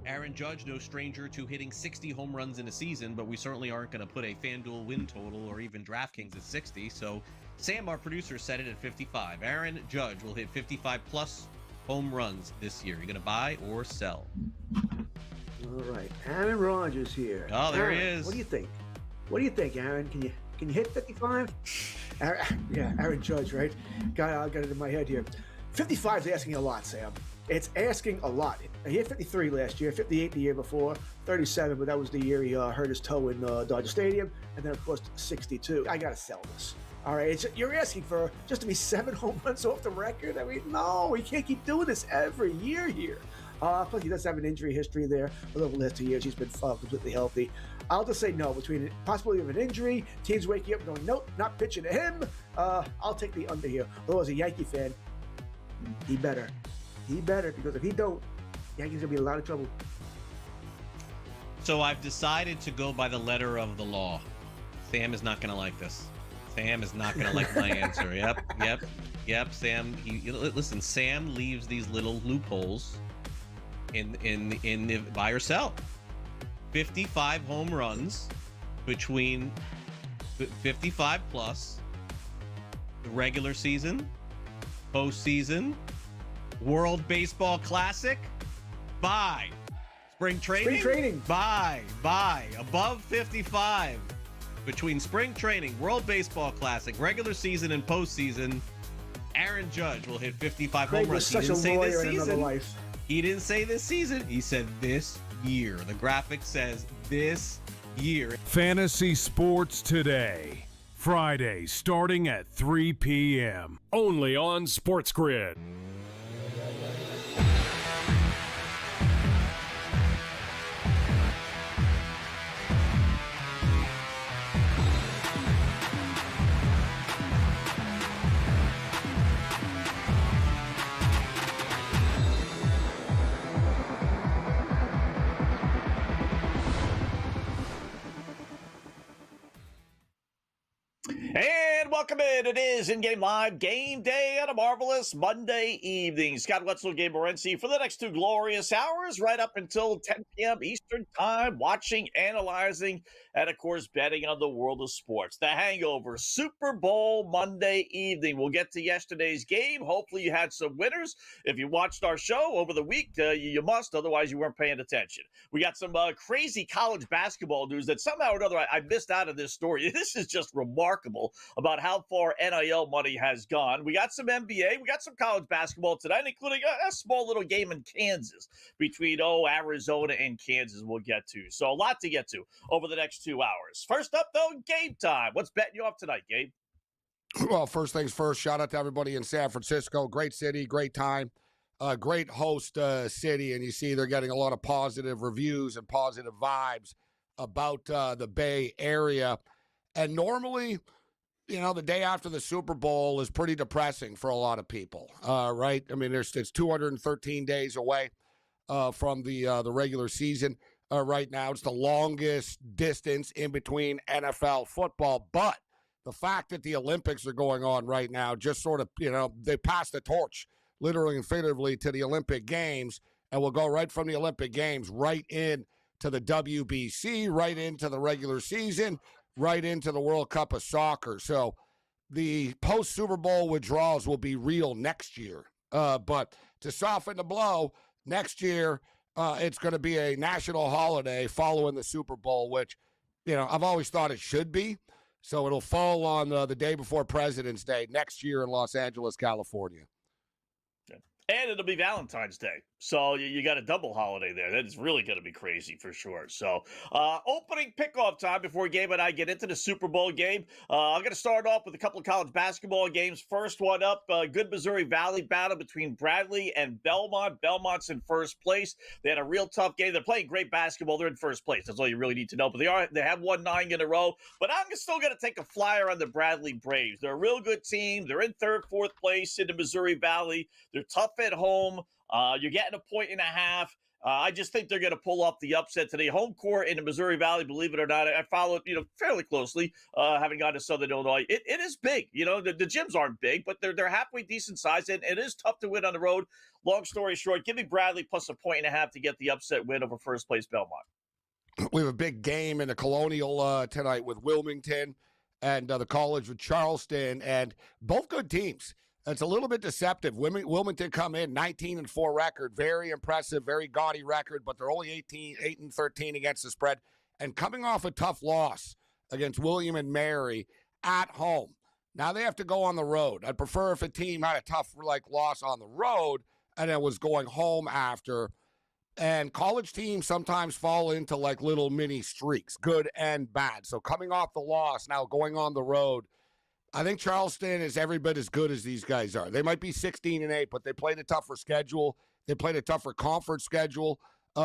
Aaron Judge, no stranger to hitting 60 home runs in a season, but we certainly aren't going to put a FanDuel win total or even DraftKings at 60. So Sam, our producer, set it at 55. Aaron Judge will hit 55-plus home runs this year. You going to buy or sell? All right, Aaron Rodgers here. Oh, there Aaron, he is. What do you think? What do you think, Aaron? Can you hit 55? Aaron Judge, right? I got it in my head here. 55 is asking a lot, Sam. It's asking a lot. He hit 53 last year, 58 the year before, 37, but that was the year he hurt his toe in Dodger Stadium, and then, of course, 62. I got to sell this. All right, you're asking for just to be 7 home runs off the record? I mean, no, he can't keep doing this every year here. Plus, he does have an injury history there. Although the last 2 years, he's been completely healthy. I'll just say no. Between possibility of an injury, teams waking up and going, nope, not pitching to him, I'll take the under here. Although, as a Yankee fan, he better. He better, because if he don't, Yankees going to be in a lot of trouble. So I've decided to go by the letter of the law. Sam is not going to like this. Sam is not going to like my answer. Yep. Sam, listen, Sam leaves these little loopholes in the buy or sell. 55 home runs between 55 plus the regular season, postseason, World Baseball Classic, buy. Spring training, buy. Above 55 between spring training, World Baseball Classic, regular season, and postseason. Aaron Judge will hit 55 home runs. He didn't say this season. He didn't say this season. He said this year. The graphic says this year. Fantasy Sports Today. Friday, starting at 3 p.m. Only on SportsGrid. And welcome in. It is in-game live game day on a marvelous Monday evening. Scott Wetzel and Gabriel Morency for the next 2 glorious hours, right up until 10 p.m. Eastern time, watching, analyzing, and, of course, betting on the world of sports. The Hangover, Super Bowl Monday evening. We'll get to yesterday's game. Hopefully you had some winners. If you watched our show over the week, you must. Otherwise, you weren't paying attention. We got some crazy college basketball news that somehow or another I missed out of this story. This is just remarkable about how far NIL money has gone. We got some NBA. We got some college basketball tonight, including a small little game in Kansas between, Arizona and Kansas we'll get to. So a lot to get to over the next 2 hours. First up, though, game time. What's betting you up tonight, Gabe? Well, first things first, shout out to everybody in San Francisco. Great city, great time, great host city. And you see they're getting a lot of positive reviews and positive vibes about the Bay Area. And normally, the day after the Super Bowl is pretty depressing for a lot of people, right? I mean, it's 213 days away from the regular season right now. It's the longest distance in between NFL football. But the fact that the Olympics are going on right now just sort of, they pass the torch literally and figuratively to the Olympic Games, and we'll go right from the Olympic Games right in to the WBC, right into the regular season, right into the World Cup of Soccer. So the post-Super Bowl withdrawals will be real next year. But to soften the blow, next year it's going to be a national holiday following the Super Bowl, which, I've always thought it should be. So it'll fall on the day before President's Day next year in Los Angeles, California. And it'll be Valentine's Day. So you got a double holiday there. That is really going to be crazy for sure. So opening pickoff time before Gabe and I get into the Super Bowl game. I'm going to start off with a couple of college basketball games. First one up, good Missouri Valley battle between Bradley and Belmont. Belmont's in first place. They had a real tough game. They're playing great basketball. They're in first place. That's all you really need to know. But they have won 9 in a row. But I'm still going to take a flyer on the Bradley Braves. They're a real good team. They're in third, fourth place in the Missouri Valley. They're tough at home. You're getting 1.5 points. I just think they're going to pull off the upset today. Home court in the Missouri Valley, believe it or not, I follow it, fairly closely. Having gone to Southern Illinois, it is big. The gyms aren't big, but they're halfway decent size, and it is tough to win on the road. Long story short, give me Bradley plus 1.5 to get the upset win over first place Belmont. We have a big game in the Colonial tonight with Wilmington and the College with Charleston, and both good teams. It's a little bit deceptive. Wilmington come in 19-4 record, very impressive, very gaudy record, but they're only 8-13 against the spread, and coming off a tough loss against William and Mary at home. Now they have to go on the road. I'd prefer if a team had a tough loss on the road and it was going home after. And college teams sometimes fall into little mini streaks, good and bad. So coming off the loss, now going on the road, I think Charleston is every bit as good as these guys are. They might be 16-8, but they played a tougher schedule. They played a tougher conference schedule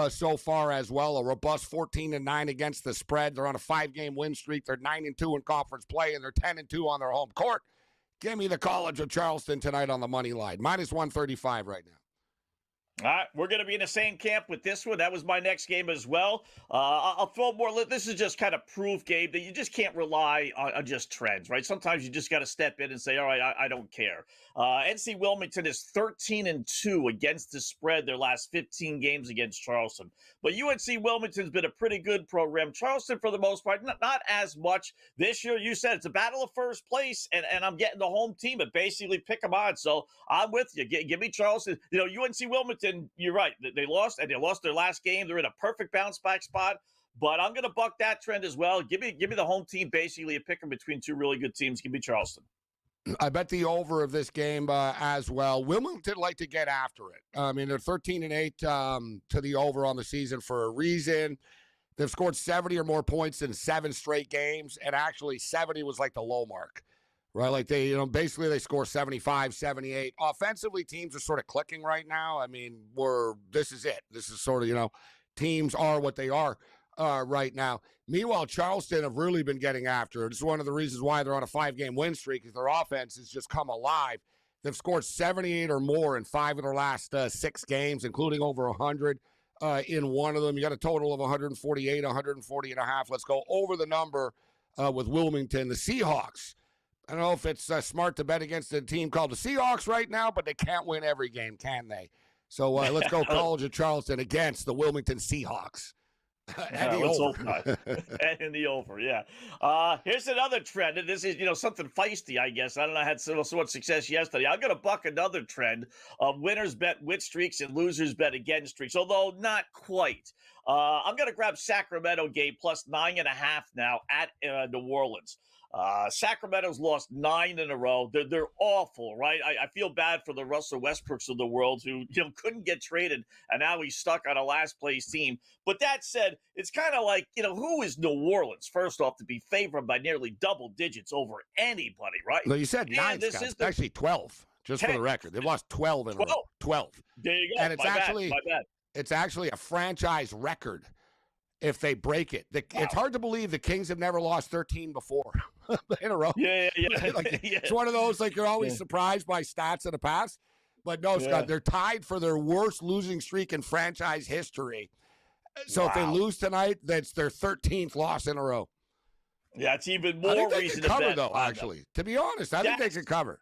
so far as well. A robust 14-9 against the spread. They're on a 5-game win streak. They're 9-2 in conference play, and they're 10-2 on their home court. Give me the College of Charleston tonight on the money line. Minus 135 right now. All right, we're going to be in the same camp with this one. That was my next game as well. I'll throw more. This is just kind of proof, Gabe, that you just can't rely on just trends, right? Sometimes you just got to step in and say, all right, I don't care. NC Wilmington is 13-2 against the spread their last 15 games against Charleston. But UNC Wilmington's been a pretty good program. Charleston, for the most part, not as much. This year, you said it's a battle of first place, and I'm getting the home team and basically pick them on. So I'm with you. Give me Charleston. UNC Wilmington, you're right. They lost, and they lost their last game. They're in a perfect bounce-back spot. But I'm going to buck that trend as well. Give me the home team, basically a pick 'em between two really good teams. Give me Charleston. I bet the over of this game as well. Wilmington like to get after it. I mean, they're 13-8 to the over on the season for a reason. They've scored 70 or more points in 7 straight games, and actually 70 was the low mark, right? Basically they score 75, 78. Offensively, teams are sort of clicking right now. I mean, this is it. This is sort of, teams are what they are right now. Meanwhile, Charleston have really been getting after it. It's one of the reasons why they're on a 5-game win streak is their offense has just come alive. They've scored 78 or more in 5 of their last 6 games, including over 100 in one of them. You got a total of 148, 140 and a half. Let's go over the number with Wilmington. The Seahawks. I don't know if it's smart to bet against a team called the Seahawks right now, but they can't win every game, can they? So let's go College of Charleston against the Wilmington Seahawks. And let's hope not. And the over, yeah. Here's another trend. And this is, something feisty, I guess. I don't know. I had so much success yesterday. I'm going to buck another trend of winners bet with streaks and losers bet against streaks, although not quite. I'm going to grab Sacramento game plus 9.5 now at New Orleans. Sacramento's lost 9 in a row. They're awful, right? I feel bad for the Russell Westbrooks of the world who couldn't get traded, and now he's stuck on a last place team. But that said, it's kind of like, who is New Orleans, first off, to be favored by nearly double digits over anybody, right? No, you said 9, Scott. It's actually 12, just 10. For the record. They've lost 12 in a row. 12. There you go. And it's my bad. It's actually a franchise record if they break it. It's hard to believe the Kings have never lost 13 before in a row. Yeah. It's one of those, you're always surprised by stats in the past. But no, Scott, they're tied for their worst losing streak in franchise history. So if they lose tonight, that's their 13th loss in a row. Yeah, it's even more reason to cover, bet though, actually. To be honest, I think they can cover.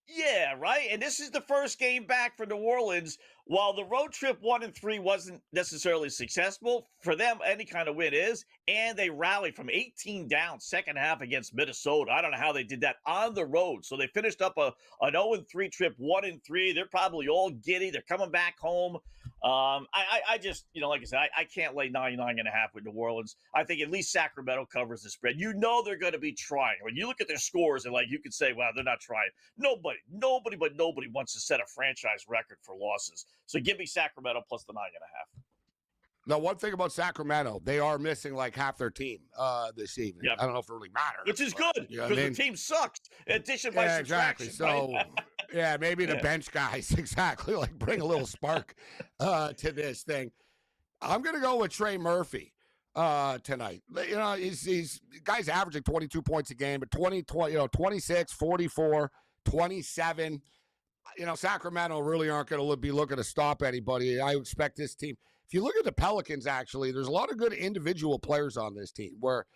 Yeah, right. And this is the first game back for New Orleans. While the road trip 1-3 wasn't necessarily successful, for them, any kind of win is. And they rallied from 18 down second half against Minnesota. I don't know how they did that on the road. So they finished up an 0-3 trip, 1-3. They're probably all giddy. They're coming back home. I just, like I said, I can't lay 99.5 with New Orleans. I think at least Sacramento covers the spread. They're going to be trying. When you look at their scores and you could say, wow, they're not trying. Nobody wants to set a franchise record for losses. So give me Sacramento plus the 9.5. Now, one thing about Sacramento, they are missing half their team this evening. Yep. I don't know if it really matters. Which is good, because the team sucks. Addition by subtraction. Exactly. So, right? Maybe the bench guys, exactly, bring a little spark to this thing. I'm going to go with Trey Murphy tonight. He's guy's averaging 22 points a game, but 26, 44, 27. Sacramento really aren't going to be looking to stop anybody. I expect this team. If you look at the Pelicans, actually, there's a lot of good individual players on this team where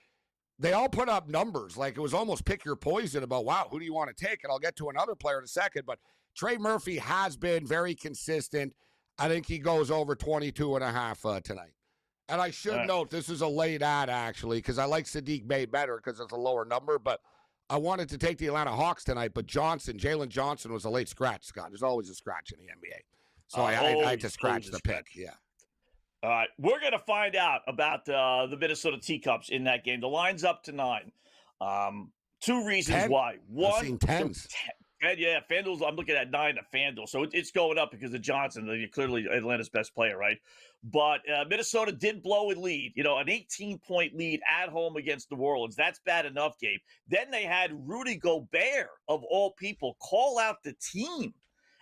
they all put up numbers. Like, it was almost pick your poison about, wow, who do you want to take? And I'll get to another player in a second. But Trey Murphy has been very consistent. I think he goes over 22.5 tonight. And I should note, this is a late ad, actually, because I like Sadiq Bey better because it's a lower number. But I wanted to take the Atlanta Hawks tonight, but Jalen Johnson was a late scratch, Scott. There's always a scratch in the NBA. So I had to scratch the pick, yeah. All right, we're going to find out about the Minnesota Teacups in that game. The line's up to 9. 2 reasons why. One, I've seen 10s. Yeah, FanDuel's, I'm looking at 9 at FanDuel. So it's going up because of Johnson, clearly Atlanta's best player, right? But Minnesota did blow a lead, an 18-point lead at home against New Orleans. That's bad enough, Gabe. Then they had Rudy Gobert, of all people, call out the team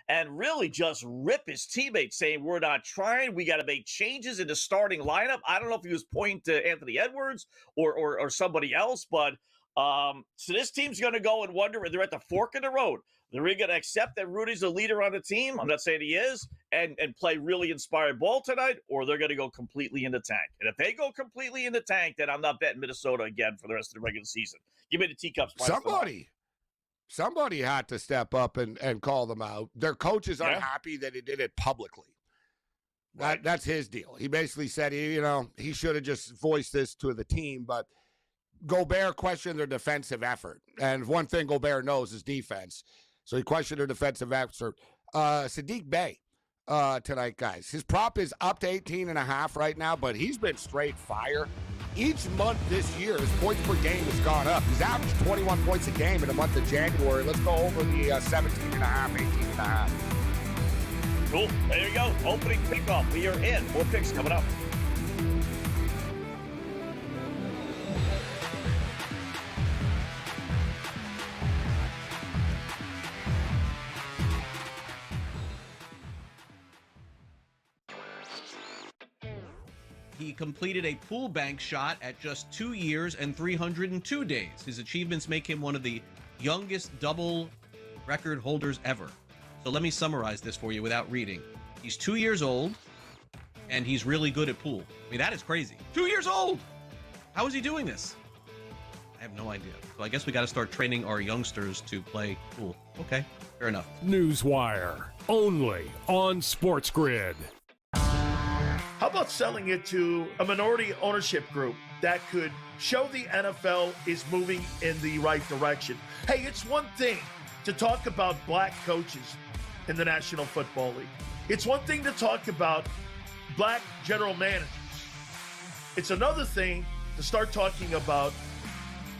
and really just rip his teammates, saying, we're not trying. We got to make changes in the starting lineup. I don't know if he was pointing to Anthony Edwards or somebody else, but so this team's going to go and wonder, they're at the fork in the road. They're going to accept that Rudy's a leader on the team. I'm not saying he is, and play really inspired ball tonight, or they're going to go completely in the tank. And if they go completely in the tank, then I'm not betting Minnesota again for the rest of the regular season. Give me the Teacups. Somebody had to step up and call them out. Their coach is unhappy that he did it publicly. Right. That's his deal. He basically said, he should have just voiced this to the team, but Gobert questioned their defensive effort. And one thing Gobert knows is defense. So he questioned their defensive effort. Sadiq Bey tonight, guys. His prop is up to 18.5 right now, but he's been straight fire. Each month this year, his points per game has gone up. He's averaged 21 points a game in the month of January. Let's go over the 17.5, 18.5. Cool. There you go. Opening kickoff. We are in. More picks coming up. He completed a pool bank shot at just 2 years and 302 days. His achievements make him one of the youngest double record holders ever. So let me summarize this for you without reading. He's 2 years old, and he's really good at pool. I mean, that is crazy. 2 years old! How is he doing this? I have no idea. So I guess we got to start training our youngsters to play pool. Okay, fair enough. Newswire, only on SportsGrid. How about selling it to a minority ownership group that could show the NFL is moving in the right direction? Hey, it's one thing to talk about black coaches in the National Football League. It's one thing to talk about black general managers. It's another thing to start talking about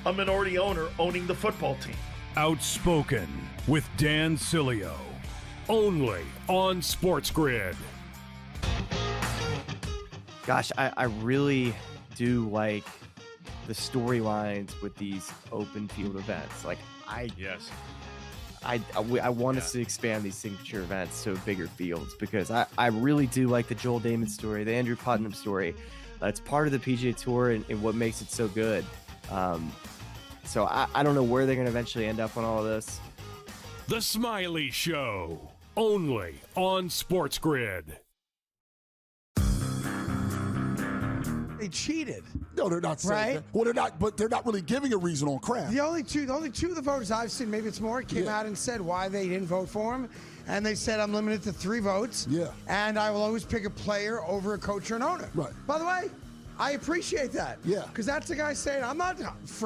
a minority owner owning the football team. Outspoken with Dan Cilio, only on SportsGrid. Gosh, I really do like the storylines with these open field events. Like, I want us to expand these signature events to bigger fields, because I really do like the Joel Damon story, the Andrew Putnam story. It's part of the PGA Tour and what makes it so good. So I don't know where they're going to eventually end up on all of this. The Smiley Show, only on SportsGrid. They cheated. No, they're not saying that. Well, they're not, but they're not really giving a reason on Kraft. The only two of the voters I've seen, maybe it's more, came out and said why they didn't vote for him. And they said, I'm limited to 3 votes. Yeah. And I will always pick a player over a coach or an owner. Right. By the way, I appreciate that. Yeah. Because that's the guy saying, I'm not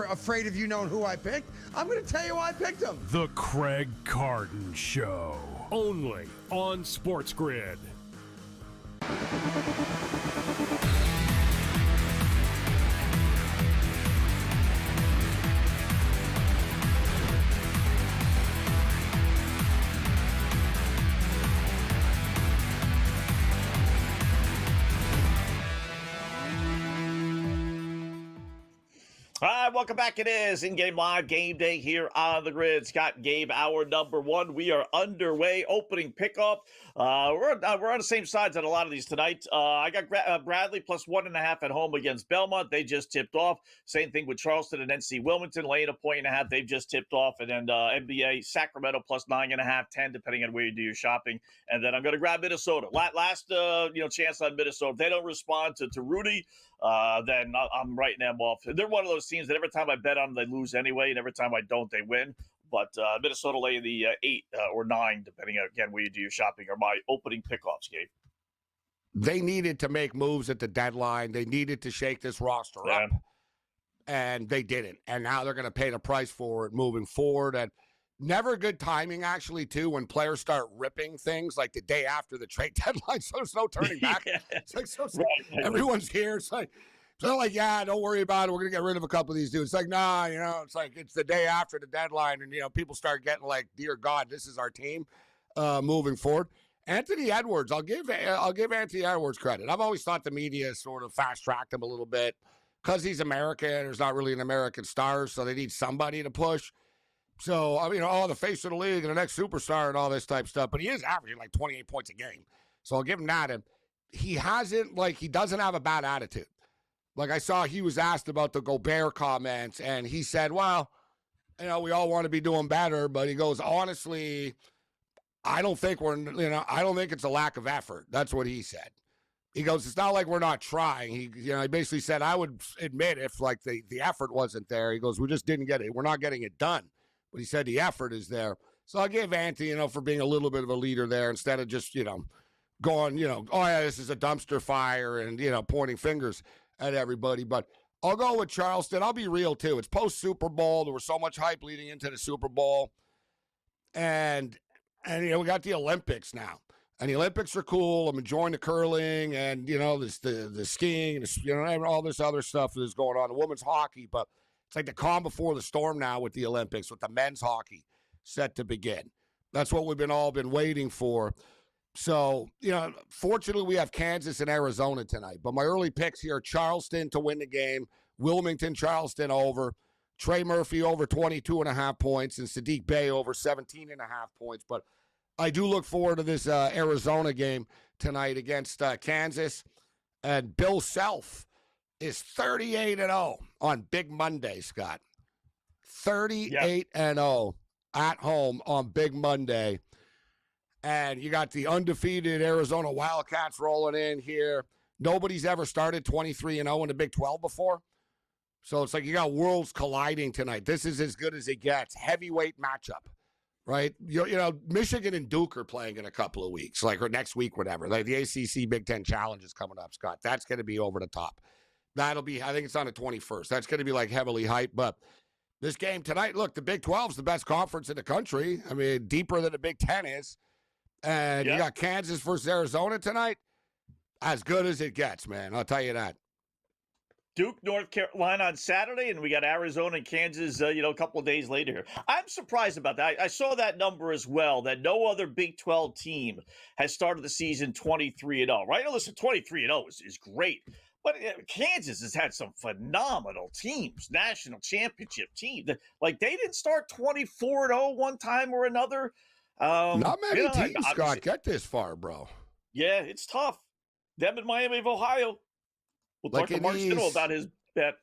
afraid of you knowing who I picked. I'm going to tell you why I picked him. The Craig Carton Show, only on SportsGrid. right, welcome back. It is In-Game Live Game Day here on the Grid. Scott, Gabe, hour number one. We are underway. Opening pickup. We're on the same sides on a lot of these tonight. I got Bradley plus 1.5 at home against Belmont. They just tipped off. Same thing with Charleston and NC Wilmington, laying a 1.5. They've just tipped off. And then NBA Sacramento plus 9.5, 10, depending on where you do your shopping. And then I'm going to grab Minnesota. Last chance on Minnesota. If they don't respond to Rudy, then I'm writing them off. They're one of those teams that every time I bet on them, they lose anyway, and every time I don't, they win. But Minnesota lay the 8 or 9, depending on, again, where you do your shopping, or my opening pickoffs, Gabe. They needed to make moves at the deadline. They needed to shake this roster up, and they didn't. And now they're going to pay the price for it moving forward. And never good timing, actually, too, when players start ripping things like the day after the trade deadline, so there's no turning back. It's like everyone's here. It's like, so like, yeah, don't worry about it. We're going to get rid of a couple of these dudes. It's like, nah, it's like it's the day after the deadline, and, people start getting like, dear God, this is our team moving forward. Anthony Edwards, I'll give Anthony Edwards credit. I've always thought the media sort of fast-tracked him a little bit because he's American. There's not really an American star, so they need somebody to push. So, the face of the league and the next superstar and all this type of stuff. But he is averaging like 28 points a game. So I'll give him that. And he doesn't have a bad attitude. Like I saw he was asked about the Gobert comments, and he said, well, we all want to be doing better. But he goes, honestly, I don't think it's a lack of effort. That's what he said. He goes, it's not like we're not trying. He basically said, I would admit if like the effort wasn't there. He goes, we just didn't get it. We're not getting it done. But he said the effort is there. So I'll give Anthony, for being a little bit of a leader there instead of just, going, oh, yeah, this is a dumpster fire and, pointing fingers at everybody. But I'll go with Charleston. I'll be real, too. It's post-Super Bowl. There was so much hype leading into the Super Bowl. And we got the Olympics now. And the Olympics are cool. I'm enjoying the curling and, the skiing and, all this other stuff that is going on. The women's hockey, but it's like the calm before the storm now with the Olympics, with the men's hockey set to begin. That's what we've all been waiting for. So, fortunately we have Kansas and Arizona tonight. But my early picks here, Charleston to win the game, Wilmington, Charleston over, Trey Murphy over 22.5 points, and Sadiq Bey over 17.5 points. But I do look forward to this Arizona game tonight against Kansas. And Bill Self is 38-0 on Big Monday, Scott. 38-0 at home on Big Monday. And you got the undefeated Arizona Wildcats rolling in here. Nobody's ever started 23-0 in the Big 12 before. So it's like you got worlds colliding tonight. This is as good as it gets. Heavyweight matchup, right? Michigan and Duke are playing in a couple of weeks, or next week, whatever. Like the ACC Big Ten Challenge is coming up, Scott. That's going to be over the top. That'll be, I think it's on the 21st. That's going to be like heavily hyped. But this game tonight, look, the Big 12 is the best conference in the country. I mean, deeper than the Big 10 is. And you got Kansas versus Arizona tonight. As good as it gets, man. I'll tell you that. Duke, North Carolina on Saturday, and we got Arizona and Kansas, a couple of days later. I'm surprised about that. I saw that number as well, that no other Big 12 team has started the season 23-0, right? Now, listen, 23-0 is great. But Kansas has had some phenomenal teams, national championship teams. Like, they didn't start 24-0 one time or another. Not many teams, Scott, get this far, bro. Yeah, it's tough. Them in Miami of Ohio. We'll talk to Mark Stidham about his bet.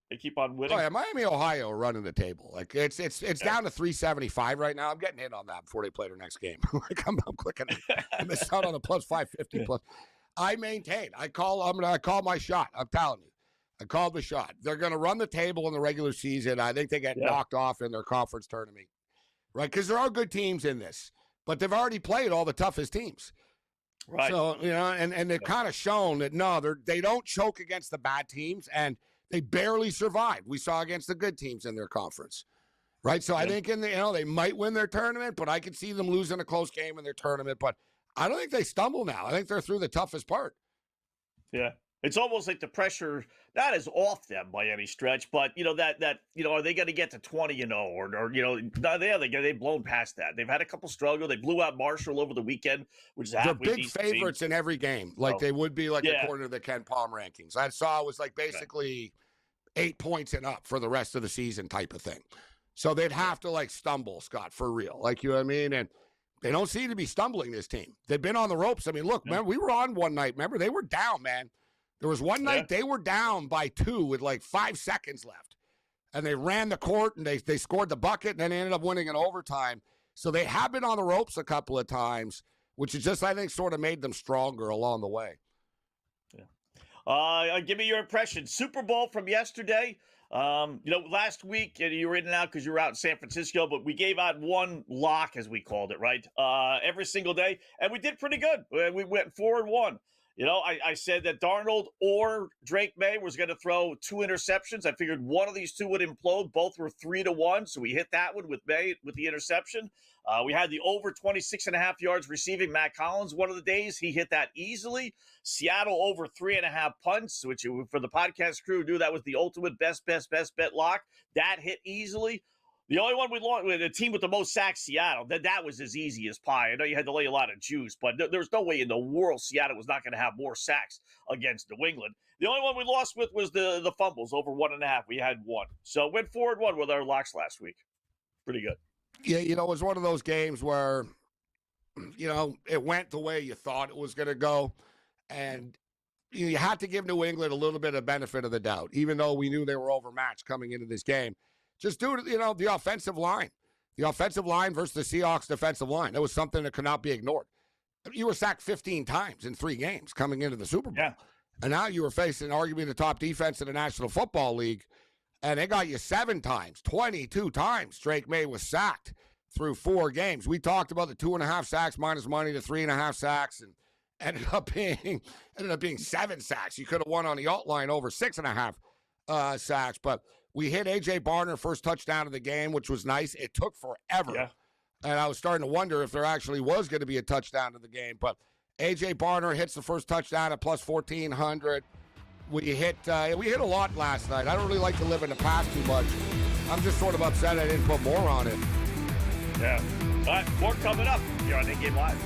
They keep on winning. Oh, yeah, Miami, Ohio are running the table. Like it's down to 375 right now. I'm getting in on that before they play their next game. Like I'm clicking it. I missed out on the plus 550 plus. I maintain. I call my shot. I'm telling you. I called the shot. They're going to run the table in the regular season. I think they get knocked off in their conference tournament. Right? Because there are good teams in this. But they've already played all the toughest teams. Right. So, and they've kind of shown that, no, they don't choke against the bad teams, and they barely survive. We saw against the good teams in their conference. Right? So I think they might win their tournament, but I could see them losing a close game in their tournament. But I don't think they stumble now. I think they're through the toughest part. Yeah. It's almost like the pressure not is off them by any stretch, but are they going to get to 20, or they've blown past that. They've had a couple struggles. They blew out Marshall over the weekend, which is they're big favorites in every game, like they would be according to the Ken Palm rankings. I saw it was like basically 8 points and up for the rest of the season type of thing. So they'd have to like stumble, Scott, for real. Like, you know what I mean? And they don't seem to be stumbling, this team. They've been on the ropes. I mean, look, man, we were on one night. Remember, they were down, man. There was one night they were down by 2 with like 5 seconds left. And they ran the court and they scored the bucket and then they ended up winning in overtime. So they have been on the ropes a couple of times, which is just, I think, sort of made them stronger along the way. Give me your impression. Super Bowl from yesterday. Last week you were in and out because you were out in San Francisco, but we gave out one lock, as we called it, right? Every single day, and we did pretty good. We went 4-1. I said that Darnold or Drake May was going to throw 2 interceptions. I figured one of these two would implode. Both were 3-1, so we hit that one with May with the interception. We had the over 26.5 yards receiving. Matt Collins, one of the days, he hit that easily. Seattle over 3.5 punts, which for the podcast crew knew that was the ultimate best bet lock. That hit easily. The only one we lost, the team with the most sacks, Seattle, that was as easy as pie. I know you had to lay a lot of juice, but there's no way in the world Seattle was not going to have more sacks against New England. The only one we lost with was the fumbles, over 1.5. We had 1. So went 4-1 with our locks last week. Pretty good. Yeah, it was one of those games where, it went the way you thought it was going to go. And you had to give New England a little bit of benefit of the doubt, even though we knew they were overmatched coming into this game. Just due to, the offensive line. The offensive line versus the Seahawks defensive line. That was something that could not be ignored. You were sacked 15 times in 3 games coming into the Super Bowl. Yeah. And now you were facing arguably the top defense in the National Football League, and they got you 7 times, 22 times. Drake May was sacked through 4 games. We talked about the 2.5 sacks minus money to 3.5 sacks, and ended up being 7 sacks. You could have won on the alt line over 6.5 sacks, but we hit A.J. Barner first touchdown of the game, which was nice. It took forever. Yeah. And I was starting to wonder if there actually was going to be a touchdown to the game. But A.J. Barner hits the first touchdown at plus 1,400. We hit a lot last night. I don't really like to live in the past too much. I'm just sort of upset I didn't put more on it. Yeah. All right, more coming up here on In-Game Live.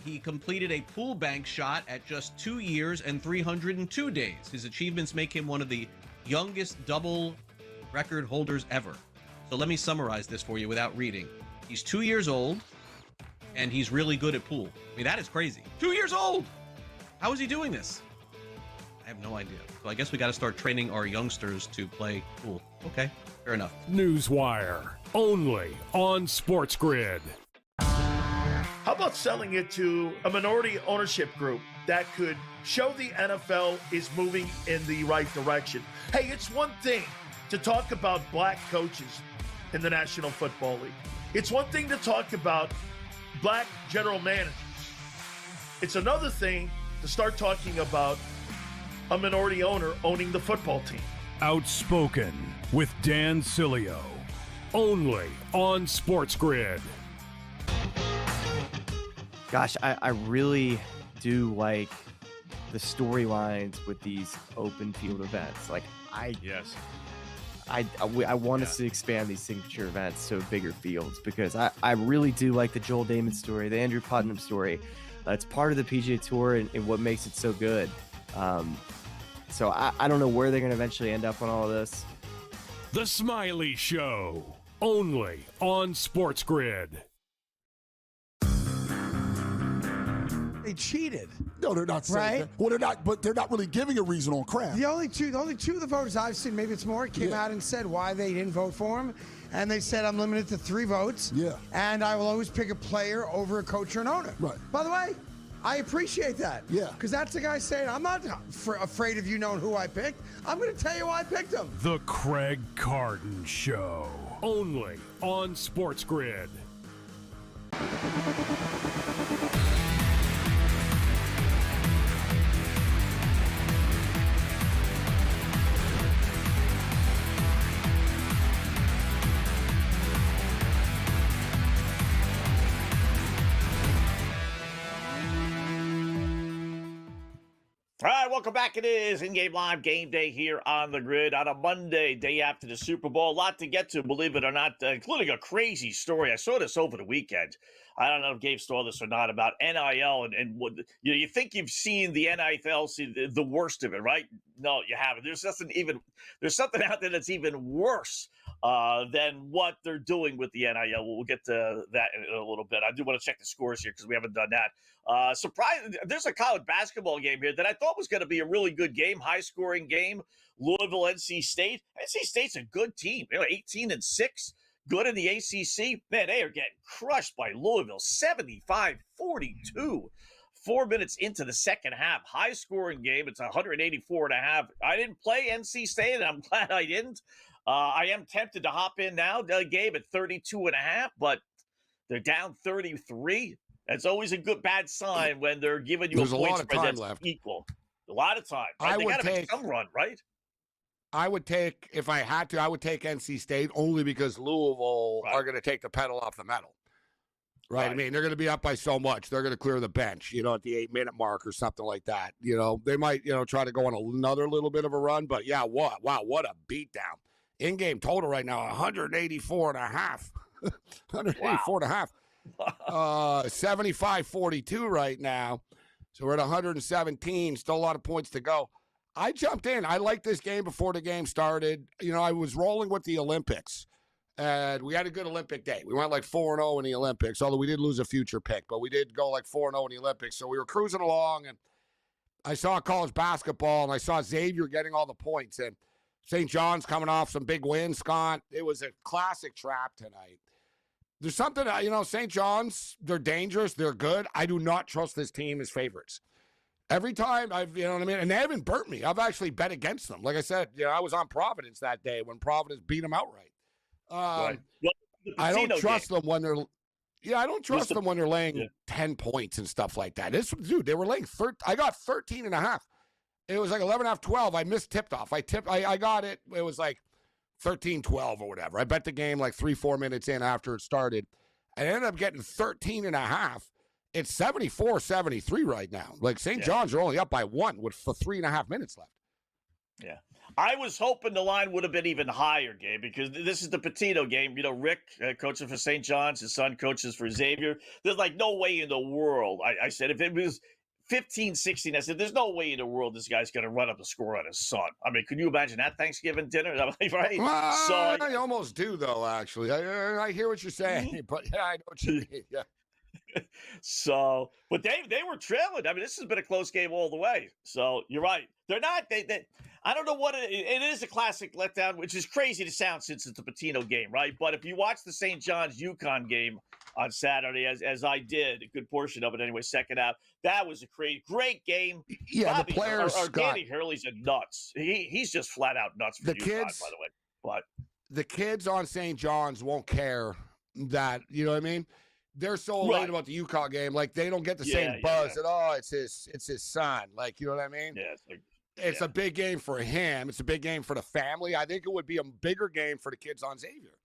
He completed a pool bank shot at just 2 years and 302 days. His achievements make him one of the youngest double record holders ever. So let me summarize this for you without reading. He's 2 years old, and he's really good at pool. I mean, that is crazy. 2 years old! How is he doing this? I have no idea. So I guess we got to start training our youngsters to play pool. Okay, fair enough. Newswire, only on SportsGrid. How about selling it to a minority ownership group that could show the NFL is moving in the right direction? Hey, it's one thing to talk about black coaches in the National Football League. It's one thing to talk about black general managers. It's another thing to start talking about a minority owner owning the football team. Outspoken with Dan Cilio, only on SportsGrid. Gosh, I really do like the storylines with these open field events. Like, I want us to expand these signature events to bigger fields, because I really do like the Joel Damon story, the Andrew Putnam story. It's part of the PGA Tour and what makes it so good. So I don't know where they're going to eventually end up on all of this. The Smiley Show, only on SportsGrid. They cheated. No, they're not saying right? that. Well, they're not, but they're not really giving a reason on Kraft. The only two of the voters I've seen, maybe it's more, came out and said why they didn't vote for him. And they said, I'm limited to 3 votes. Yeah. And I will always pick a player over a coach or an owner. Right. By the way, I appreciate that. Yeah. Because that's the guy saying, I'm not afraid of you knowing who I picked. I'm going to tell you why I picked him. The Craig Carton Show, only on SportsGrid. All right, welcome back. It is In-Game Live Game Day here on the grid on a Monday, day after the Super Bowl. A lot to get to, believe it or not, including a crazy story. I saw this over the weekend. I don't know if Gabe saw this or not about NIL and what you think you've seen the NFL see the worst of it, right? No, you haven't. There's something out there that's even worse than what they're doing with the NIL. We'll get to that in a little bit. I do want to check the scores here because we haven't done that. Surprise! There's a college basketball game here that I thought was going to be a really good game, high-scoring game. Louisville, NC State. NC State's a good team. 18-6. Good in the ACC. Man, they are getting crushed by Louisville, 75-42. 4 minutes into the second half. High-scoring game. It's 184.5. I didn't play NC State, and I'm glad I didn't. I am tempted to hop in now, Gabe, at 32.5, but they're down 33. That's always a bad sign when they're giving you There's a point lot of spread time that's left. equal. A lot of time. Right? They got to make some run, right? I would take, if I had to, I would take NC State only because Louisville are going to take the pedal off the metal. Right? I mean, they're going to be up by so much. They're going to clear the bench, at the 8-minute mark or something like that. They might, try to go on another little bit of a run. But, yeah, what a beatdown. In-game total right now, 184.5. 184.5. 75-42 right now. So we're at 117. Still a lot of points to go. I jumped in. I liked this game before the game started. I was rolling with the Olympics, and we had a good Olympic day. We went like 4-0 in the Olympics, although we did lose a future pick, but we did go like 4-0 in the Olympics. So we were cruising along, and I saw college basketball, and I saw Xavier getting all the points, and St. John's coming off some big wins, Scott. It was a classic trap tonight. There's something, St. John's, they're dangerous. They're good. I do not trust this team as favorites. Every time and they haven't burnt me. I've actually bet against them. Like I said, I was on Providence that day when Providence beat them outright. Right. I don't trust them when they're, I don't trust them when they're laying 10 points and stuff like that. They were laying 13. I got 13.5. It was like 11.5, 12. I missed tipped off. I got it. It was like 13-12 or whatever. I bet the game like 3-4 minutes in after it started. I ended up getting 13.5. It's 74-73 right now. Like St. John's are only up by 1 for 3.5 minutes left. Yeah. I was hoping the line would have been even higher, Gabe, because this is the Patino game. Rick coaching for St. John's, his son coaches for Xavier. There's like no way in the world. I said if it was 15-16, I said there's no way in the world this guy's going to run up the score on his son. I mean, can you imagine that Thanksgiving dinner? Right? I almost do, though, actually. I hear what you're saying, but I know what you mean. Yeah. But they were trailing. I mean, this has been a close game all the way. So you're right. They're not. They I don't know what it is. A classic letdown, which is crazy to sound since it's a Patino game, right? But if you watch the St. John's UConn game on Saturday, as I did, a good portion of it anyway, second half, that was a great game. Yeah, Bobby, the players. Danny Hurley's a nuts. He's just flat out nuts for the UConn, kids, by the way. But the kids on St. John's won't care that, you know what I mean? They're so late about the UConn game, like they don't get the same buzz that it's his son, like, you know what I mean? Yeah, it's a big game for him. It's a big game for the family. I think it would be a bigger game for the kids on Xavier,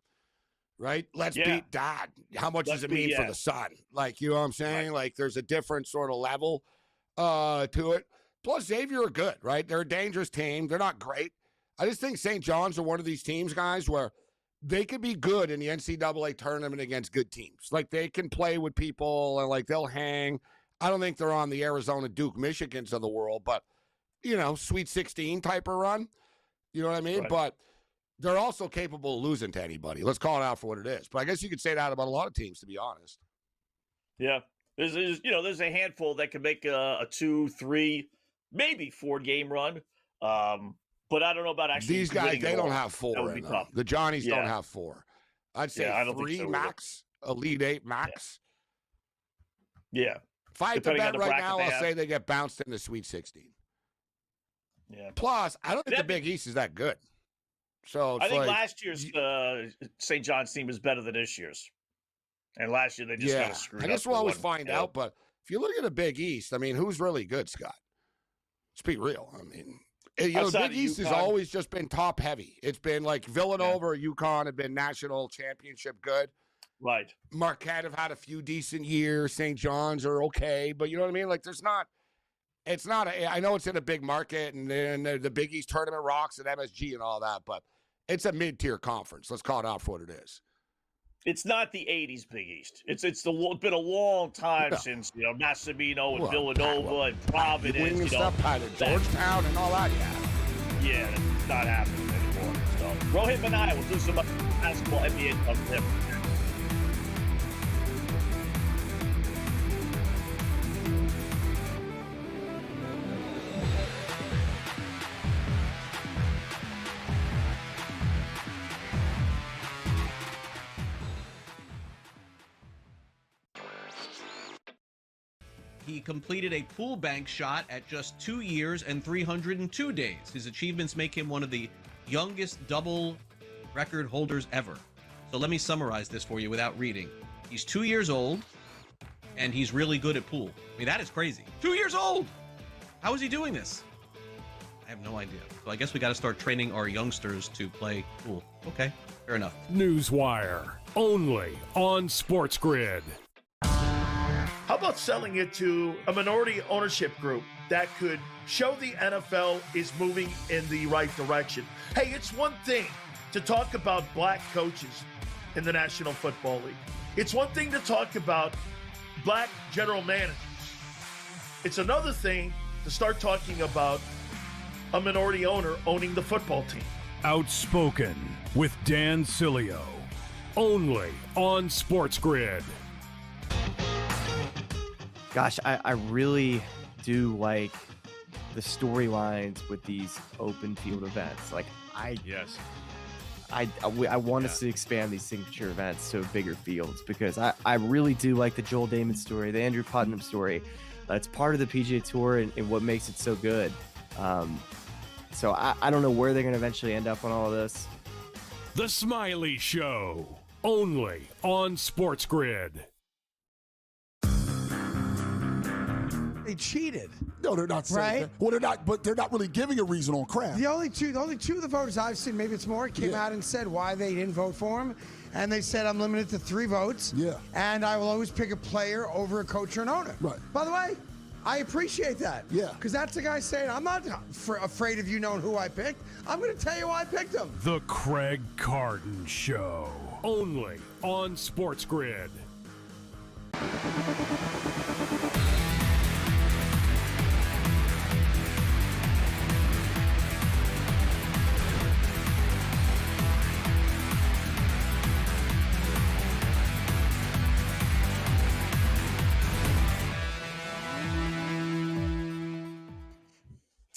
right? Let's beat dad. How much does it mean for the son? Like, you know what I'm saying? Right. Like, there's a different sort of level to it. Plus, Xavier are good, right? They're a dangerous team. They're not great. I just think St. John's are one of these teams, guys, where they could be good in the NCAA tournament against good teams. Like, they can play with people and, like, they'll hang. I don't think they're on the Arizona, Duke, Michigans of the world, but, Sweet 16 type of run. You know what I mean? Right. But they're also capable of losing to anybody. Let's call it out for what it is. But I guess you could say that about a lot of teams, to be honest. Yeah. There's a handful that can make a 2, 3, maybe 4 game run. But I don't know about actually. These guys, they don't have 4. The Johnnies don't have 4. I'd say I don't 3 think so max, Elite 8 max. Yeah. If I had to bet right now, I'll say they get bounced in the Sweet 16. Yeah. Plus, I don't think the Big East is that good. So I think last year's St. John's team was better than this year's. And last year they just kind of screwed up. I guess we'll always find out. But if you look at the Big East, I mean, who's really good, Scott? Let's be real. I mean, the Big East has always just been top heavy. It's been like Villanova or UConn have been national championship good. Right. Marquette have had a few decent years. St. John's are okay. But you know what I mean? Like, there's not It's not. I know it's in a big market, and the Big East tournament rocks and MSG and all that, but it's a mid-tier conference. Let's call it out for what it is. It's not the '80s Big East. It's been a long time since Massimino and Villanova and Providence, and stuff, Georgetown and all that. Yeah, that's not happening anymore. So Rohit Manai will do some basketball NBA stuff there. He completed a pool bank shot at just 2 years and 302 days. His achievements make him one of the youngest double record holders ever. So let me summarize this for you without reading. He's 2 years old, and he's really good at pool. I mean, that is crazy. 2 years old! How is he doing this? I have no idea. So I guess we got to start training our youngsters to play pool. Okay, fair enough. Newswire, only on SportsGrid. How about selling it to a minority ownership group that could show the NFL is moving in the right direction? Hey, it's one thing to talk about black coaches in the National Football League. It's one thing to talk about black general managers. It's another thing to start talking about a minority owner owning the football team. Outspoken with Dan Cilio, only on SportsGrid. Gosh, I really do like the storylines with these open field events. Like I want us to expand these signature events to bigger fields because I really do like the Joel Damon story, the Andrew Putnam story. It's part of the PGA Tour and what makes it so good. So I don't know where they're going to eventually end up on all of this. The Smiley Show, only on SportsGrid. They cheated. No, they're not saying that. Well, they're not, but they're not really giving a reason on crap. The only two of the voters I've seen, maybe it's more, came out and said why they didn't vote for him. And they said, I'm limited to 3 votes. Yeah. And I will always pick a player over a coach or an owner. Right. By the way, I appreciate that. Yeah. Because that's the guy saying, I'm not afraid of you knowing who I picked. I'm going to tell you why I picked him. The Craig Carton Show, only on SportsGrid.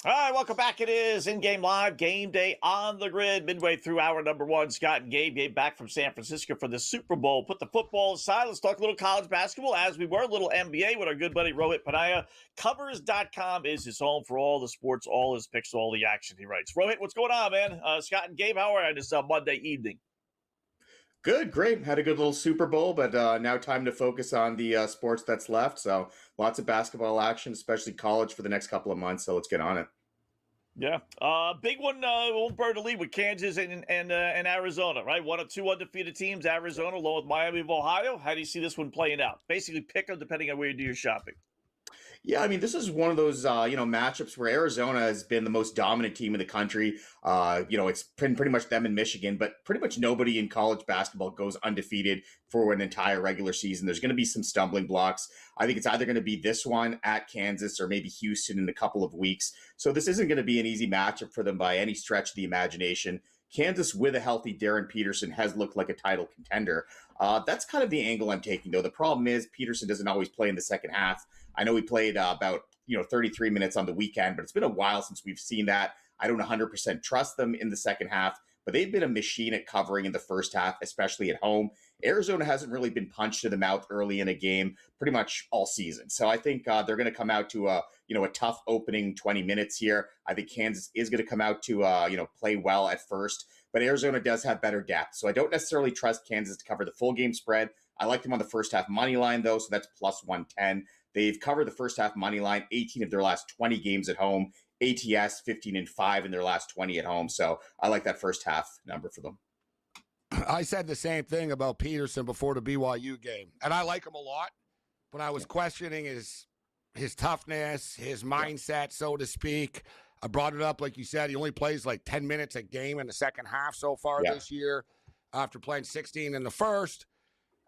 All right, welcome back. It is In-Game Live, Game Day on the Grid, midway through hour number 1. Scott and Gabe back from San Francisco for the Super Bowl. Put the football aside. Let's talk a little college basketball as we were, a little NBA with our good buddy Rohit Panaya. Covers.com is his home for all the sports, all his picks, all the action he writes. Rohit, what's going on, man? Scott and Gabe, how are you on this Monday evening? Good, great. Had a good little Super Bowl, but now time to focus on the sports that's left. So lots of basketball action, especially college for the next couple of months. So let's get on it. Yeah. Big one, won't burn the lead with Kansas and Arizona, right? 1 of 2 undefeated teams, Arizona, along with Miami of Ohio. How do you see this one playing out? Basically, pick them depending on where you do your shopping. Yeah, I mean, this is one of those, matchups where Arizona has been the most dominant team in the country. It's been pretty much them in Michigan, but pretty much nobody in college basketball goes undefeated for an entire regular season. There's going to be some stumbling blocks. I think it's either going to be this one at Kansas or maybe Houston in a couple of weeks. So this isn't going to be an easy matchup for them by any stretch of the imagination. Kansas with a healthy Darren Peterson has looked like a title contender. That's kind of the angle I'm taking, though. The problem is Peterson doesn't always play in the second half. I know he played about 33 minutes on the weekend, but it's been a while since we've seen that. I don't 100% trust them in the second half, but they've been a machine at covering in the first half, especially at home. Arizona hasn't really been punched to the mouth early in a game pretty much all season. So I think they're going to come out to a tough opening 20 minutes here. I think Kansas is going to come out to play well at first, but Arizona does have better depth. So I don't necessarily trust Kansas to cover the full game spread. I like them on the first half money line though, so that's plus 110. They've covered the first half money line 18 of their last 20 games at home. ATS 15-5 in their last 20 at home. So I like that first half number for them. I said the same thing about Peterson before the BYU game, and I like him a lot. But I was questioning his his toughness, his mindset, so to speak. I brought it up, like you said, he only plays like 10 minutes a game in the second half so far this year after playing 16 in the first.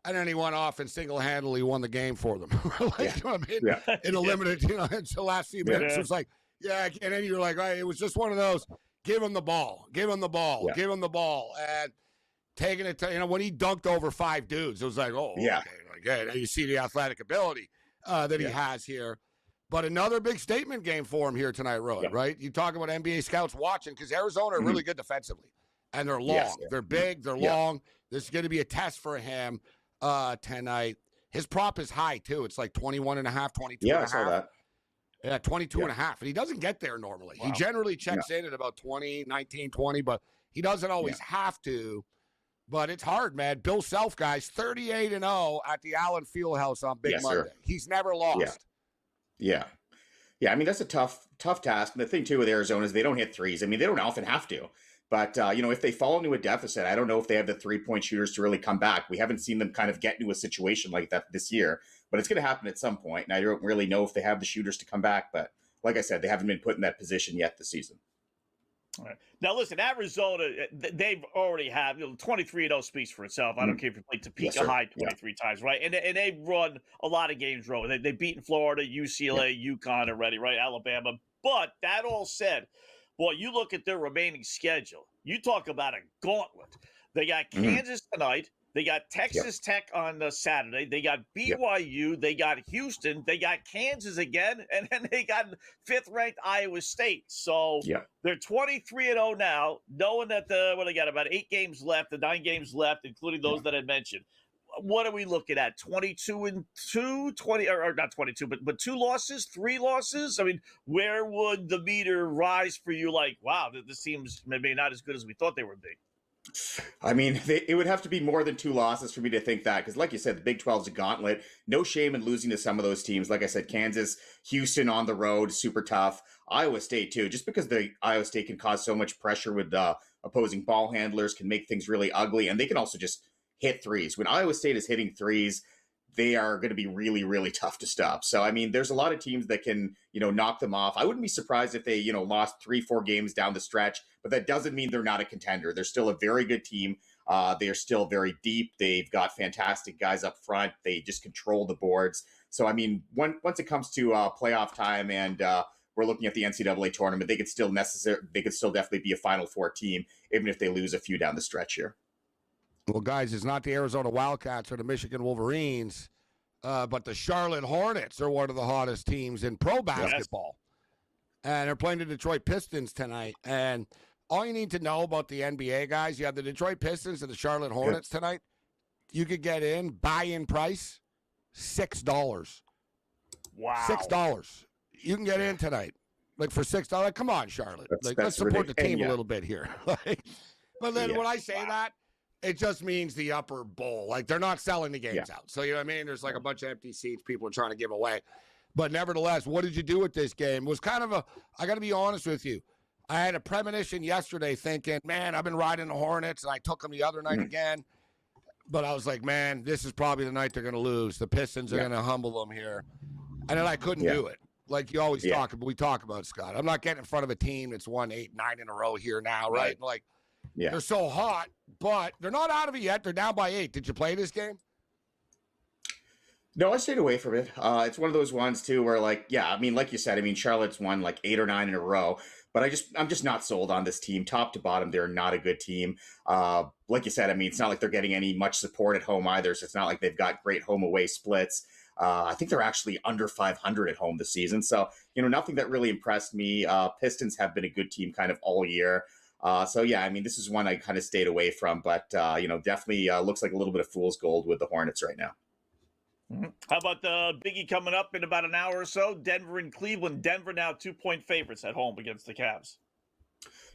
And then he went off and single-handedly won the game for them. You know what I mean? In a limited, it's the last few minutes. It was like, and then you're like, it was just one of those, give him the ball, give him the ball, give him the ball. And taking it to, when he dunked over 5 dudes, it was like, okay, you see the athletic ability that he has here. But another big statement game for him here tonight, Rowan, right? You talk about NBA scouts watching because Arizona are really good defensively. And they're long. They're big. They're long. This is going to be a test for him tonight. His prop is high, too. It's like 21 and a half, 22 and a half. I saw that. Yeah, 22 and a half. And he doesn't get there normally. He generally checks in at about 20, 19, 20, but he doesn't always have to. But it's hard, man. Bill Self, guys, 38-0 at the Allen Fieldhouse on Big Monday. Sir. He's never lost. Yeah. I mean, that's a tough task. And the thing, too, with Arizona is they don't hit threes. I mean, they don't often have to. But, if they fall into a deficit, I don't know if they have the three-point shooters to really come back. We haven't seen them kind of get into a situation like that this year. But it's going to happen at some point. And I don't really know if they have the shooters to come back. But like I said, they haven't been put in that position yet this season. All right. Now, listen, Arizona, they've already have 23-0 speaks for itself. I don't care if you played Topeka high 23 times, right? And they've run a lot of games road. They've beaten Florida, UCLA, UConn already, right? Alabama. But that all said, boy, you look at their remaining schedule. You talk about a gauntlet. They got Kansas tonight. They got Texas Tech on Saturday. They got BYU. They got Houston. They got Kansas again. And then they got 5th-ranked Iowa State. So they're 23-0 now, knowing that they got about 8 games left, the 9 games left, including those that I mentioned. What are we looking at? 22-2, 20 or not 22, but 2 losses, 3 losses? I mean, where would the meter rise for you? Like, wow, this team's maybe not as good as we thought they would be. I mean, it would have to be more than 2 losses for me to think that, because like you said, the Big 12 is a gauntlet. No shame in losing to some of those teams. Like I said, Kansas, Houston on the road, super tough. Iowa State, too, just because the Iowa State can cause so much pressure with opposing ball handlers, can make things really ugly, and they can also just hit threes. When Iowa State is hitting threes, they are going to be really, really tough to stop. So, I mean, there's a lot of teams that can, knock them off. I wouldn't be surprised if they, lost 3-4 games down the stretch, but that doesn't mean they're not a contender. They're still a very good team. They are still very deep. They've got fantastic guys up front. They just control the boards. So, I mean, once it comes to playoff time and we're looking at the NCAA tournament, they could still definitely be a Final Four team, even if they lose a few down the stretch here. Well, guys, it's not the Arizona Wildcats or the Michigan Wolverines, but the Charlotte Hornets are one of the hottest teams in pro basketball. And they're playing the Detroit Pistons tonight. And all you need to know about the NBA, guys, you have the Detroit Pistons and the Charlotte Hornets tonight. You could get in, buy-in price, $6. Wow. $6. You can get in tonight. Like, for $6. Come on, Charlotte. Let's support the team a little bit here. But then when I say that, it just means the upper bowl. Like, they're not selling the games out. So, you know what I mean? There's like a bunch of empty seats people are trying to give away. But nevertheless, what did you do with this game? It was kind of I got to be honest with you. I had a premonition yesterday thinking, man, I've been riding the Hornets, and I took them the other night again. But I was like, man, this is probably the night they're going to lose. The Pistons are going to humble them here. And then I couldn't do it. Like you always we talk about, Scott. I'm not getting in front of a team that's won 8, 9 in a row here now, right? Like, they're so hot, but they're not out of it yet. They're down by 8. Did you play this game? No, I stayed away from it. It's one of those ones, too, where, like you said, Charlotte's won like 8 or 9 in a row. But I'm just not sold on this team. Top to bottom, they're not a good team. Like you said, it's not like they're getting any much support at home either. So it's not like they've got great home-away splits. I think they're actually under 500 at home this season. So, nothing that really impressed me. Pistons have been a good team kind of all year. This is one I kind of stayed away from, but, definitely looks like a little bit of fool's gold with the Hornets right now. How about the Biggie coming up in about an hour or so? Denver and Cleveland. Denver now 2-point favorites at home against the Cavs.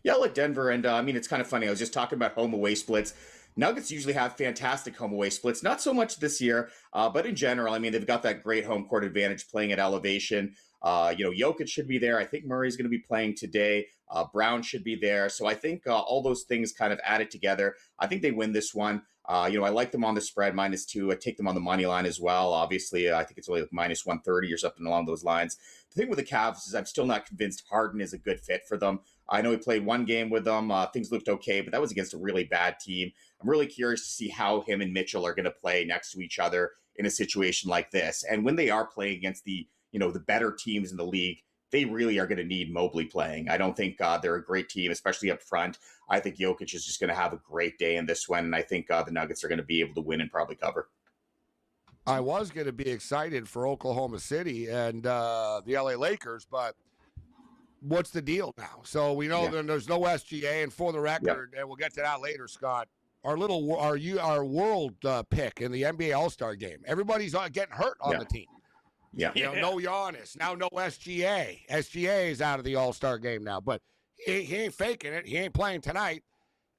Yeah, I like Denver. And, it's kind of funny. I was just talking about home-away splits. Nuggets usually have fantastic home-away splits. Not so much this year, but in general, they've got that great home court advantage playing at elevation. Jokic should be there. I think Murray's going to be playing today. Brown should be there. So I think all those things kind of added together. I think they win this one. I like them on the spread -2. I take them on the money line as well. Obviously, I think it's only like -130 or something along those lines. The thing with the Cavs is I'm still not convinced Harden is a good fit for them. I know he played one game with them. Things looked okay, but that was against a really bad team. I'm really curious to see how him and Mitchell are going to play next to each other in a situation like this. And when they are playing against the better teams in the league, they really are going to need Mobley playing. I don't think they're a great team, especially up front. I think Jokic is just going to have a great day in this one, and I think the Nuggets are going to be able to win and probably cover. I was going to be excited for Oklahoma City and the LA Lakers, but what's the deal now? So we know that there's no SGA, and for the record, and we'll get to that later, Scott, our world pick in the NBA All-Star game, everybody's getting hurt on the team. Yeah. No Giannis, now no SGA. SGA is out of the All-Star game now, but he ain't faking it. He ain't playing tonight,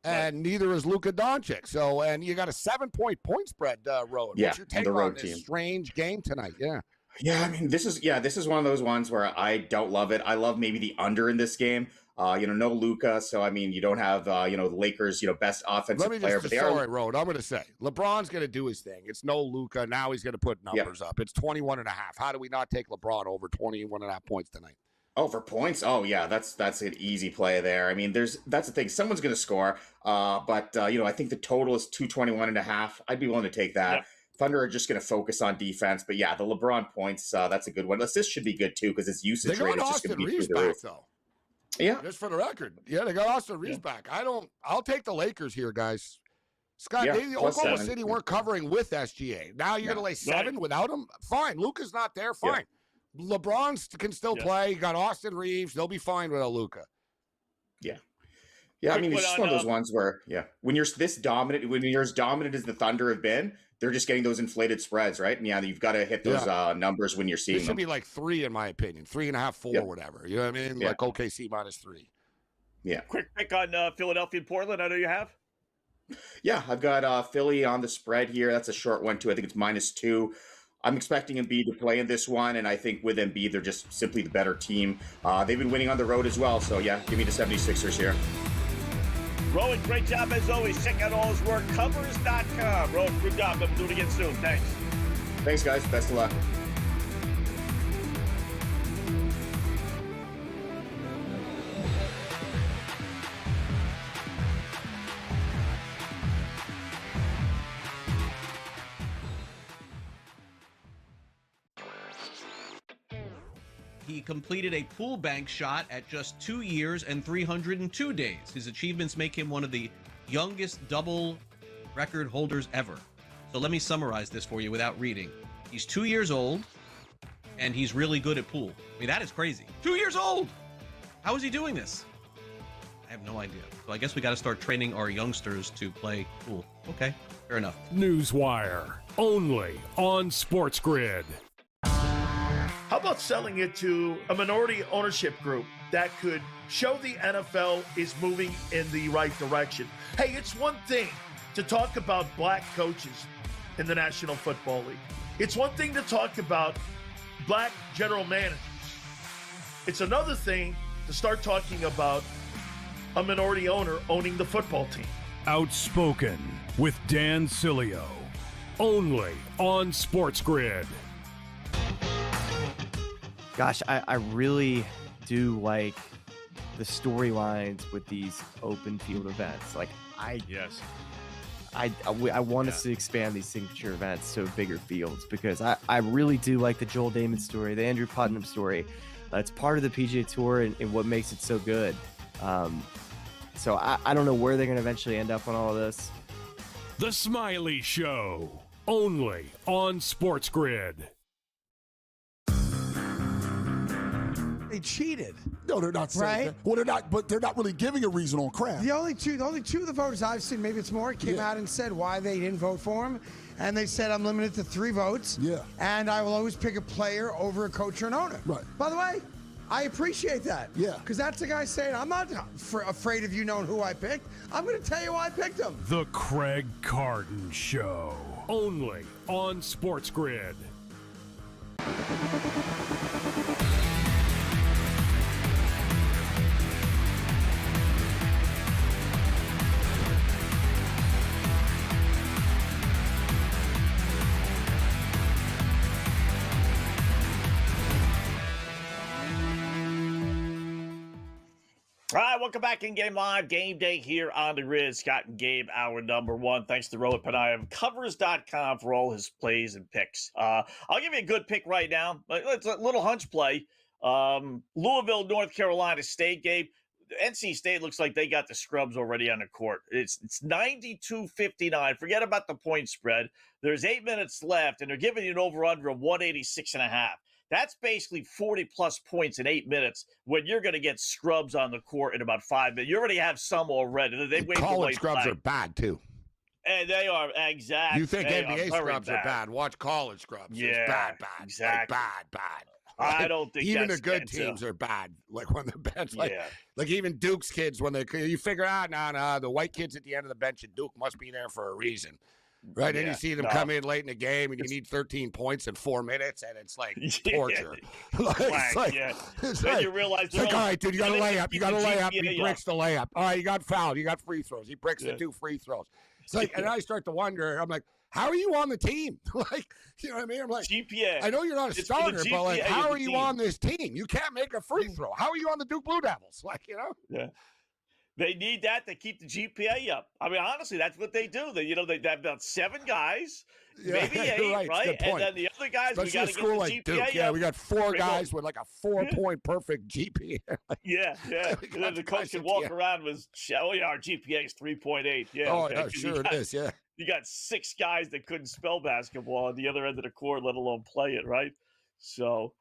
and neither is Luka Doncic. So, and you got a 7-point spread, Road. Yeah, what's your take the road on this team. strange game tonight? Yeah. Yeah, I mean, this is one of those ones where I don't love it. I love maybe the under in this game. No Luka, so I mean, you don't have the Lakers, best offensive player, but they are. Road. I'm going to say LeBron's going to do his thing. It's no Luka. Now he's going to put numbers up. It's 21.5. How do we not take LeBron over 21.5 points tonight? Oh, for points? Oh, yeah, that's an easy play there. I mean, that's the thing. Someone's going to score, but I think the total is 221.5. I'd be willing to take that. Yep. Thunder are just going to focus on defense, but yeah, the LeBron points, that's a good one. Assist should be good too because his usage rate is just going to be through the roof. Though. Yeah, just for the record, they got Austin Reeves back. I'll take the Lakers here, guys. Scott, Oklahoma City weren't covering with SGA. Now you're going to lay 7 without him? Fine. Luka's not there. Fine. Yeah. LeBron can still play. You got Austin Reeves. They'll be fine without Luka. Yeah. Yeah, I mean, it's just one of those ones where, when you're this dominant, when you're as dominant as the Thunder have been, they're just getting those inflated spreads, right? And you've got to hit those numbers when you're seeing them. It should be like 3, in my opinion. 3.5, 4, whatever. You know what I mean? Like OKC -3. Yeah. Quick pick on Philadelphia and Portland. I know you have. Yeah, I've got Philly on the spread here. That's a short one, too. I think it's -2. I'm expecting Embiid to play in this one, and I think with Embiid, they're just simply the better team. They've been winning on the road as well, so give me the 76ers here. Rowan, great job as always. Check out all his work, covers.com. Rowan, good job. We'll do it again soon. Thanks. Thanks, guys. Best of luck. He completed a pool bank shot at just 2 years and 302 days. His achievements make him one of the youngest double record holders ever. So let me summarize this for you without reading. He's 2 years old, and he's really good at pool. I mean, that is crazy. 2 years old! How is he doing this? I have no idea. So I guess we got to start training our youngsters to play pool. Okay, fair enough. Newswire, only on SportsGrid. How about selling it to a minority ownership group that could show the NFL is moving in the right direction? Hey, it's one thing to talk about black coaches in the National Football League. It's one thing to talk about black general managers. It's another thing to start talking about a minority owner owning the football team. Outspoken with Dan Cilio, only on SportsGrid. Gosh, I really do like the storylines with these open field events. Like, I want us to expand these signature events to bigger fields because I really do like the Joel Damon story, the Andrew Putnam story. It's part of the PGA Tour and what makes it so good. So I don't know where they're going to eventually end up on all of this. The Smiley Show, only on SportsGrid. They cheated. No, they're not saying that. Well, they're not, but they're not really giving a reason on crap. The only two of the voters I've seen, maybe it's more, came out and said why they didn't vote for him. And they said, I'm limited to 3 votes. Yeah. And I will always pick a player over a coach or an owner. Right. By the way, I appreciate that. Yeah. Because that's the guy saying, I'm not afraid of you knowing who I picked. I'm going to tell you why I picked him. The Craig Carton Show, only on SportsGrid. All right, welcome back in Game Live. Game Day here on the grid. Scott and Gabe, hour number one. Thanks to Rohit Panayev of Covers.com for all his plays and picks. I'll give you a good pick right now. It's a little hunch play. Louisville, North Carolina State, Gabe. NC State looks like they got the scrubs already on the court. It's 92-59. Forget about the point spread. There's 8 minutes left, and they're giving you an over-under of 186.5. That's basically 40-plus points in 8 minutes when you're going to get scrubs on the court in about 5 minutes. You already have some already. They college scrubs are bad, too. And they are, exactly. You think NBA scrubs are bad. Watch college scrubs. Yeah, it's bad. Exactly. Like bad. I don't think even that's the good teams are bad. Like when the bench, like even Duke's kids, when you figure out, the white kids at the end of the bench at Duke must be there for a reason. Right, and you see them come in late in the game, and you need 13 points in 4 minutes, and it's like torture. Then you realize, all right, dude, you got to lay up. You got to lay up. He breaks the layup. All right, you got fouled. You got free throws. He breaks the 2 free throws. It's like, and I start to wonder. I'm like, how are you on the team? Like, you know what I mean? I'm like, GPA. I know you're not a starter, but like, how are you on this team? You can't make a free throw. How are you on the Duke Blue Devils? Like, you know? Yeah. They need that to keep the GPA up. I mean, honestly, that's what they do. They have about 7 guys, maybe 8, right? And then the other guys, especially we got to get the like GPA Duke. up. Yeah, we got 4 guys with like a 4-point perfect GPA. Yeah. And then the coach can walk around with, our GPA is 3.8. Yeah. Oh, yeah, sure it is. Yeah. You got 6 guys that couldn't spell basketball on the other end of the court, let alone play it, right? So.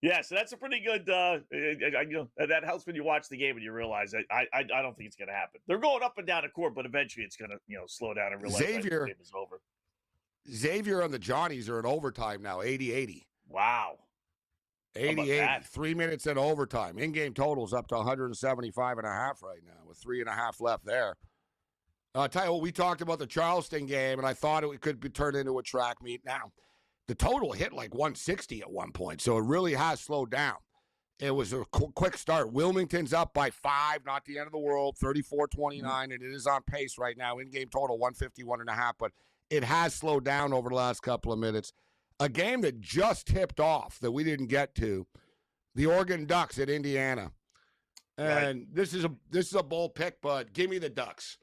Yeah, so that's a pretty good. That helps when you watch the game and you realize that I don't think it's going to happen. They're going up and down the court, but eventually it's going to slow down and realize the game is over. Xavier and the Johnnies are in overtime now, 80-80. Wow, 80-80. 3 minutes in overtime. In-game totals up to 175.5 right now with 3.5 left there. I'll tell you what, we talked about the Charleston game, and I thought it could be turned into a track meet now. The total hit like 160 at one point, so it really has slowed down. It was a quick start. Wilmington's up by 5, not the end of the world, 34-29, and it is on pace right now. In-game total 151.5, but it has slowed down over the last couple of minutes. A game that just tipped off that we didn't get to, the Oregon Ducks at Indiana. And this is a bold pick, but give me the Ducks.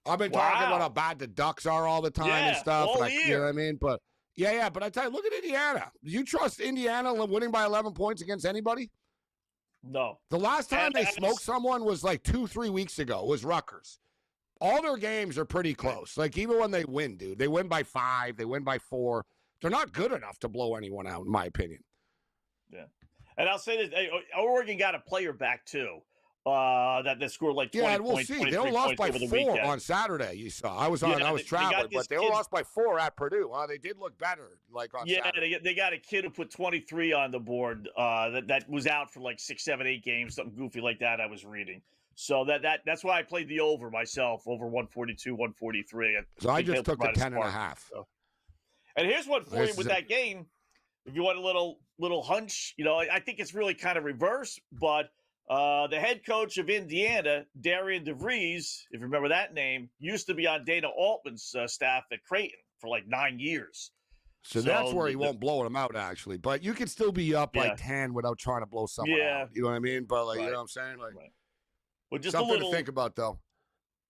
I've been talking about how bad the Ducks are all the time and stuff. All year. You know what I mean? But yeah, but I tell you, look at Indiana. Do you trust Indiana winning by 11 points against anybody? No. The last time they smoked someone was like 2-3 weeks ago. It was Rutgers. All their games are pretty close. Like, even when they win, dude, they win by 5, they win by 4. They're not good enough to blow anyone out, in my opinion. Yeah. And I'll say this, Oregon got a player back, too. That scored like 20 points. Yeah, and we'll see. They only lost by 4 on Saturday. You saw. I was traveling, but they only lost by 4 at Purdue. They did look better, like on Saturday. Yeah, they got a kid who put 23 on the board. That was out for like 6, 7, 8 games, something goofy like that. I was reading. So that's why I played the over myself, over 142, 143. So I just took the 10.5. So. And here's what for you with that game. If you want a little hunch, I think it's really kind of reverse, but. The head coach of Indiana, Darian DeVries, if you remember that name, used to be on Dana Altman's staff at Creighton for like 9 years. So that's where he won't blow them out, actually. But you can still be up by 10 without trying to blow someone out. You know what I mean? But, you know what I'm saying? Like, well, just something a little, to think about, though.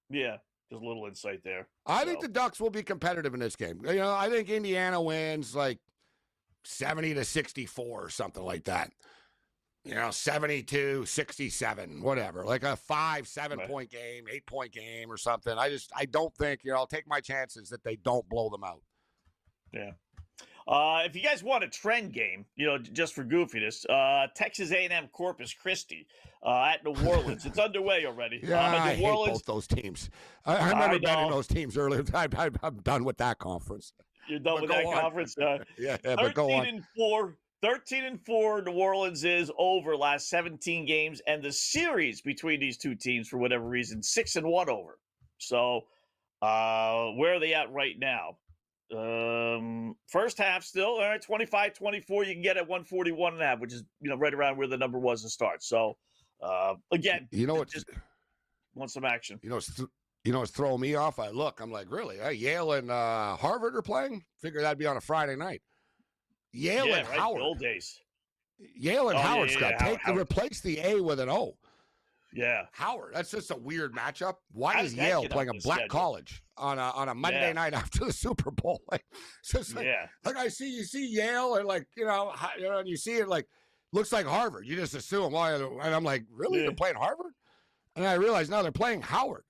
Yeah, just a little insight there. I think the Ducks will be competitive in this game. I think Indiana wins like 70-64 or something like that. 72-67, whatever, like a 5-7 point game, 8-point game or something. I don't think, I'll take my chances that they don't blow them out. Yeah. If you guys want a trend game, just for goofiness, Texas A&M Corpus Christi at New Orleans. It's underway already. I hate both those teams. I remember betting those teams earlier. I'm done with that conference. You're done with that conference? Yeah, but go on. 13-4, New Orleans is over last 17 games, and the series between these two teams, for whatever reason, 6-1 over. So, where are they at right now? First half still, all right, 25-24. You can get at 141.5, which is right around where the number was to start. So, again, just want some action. It's throwing me off. I'm like, really? Yale and Harvard are playing? Figure that'd be on a Friday night. Yale and Howard. Old days. Yale and Howard, Scott. Replace the A with an O. Yeah. Howard. That's just a weird matchup. Why How is did that Yale get playing on a the black schedule? college on a Monday night after the Super Bowl? Like, it's just like, Yeah. like you see Yale and like and you see it like looks like Harvard. You just assume, and I'm like, really? Yeah. They're playing Harvard? And I realized now they're playing Howard.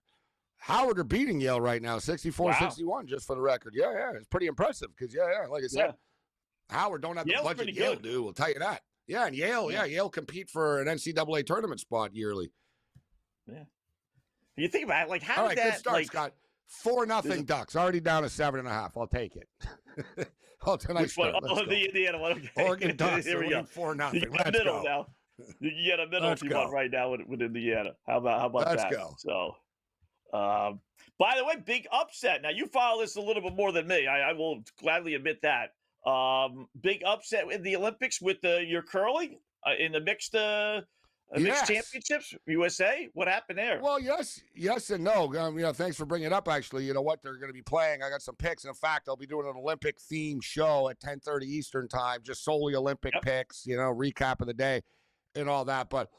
Howard are beating Yale right now, 64-61, just for the record. Yeah, it's pretty impressive because like I said, Howard don't have Yale's the budget pretty Yale good. do. We'll tell you that. Yeah, and Yale compete for an NCAA tournament spot yearly. Yeah. You think about it, like how All did right, that good start, Scott. 4-0 Ducks. Already down to 7.5. I'll take it. Which one? Oh, the Indiana one. Okay. Oregon Ducks. Here we go. 4-0. You get a middle now. You get a middle one right now with Indiana. How about Let's that? go. So, by the way, big upset. Now you follow this a little bit more than me. I will gladly admit that. Big upset in the Olympics with your curling in the mixed championships, USA. What happened there? Well, yes and no. Thanks for bringing it up. Actually, you know what? They're going to be playing. I got some picks. In fact, I'll be doing an Olympic themed show at 10:30 Eastern time, just solely Olympic picks. Recap of the day and all that. But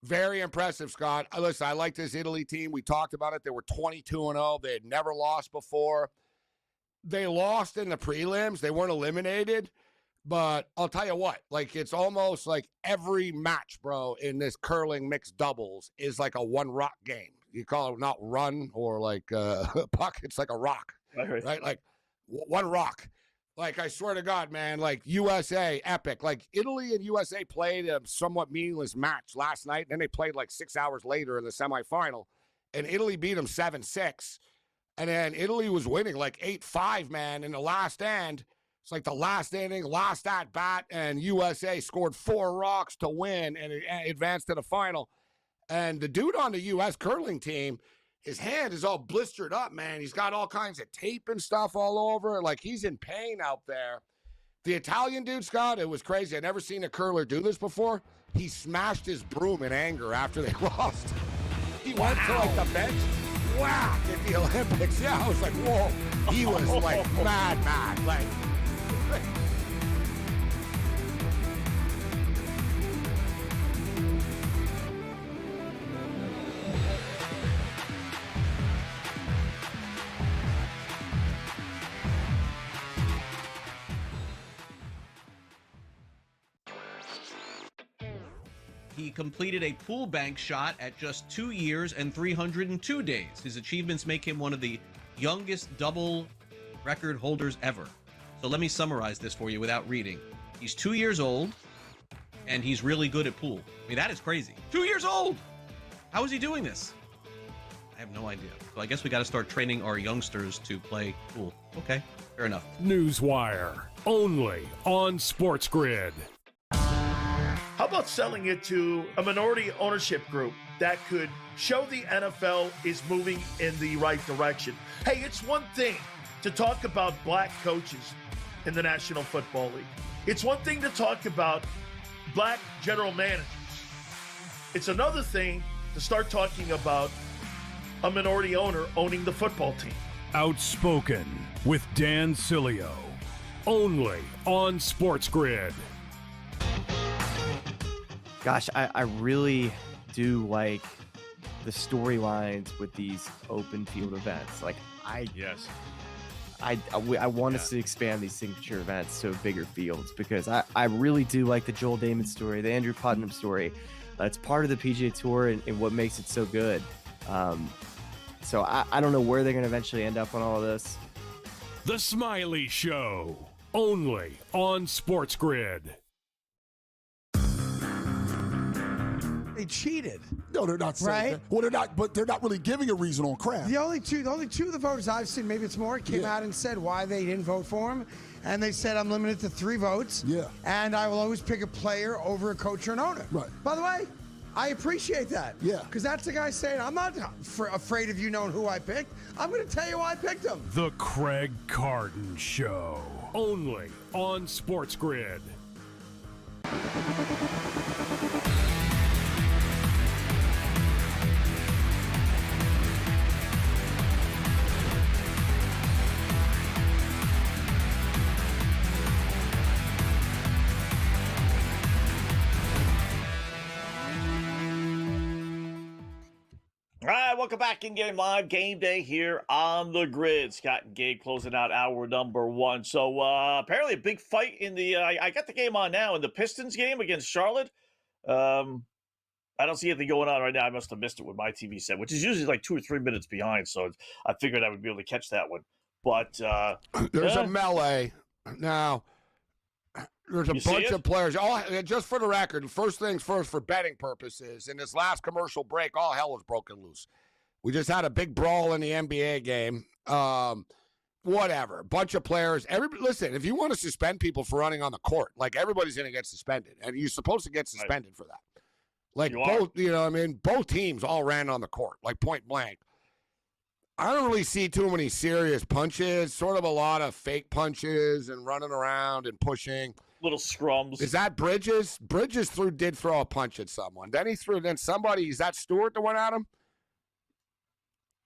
very impressive, Scott. Listen, I like this Italy team. We talked about it. They were 22-0. They had never lost before. They lost in the prelims. They weren't eliminated. But I'll tell you what, like it's almost like every match, bro, in this curling mixed doubles is like a one rock game. You call it not run or like puck. It's like a rock, right? Like one rock. Like I swear to God, man, like USA, epic. Like Italy and USA played a somewhat meaningless match last night. Then they played like 6 hours later in the semifinal. And Italy beat them 7-6. And then Italy was winning like 8-5, man, in the last end. It's like the last inning, last at bat, and USA scored 4 rocks to win and advanced to the final. And the dude on the U.S. curling team, his hand is all blistered up, man. He's got all kinds of tape and stuff all over. Like he's in pain out there. The Italian dude, Scott, it was crazy. I'd never seen a curler do this before. He smashed his broom in anger after they lost. He went to like the bench. Wow, at the Olympics. Yeah, I was like, whoa. He was like mad. Like. He completed a pool bank shot at just 2 years and 302 days. His achievements make him one of the youngest double record holders ever. So let me summarize this for you without reading. He's 2 years old, and he's really good at pool. I mean, that is crazy. 2 years old! How is he doing this? I have no idea. So I guess we got to start training our youngsters to play pool. Okay, fair enough. Newswire, only on SportsGrid. How about selling it to a minority ownership group that could show the NFL is moving in the right direction? Hey, it's one thing to talk about black coaches in the National Football League. It's one thing to talk about black general managers. It's another thing to start talking about a minority owner owning the football team. Outspoken with Dan Cilio, only on SportsGrid. Gosh, I really do like the storylines with these open field events. Like I want us to expand these signature events to bigger fields because I really do like the Joel Damon story, the Andrew Putnam story. It's part of the PGA Tour and what makes it so good. So I don't know where they're going to eventually end up on all of this. The Smiley Show, only on SportsGrid. They cheated. No, they're not saying that. Well, they're not, but they're not really giving a reason on Kraft. The only two of the voters I've seen, maybe it's more, came out and said why they didn't vote for him. And they said, I'm limited to 3 votes. Yeah. And I will always pick a player over a coach or an owner. Right. By the way, I appreciate that. Yeah. Because that's the guy saying, I'm not afraid of you knowing who I picked. I'm going to tell you why I picked him. The Craig Carton Show, only on SportsGrid. welcome back in Game Live. Game Day here on the grid. Scott and Gabe closing out hour number 1. So apparently a big fight in the I got the game on now in the Pistons game against Charlotte. I don't see anything going on right now. I must have missed it with my TV set, which is usually like 2 or 3 minutes behind. So I figured I would be able to catch that one. But there's a melee now. There's a bunch of players. Just for the record, first things first for betting purposes, in this last commercial break, all hell was broken loose. We just had a big brawl in the NBA game. Whatever. Bunch of players. Listen, if you want to suspend people for running on the court, like everybody's going to get suspended. And you're supposed to get suspended for that. Like both teams all ran on the court, like point blank. I don't really see too many serious punches, sort of a lot of fake punches and running around and pushing. Little scrums. Is that Bridges? Bridges did throw a punch at someone. Then somebody, is that Stewart that went at him?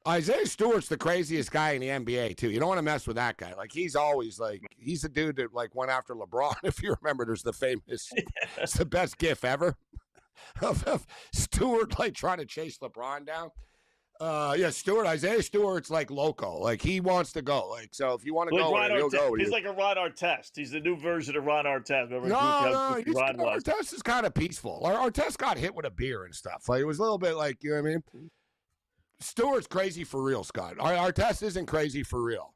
Isaiah Stewart's the craziest guy in the NBA, too. You don't want to mess with that guy. Like, he's always, he's the dude that, went after LeBron. If you remember, there's the famous, it's the best gif ever of Stewart, trying to chase LeBron down. Isaiah Stewart's loco. He wants to go. So if you want to go, he'll go. He's like a Ron Artest. He's the new version of Ron Artest. Artest is kind of peaceful. Artest got hit with a beer and stuff. It was a little bit you know what I mean? Stewart's crazy for real, Scott. Artest isn't crazy for real.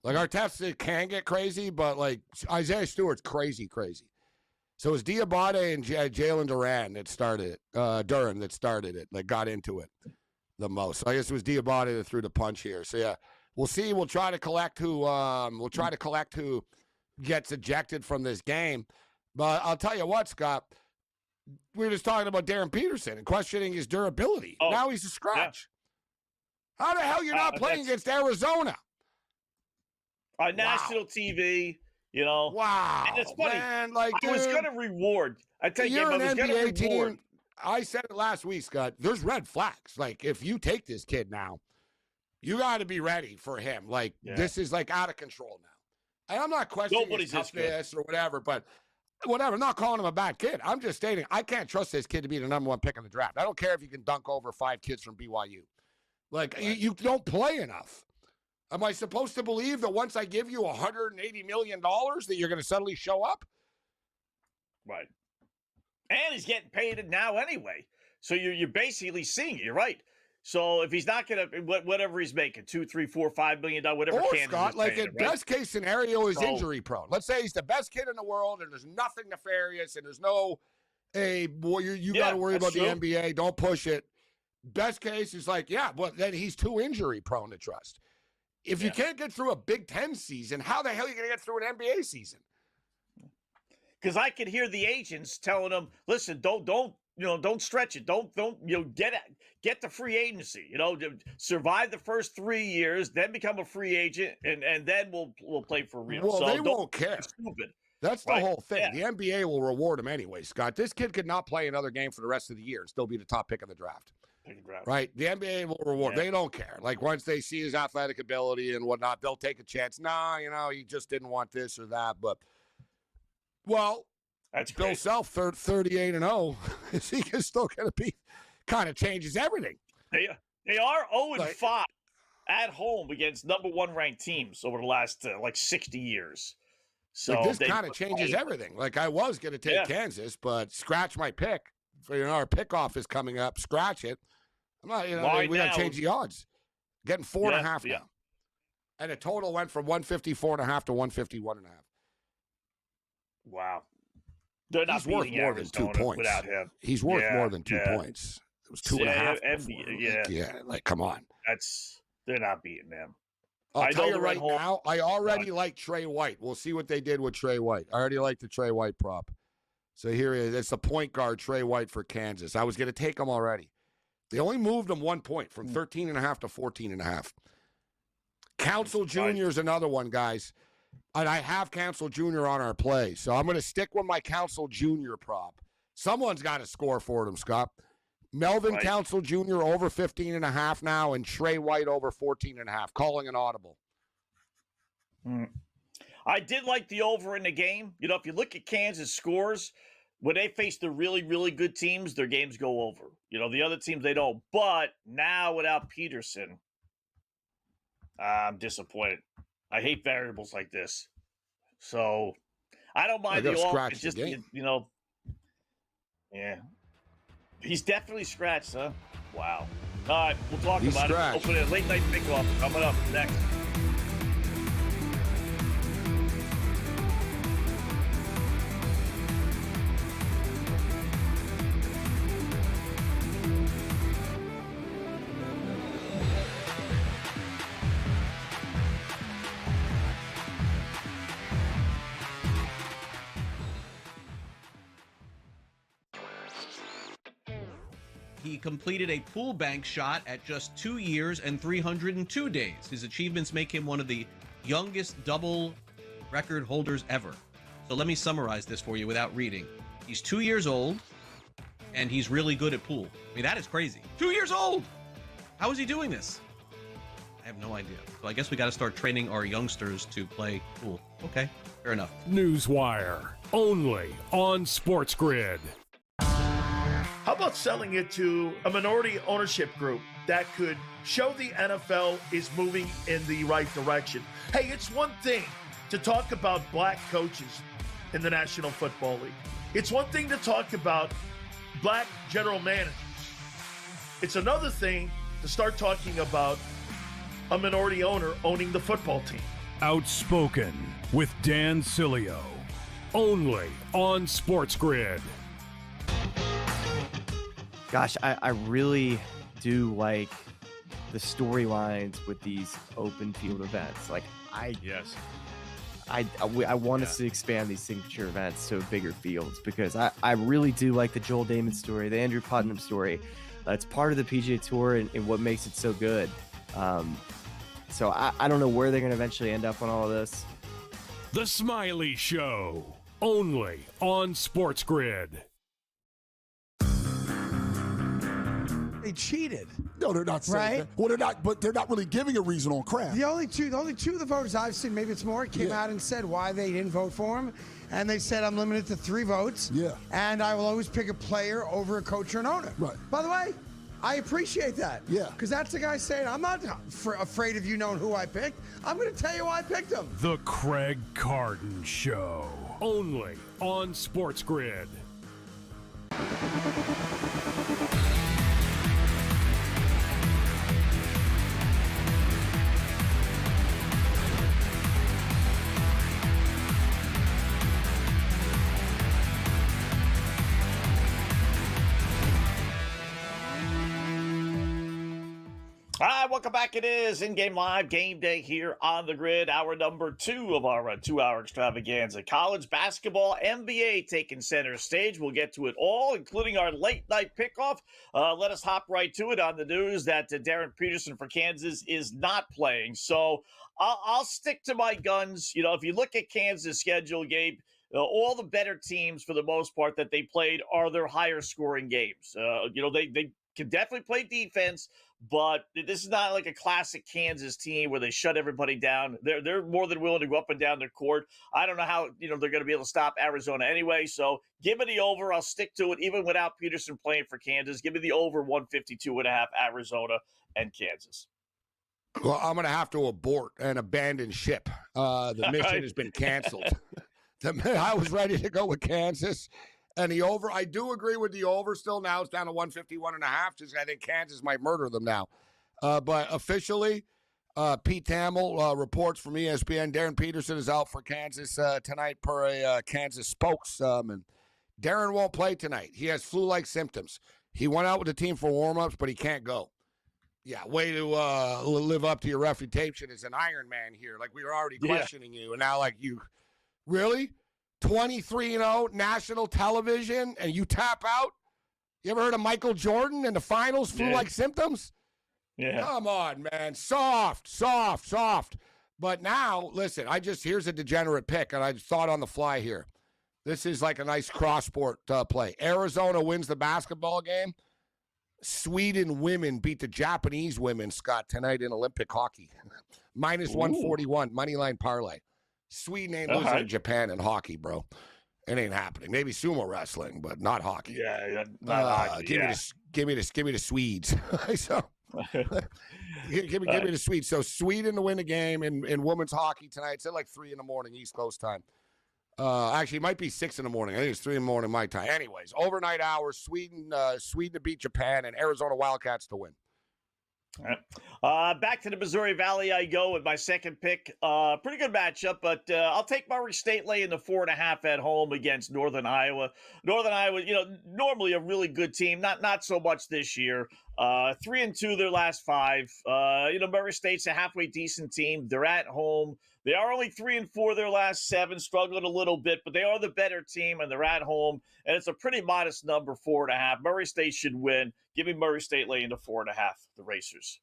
Artest can get crazy, but Isaiah Stewart's crazy. So it was Diabate and Jalen Duran that started it. Duran that started it. Got into it the most. So I guess it was Diabate that threw the punch here. So yeah, we'll see. We'll try to collect who gets ejected from this game. But I'll tell you what, Scott, we were just talking about Darren Peterson and questioning his durability. Now he's a scratch. Yeah. How the hell you're not playing against Arizona? On national TV, Wow. And it's funny. Man, I was going to reward. I tell you, you're I was an going to NBA reward. team. I said it last week, Scott. There's red flags. If you take this kid now, you got to be ready for him. This is out of control now. And I'm not questioning his toughness or whatever, but whatever. I'm not calling him a bad kid. I'm just stating I can't trust this kid to be the number 1 pick in the draft. I don't care if you can dunk over 5 kids from BYU. You don't play enough. Am I supposed to believe that once I give you $180 million that you're going to suddenly show up? Right. And he's getting paid now anyway. So you're basically seeing it. You're right. So if he's not going to, whatever he's making, $2, $3, $4, $5 million, whatever. Or Scott, best case scenario is injury prone. Let's say he's the best kid in the world and there's nothing nefarious and there's no, hey, boy, you got to worry about the NBA. Don't push it. Best case is but then he's too injury prone to trust. If you can't get through a Big Ten season, how the hell are you going to get through an NBA season? Because I could hear the agents telling them, "Listen, don't stretch it. Don't get the free agency. Survive the first 3 years, then become a free agent, and then we'll play for real." Well, so they won't care. Stupid. That's the whole thing. Yeah. The NBA will reward him anyway, Scott. This kid could not play another game for the rest of the year and still be the top pick in the draft. Right? The NBA will reward. Yeah. They don't care. Once they see his athletic ability and whatnot, they'll take a chance. Nah, he just didn't want this or that. But, that's Bill great. Self, 38-0. He is still going to be kind of changes everything. They are 0-5 at home against number 1 ranked teams over the last 60 years. So this kind of changes everything. I was going to take Kansas, but scratch my pick. Our pickoff is coming up. Scratch it. I'm not. We got to change the odds. Getting 4.5 now, and the total went from 154.5 to 151.5. Wow, they're not worth more than 2 points without him. He's worth more than 2 points. It was 2.5. Come on. They're not beating them. I'll tell you right now, I already like Trey White. We'll see what they did with Trey White. I already like the Trey White prop. So here it is. It's the point guard, Trey White for Kansas. I was going to take him already. They only moved him 1 point from 13.5 to 14.5. Council Jr. is another one, guys. And I have Council Jr. on our play. So I'm going to stick with my Council Jr. prop. Someone's got to score for them, Scott. Melvin Council Jr. over 15.5 now, and Trey White over 14.5. Calling an audible. I did like the over in the game. If you look at Kansas scores, when they face the really, really good teams, their games go over. The other teams, they don't. But now without Peterson, I'm disappointed. I hate variables like this. So I don't mind the off. It's just, yeah. He's definitely scratched, huh? Wow. All right, we'll talk about it. Open a late night pickoff coming up next. He completed a pool bank shot at just 2 years and 302 days. His achievements make him one of the youngest double record holders ever. So let me summarize this for you without reading. He's 2 years old, and he's really good at pool. I mean, that is crazy. 2 years old! How is he doing this? I have no idea. So I guess we got to start training our youngsters to play pool. Okay, fair enough. Newswire, only on SportsGrid. How about selling it to a minority ownership group that could show the NFL is moving in the right direction? Hey, it's one thing to talk about black coaches in the National Football League. It's one thing to talk about black general managers. It's another thing to start talking about a minority owner owning the football team. Outspoken with Dan Cilio, only on SportsGrid. Gosh, I really do like the storylines with these open field events. Like, I want us to expand these signature events to bigger fields, because I really do like the Joel Damon story, the Andrew Putnam story. It's part of the PGA Tour and what makes it so good. So I don't know where they're going to eventually end up on all of this. The Smiley Show, only on SportsGrid. They cheated. No, they're not saying Right? that. Well, they're not, but they're not really giving a reason on crap. The only two of the voters I've seen, maybe it's more, came out and said why they didn't vote for him. And they said, I'm limited to 3 votes. Yeah. And I will always pick a player over a coach or an owner. Right. By the way, I appreciate that. Yeah. Because that's the guy saying, I'm not afraid of you knowing who I picked. I'm going to tell you why I picked him. The Craig Carton Show, only on SportsGrid. All right, welcome back. It is in-game live game day here on the grid. Hour number 2 of our 2-hour extravaganza. College basketball, NBA taking center stage. We'll get to it all, including our late night pickoff. Let us hop right to it on the news that Darren Peterson for Kansas is not playing. So I'll stick to my guns. If you look at Kansas' schedule, Gabe, all the better teams for the most part that they played are their higher scoring games. They can definitely play defense, but this is not like a classic Kansas team where they shut everybody down. They're more than willing to go up and down their court. I don't know how they're going to be able to stop Arizona anyway. So give me the over. I'll stick to it even without Peterson playing for Kansas. Give me the over 152.5 Arizona and Kansas. Well, I'm going to have to abort and abandon ship. The mission has been canceled. I was ready to go with Kansas. And the over, I do agree with the over still now. It's down to 151.5. Just I think Kansas might murder them now. But officially, Pete Thamel reports from ESPN. Darren Peterson is out for Kansas tonight per a Kansas spokesman. Darren won't play tonight. He has flu-like symptoms. He went out with the team for warm-ups, but he can't go. Yeah, way to live up to your reputation as an Iron Man here. Like, we were already questioning you, and now, like, you really? 23-0 national television, and you tap out? You ever heard of Michael Jordan in the finals, flu-like symptoms? Yeah. Come on, man. Soft. But now, listen, here's a degenerate pick, and I thought on the fly here. This is like a nice cross-sport play. Arizona wins the basketball game. Sweden women beat the Japanese women, Scott, tonight in Olympic hockey. Minus 141, money line parlay. Sweden ain't losing to Japan in hockey, bro. It ain't happening. Maybe sumo wrestling, but not hockey. Yeah, not hockey. Give me the Swedes. So give me the Swedes. So Sweden to win the game in women's hockey tonight. It's at like 3 a.m. East Coast time. Actually, it might be 6 a.m. I think it's 3 a.m. my time. Anyways, overnight hours. Sweden to beat Japan, and Arizona Wildcats to win. All right. Back to the Missouri Valley I go with my second pick. Pretty good matchup, but I'll take Murray State laying the 4.5 at home against Northern Iowa. Northern Iowa, normally a really good team. Not so much this year. 3-2 their last 5. Murray State's a halfway decent team. They're at home. They are only 3-4 their last 7, struggling a little bit, but they are the better team, and they're at home. And it's a pretty modest number, 4.5. Murray State should win. Give me Murray State laying the 4.5, the Racers.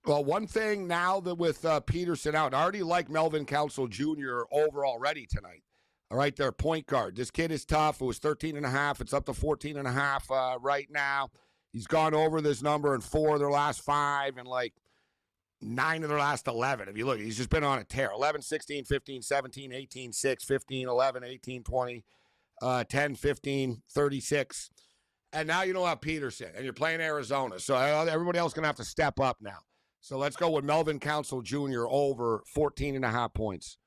Well, one thing now that with Peterson out, I already like Melvin Council Jr. over already tonight. All right, their point guard. This kid is tough. It was 13.5. It's up to 14.5 right now. He's gone over this number in 4 of their last 5 and like 9 of their last 11. If you look, he's just been on a tear. 11, 16, 15, 17, 18, 6, 15, 11, 18, 20, 10, 15, 36. And now you don't have Peterson, and you're playing Arizona. So everybody else is going to have to step up now. So let's go with Melvin Council Jr. over 14.5 points.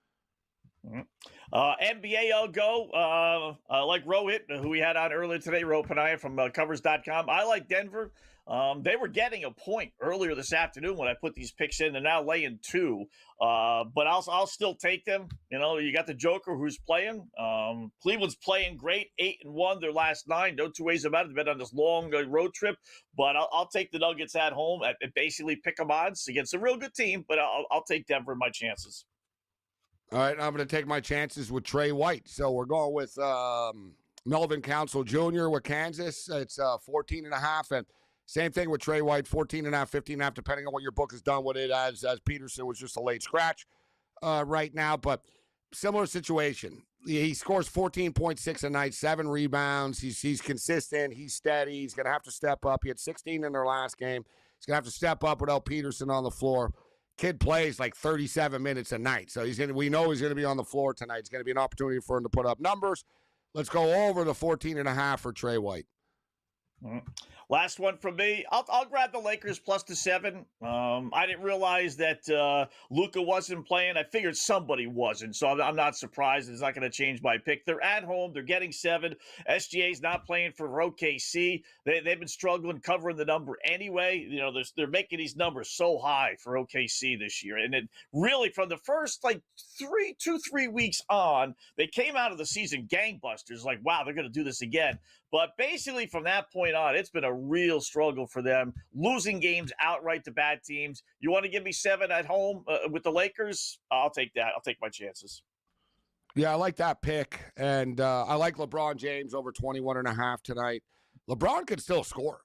NBA, I'll go. Like Rohit, who we had on earlier today, Rohit Panaya from Covers.com. I like Denver. They were getting a point earlier this afternoon when I put these picks in. They're now laying 2. But I'll still take them. You got the Joker who's playing. Cleveland's playing great, 8-1 their last 9. No two ways about it. They've been on this long road trip. But I'll take the Nuggets at home at basically pick 'em odds against a real good team. But I'll take Denver in my chances. All right, I'm going to take my chances with Trey White. So we're going with Melvin Council Jr. with Kansas. It's 14.5. And same thing with Trey White, 14.5, 15.5, depending on what your book has done with it, as Peterson was just a late scratch right now. But similar situation. He scores 14.6 a night, 7 rebounds. He's consistent. He's steady. He's going to have to step up. He had 16 in their last game. He's going to have to step up without Peterson on the floor. Kid plays like 37 minutes a night. So we know he's going to be on the floor tonight. It's going to be an opportunity for him to put up numbers. Let's go over the 14.5 for Trey White. Last one from me. I'll grab the Lakers plus the 7. I didn't realize that Luka wasn't playing. I figured somebody wasn't, so I'm not surprised. It's not going to change my pick. They're at home. They're getting 7. SGA's not playing for OKC. They've been struggling covering the number anyway. They're making these numbers so high for OKC this year, and it really from the first 3 weeks on, they came out of the season gangbusters. Like, wow, they're going to do this again. But basically, from that point on, it's been a real struggle for them, losing games outright to bad teams. You want to give me 7 at home with the Lakers? I'll take that. I'll take my chances. Yeah, I like that pick. And I like LeBron James over 21.5 tonight. LeBron could still score,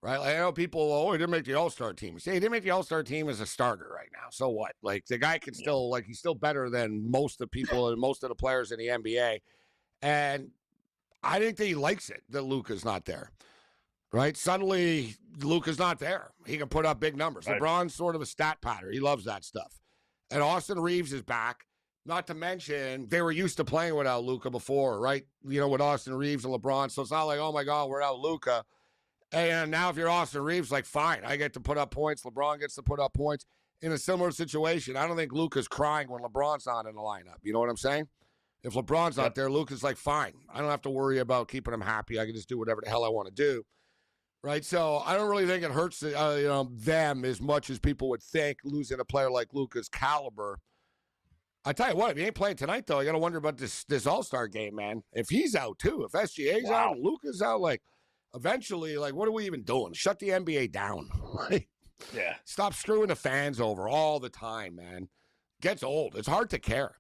right? I know people, he didn't make the All-Star team. See, he didn't make the All-Star team as a starter right now. So what? The guy can still, he's still better than most of the people and most of the players in the NBA. And I think that he likes it that Luka's not there, right? Suddenly, Luka's not there. He can put up big numbers. Right. LeBron's sort of a stat patter. He loves that stuff. And Austin Reeves is back. Not to mention, they were used to playing without Luka before, right? With Austin Reeves and LeBron. So it's not like, oh, my God, we're out Luka. And now if you're Austin Reeves, fine, I get to put up points. LeBron gets to put up points. In a similar situation, I don't think Luka's crying when LeBron's not in the lineup. You know what I'm saying? If LeBron's not there, Luka's fine. I don't have to worry about keeping him happy. I can just do whatever the hell I want to do, right? So I don't really think it hurts them as much as people would think, losing a player like Luka's caliber. I tell you what, if he ain't playing tonight, though, I got to wonder about this All-Star game, man. If he's out, too, if SGA's out and Luka's out, eventually, what are we even doing? Shut the NBA down. Yeah. Stop screwing the fans over all the time, man. Gets old. It's hard to care.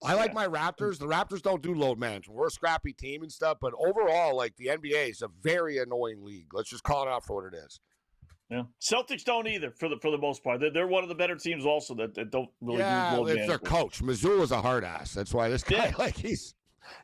I like my Raptors. The Raptors don't do load management. We're a scrappy team and stuff, but overall, the NBA is a very annoying league. Let's just call it out for what it is. Yeah, Celtics don't either for the most part. They're one of the better teams also that don't really do load management. It's their coach. Mizzou is a hard ass. That's why this guy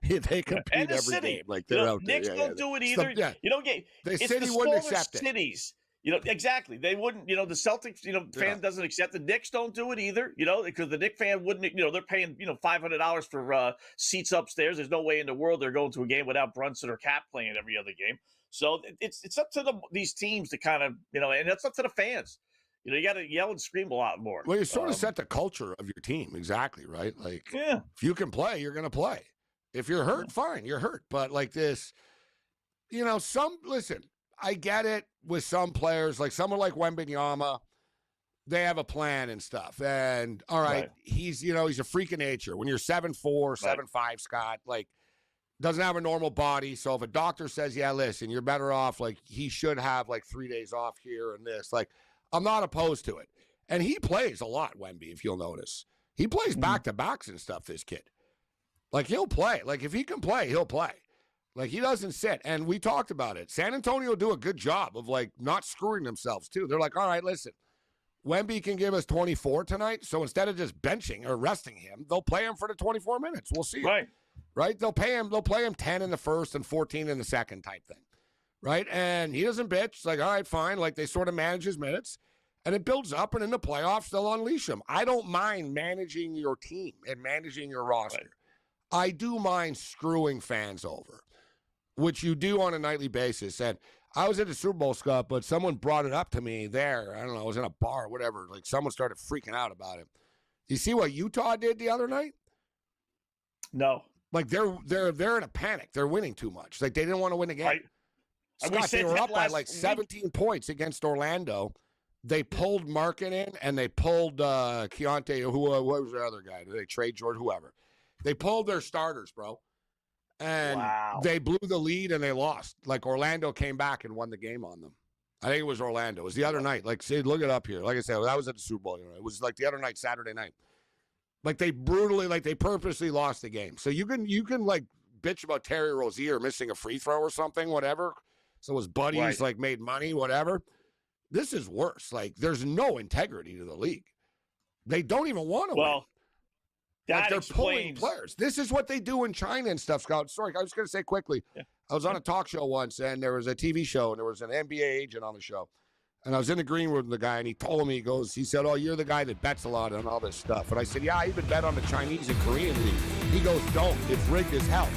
they compete and the every city. game. They're out there. Knicks don't do it either. You don't get. The it's city the wouldn't smaller accept it. cities. Exactly. They wouldn't, the Celtics, fan doesn't accept the Knicks don't do it either, because the Knicks fan wouldn't, they're paying, $500 for seats upstairs. There's no way in the world they're going to a game without Brunson or Cap playing every other game. So it's up to these teams to kind of, and it's up to the fans. You got to yell and scream a lot more. Well, you sort of set the culture of your team. Exactly. Right. Like, yeah, if you can play, you're going to play. If you're hurt, fine, you're hurt. But like this, listen, I get it with some players, like someone like Wembanyama, they have a plan and stuff. And all right. He's a freak of nature. When you're 7'4", 7'5", Scott, like doesn't have a normal body. So if a doctor says, yeah, listen, you're better off, like he should have like 3 days off here and this, like I'm not opposed to it. And he plays a lot, Wemby, if you'll notice. He plays back-to-backs and stuff, this kid. Like he'll play. Like if he can play, he'll play. Like, he doesn't sit. And we talked about it. San Antonio do a good job of, like, not screwing themselves, too. They're like, all right, listen, Wemby can give us 24 tonight, so instead of just benching or resting him, they'll play him for the 24 minutes. We'll see. Right? They'll play him 10 in the first and 14 in the second type thing. Right? And he doesn't bitch. It's like, all right, fine. Like, they sort of manage his minutes. And it builds up, and in the playoffs, they'll unleash him. I don't mind managing your team and managing your roster. I do mind screwing fans over, which you do on a nightly basis. And I was at the Super Bowl, Scott, but someone brought it up to me there. I don't know, I was in a bar or whatever. Like, someone started freaking out about it. You see what Utah did the other night? No. Like, they're in a panic. They're winning too much. Like, they didn't want to win the game. Scott, they were up by like 17 points against Orlando. They pulled Markin in, and they pulled Keontae, who was the other guy? Did they trade George? Whoever. They pulled their starters, bro. And they blew the lead and they lost. Like Orlando came back and won the game on them. I think it was Orlando. It was the other night. Like, see, look it up here. Like I said, I was at the Super Bowl. It was like the other night, Saturday night. Like they purposely lost the game. So you can like bitch about Terry Rozier missing a free throw or something, whatever. So his buddies like made money, whatever. This is worse. Like there's no integrity to the league. They don't even want to win. Like they're pulling players. This is what they do in China and stuff, Scott. Sorry, I was going to say quickly. Yeah. I was on a talk show once, and there was a TV show, and there was an NBA agent on the show. And I was in the green room with the guy, and he told me, he said, oh, you're the guy that bets a lot on all this stuff. And I said, yeah, I even bet on the Chinese and Korean league. He goes, don't. It's rigged as hell.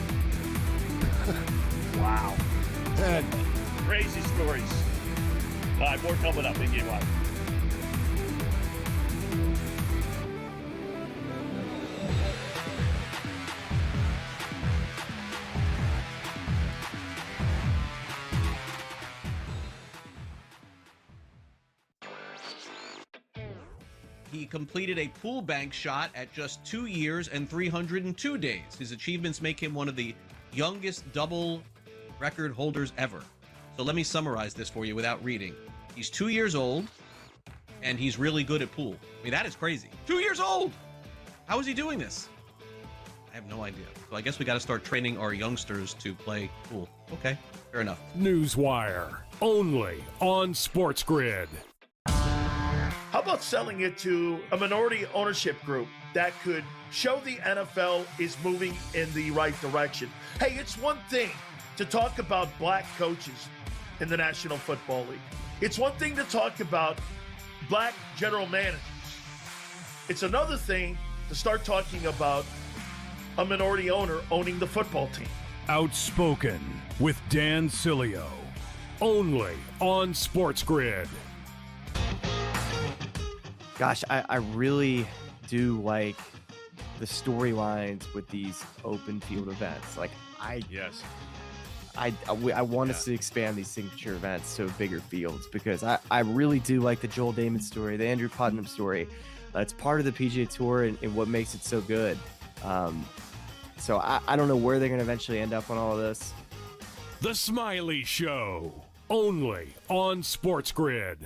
Wow. Crazy stories. All right, more coming up in Game Live. He completed a pool bank shot at just 2 years and 302 days. His achievements make him one of the youngest double record holders ever. So let me summarize this for you without reading. He's 2 years old, and he's really good at pool. I mean, that is crazy. 2 years old! How is he doing this? I have no idea. So I guess we got to start training our youngsters to play pool. Okay, fair enough. Newswire, only on SportsGrid. How about selling it to a minority ownership group that could show the NFL is moving in the right direction? Hey, it's one thing to talk about black coaches in the National Football League. It's one thing to talk about black general managers. It's another thing to start talking about a minority owner owning the football team. Outspoken with Dan Cilio, only on SportsGrid. Gosh, I really do like the storylines with these open field events. Like I want us to expand these signature events to bigger fields because I really do like the Joel Damon story, the Andrew Putnam story. It's part of the PGA Tour and what makes it so good. So I don't know where they're going to eventually end up on all of this. The Smiley Show, only on SportsGrid.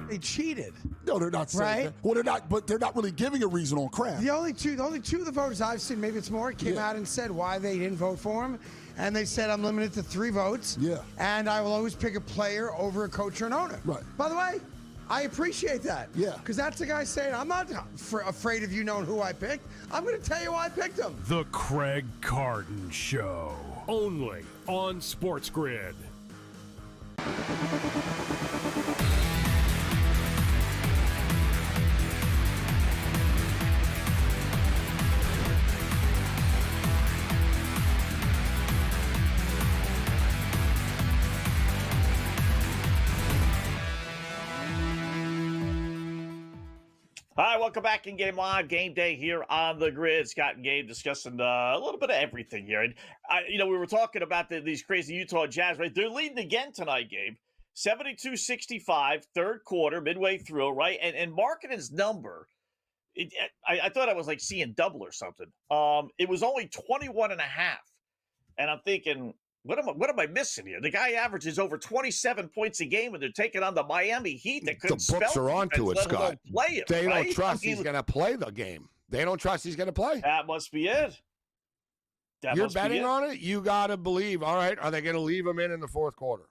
They cheated. No, they're not saying that. Well, they're not, but they're not really giving a reason on crap. The only two of the voters I've seen, maybe it's more, came out and said why they didn't vote for him. And they said, I'm limited to 3 votes. Yeah. And I will always pick a player over a coach or an owner. Right. By the way, I appreciate that. Yeah. Because that's the guy saying, I'm not afraid of you knowing who I picked. I'm going to tell you why I picked him. The Craig Carton Show, only on SportsGrid. All right, welcome back in Game Live. Game Day here on the grid. Scott and Gabe discussing a little bit of everything here. And, we were talking about these crazy Utah Jazz, right? They're leading again tonight, Gabe. 72-65, third quarter, midway through, right? And Markkanen's number, I thought I was like seeing double or something. It was only 21 and a half. And I'm thinking, what am I missing here? The guy averages over 27 points a game, and they're taking on the Miami Heat that couldn't The books spell are onto it, Scott. Play it, They right? don't trust he's going to play the game. They don't trust he's going to play. That must be it. You're betting on it? You got to believe, all right, are they going to leave him in the fourth quarter?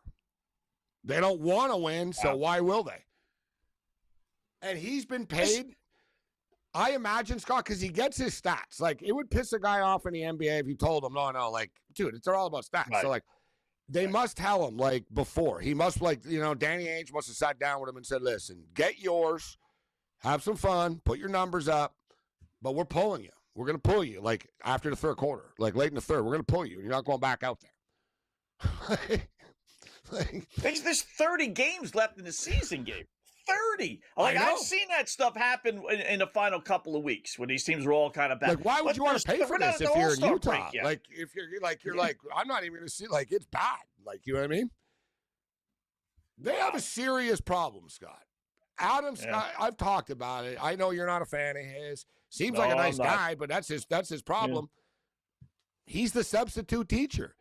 They don't want to win, so why will they? And he's been paid, I imagine, Scott, because he gets his stats. Like, it would piss a guy off in the NBA if you told him, no, like, dude, it's all about stats. Right. So, like, they must tell him, like, before. He must, like, Danny Ainge must have sat down with him and said, listen, get yours, have some fun, put your numbers up, but we're pulling you. We're going to pull you, like, after the third quarter, like, late in the third. We're going to pull you. You're not going back out there. There's 30 games left in the season, Gabe. 30. Like, I've seen that stuff happen in the final couple of weeks when these teams were all kind of back. Like, why would you want to pay for this if you're in Utah? Like, if you're like, I'm not even going to see, like, it's bad. Like, you know what I mean? They have a serious problem, Scott. Scott, I've talked about it. I know you're not a fan of his. Seems like a nice guy, but that's his problem. Yeah. He's the substitute teacher,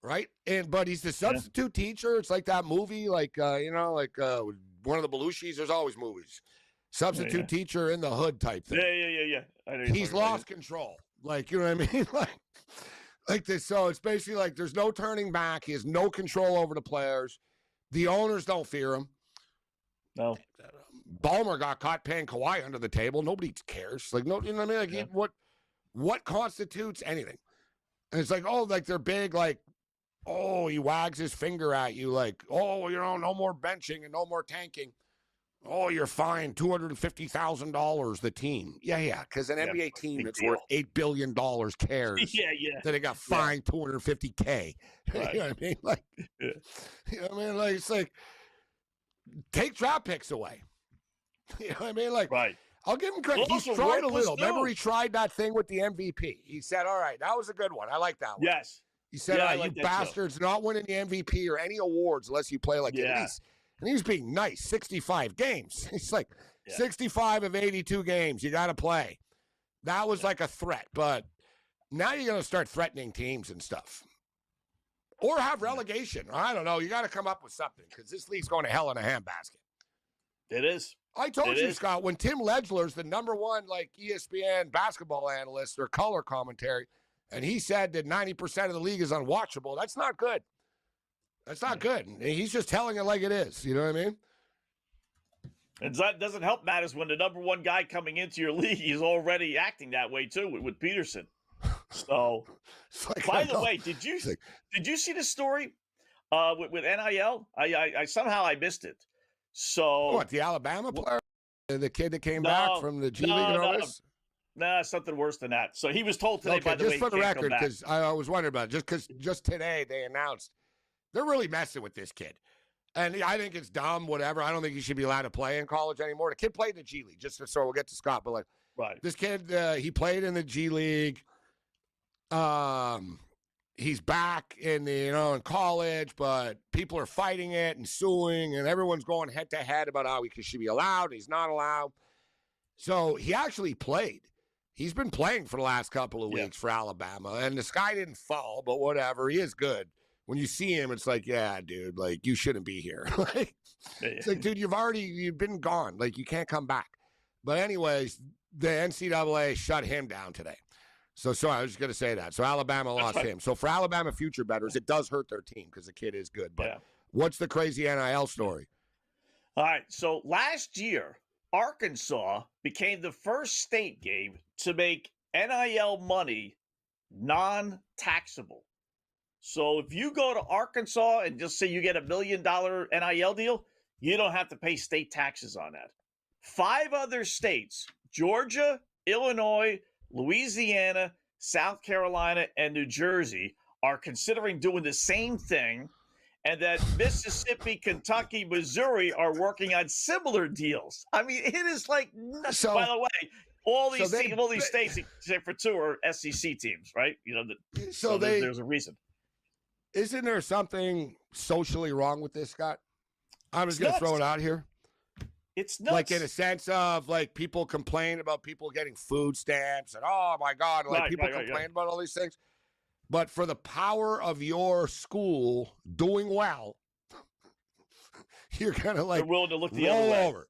right? But he's the substitute teacher. It's like that movie, one of the Belushis. There's always movies. Substitute teacher in the hood type thing. Yeah. He's lost control. Like, you know what I mean? like this. So it's basically like there's no turning back. He has no control over the players. The owners don't fear him. No. Ballmer got caught paying Kawhi under the table. Nobody cares. Like, no, you know what I mean? Like, what constitutes anything? And it's like, oh, like they're big, like, oh, he wags his finger at you, like, oh, no more benching and no more tanking. Oh, you're fined $250,000, the team. Yeah, because an NBA team that's worth $8 billion cares that it got fined $250K. Right. You know what I mean? Like, you know what I mean? Like, it's like, take draft picks away. You know what I mean? Like, I'll give him credit. He's tried a little. Remember, he tried that thing with the MVP. He said, all right, that was a good one. I like that one. Yes. He said, all right, you bastards not winning the MVP or any awards unless you play like at least. And he was being nice. 65 games. He's like, 65 of 82 games. You got to play. That was like a threat. But now you're going to start threatening teams and stuff. Or have relegation. I don't know. You got to come up with something because this league's going to hell in a handbasket. It is. I told you, Scott, when Tim Ledger's the number one, like, ESPN basketball analyst or color commentary, and he said that 90% of the league is unwatchable, that's not good. That's not good. He's just telling it like it is. You know what I mean? And that doesn't help matters when the number one guy coming into your league is already acting that way, too, with Peterson. So, by the way, did you see the story with NIL? I somehow missed it. So what, the Alabama player? The kid that came back from the G League and all this? No, something worse than that. So he was told today, by the way, just for the record, because I was wondering about it, just today they announced they're really messing with this kid. And I think it's dumb, whatever. I don't think he should be allowed to play in college anymore. The kid played in the G League, just so we'll get to Scott. But, like, this kid, he played in the G League. He's back in in college, but people are fighting it and suing, and everyone's going head to head about how he should be allowed. He's not allowed. So he actually played. He's been playing for the last couple of weeks for Alabama, and the sky didn't fall, but whatever. He is good. When you see him, it's like, yeah, dude, like, you shouldn't be here. It's like, dude, you've been gone. Like, you can't come back. But anyways, the NCAA shut him down today. So I was just going to say that. So Alabama lost him. So for Alabama future bettors, it does hurt their team because the kid is good. But what's the crazy NIL story? All right. So last year, Arkansas became the first state, Gabe, to make NIL money non-taxable. So if you go to Arkansas and just say you get $1 million NIL deal, you don't have to pay state taxes on that. 5 other states, Georgia, Illinois, Louisiana, South Carolina, and New Jersey, are considering doing the same thing. And that Mississippi, Kentucky, Missouri are working on similar deals. I mean, it is like nuts. So- By the way, all these so they- all these states, except for 2, are SEC teams, right? You know, So there's a reason. Isn't there something socially wrong with this, Scott? I'm just going to throw it out here. It's nuts. Like in a sense of like people complain about people getting food stamps and oh my God, like people complain about all these things. But for the power of your school doing well, you're gonna like They're willing to look the other roll way. over.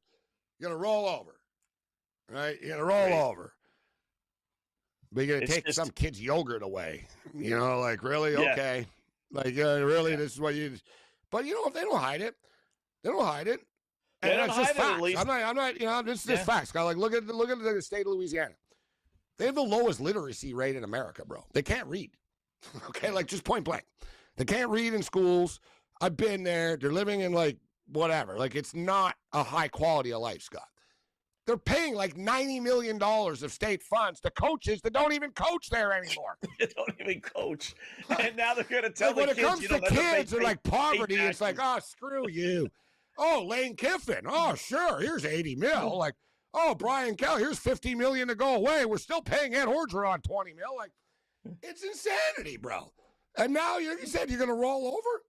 You're gonna roll over, right? You're gonna roll over. But you're gonna It's take just- some kid's yogurt away. You know, like really, Yeah. okay, like really, this is what you. But you know, if they don't hide it, they don't hide it. They And don't that's just hide it, at facts. least. I'm not. You know, this is just facts. Scott. Like, look at the state of Louisiana. They have the lowest literacy rate in America, bro. They can't read. Okay, like just point blank. They can't read in schools. I've been there. They're living in like whatever. Like it's not a high quality of life, Scott. They're paying like $90 million of state funds to coaches that don't even coach there anymore. They don't even coach. And now they're going to tell Like, when the it kids, comes you to don't have to pay kids and like poverty, state it's like, taxes. oh, screw you. Oh, Lane Kiffin. Oh, sure. Here's 80 mil. Like, oh, Brian Kelly. Here's 50 million to go away. We're still paying Ed Orgeron 20 mil. Like, it's insanity, bro. And now you said you're going to roll over?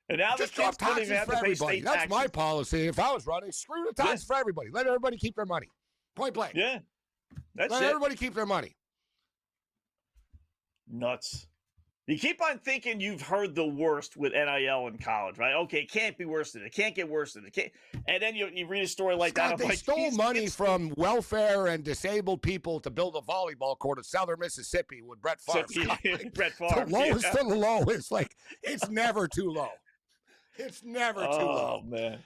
And now Just the kids drop don't even taxes have for to pay everybody. state That's taxes. my policy. If I was running, screw the tax for everybody. Let everybody keep their money. Point blank. Yeah. That's Let it. everybody keep their money. Nuts. You keep on thinking you've heard the worst with NIL in college, right? Okay, it can't be worse than it. Can't get worse than it. Can't. And then you read a story like Scott, that. they stole money from welfare and disabled people to build a volleyball court in southern Mississippi with Brett Favre. Scott. Brett Favre. The lowest yeah. of the low is like, it's never too low. It's never too low. Oh, man.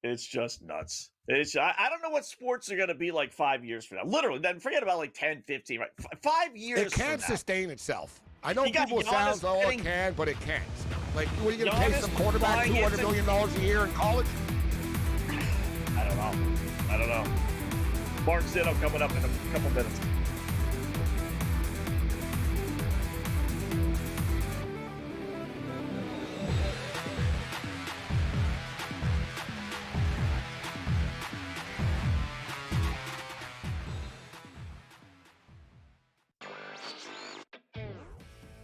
It's just nuts. I don't know what sports are going to be like 5 years from now. Literally, then forget about like 10, 15, right? 5 years It can't from now. sustain itself. I know You got people Giannis sound, oh, it getting- can, but it can't. Like, what are you going to pay Giannis some quarterback buying $200 into- million a year in college? I don't know. Mark Zitto coming up in a couple minutes.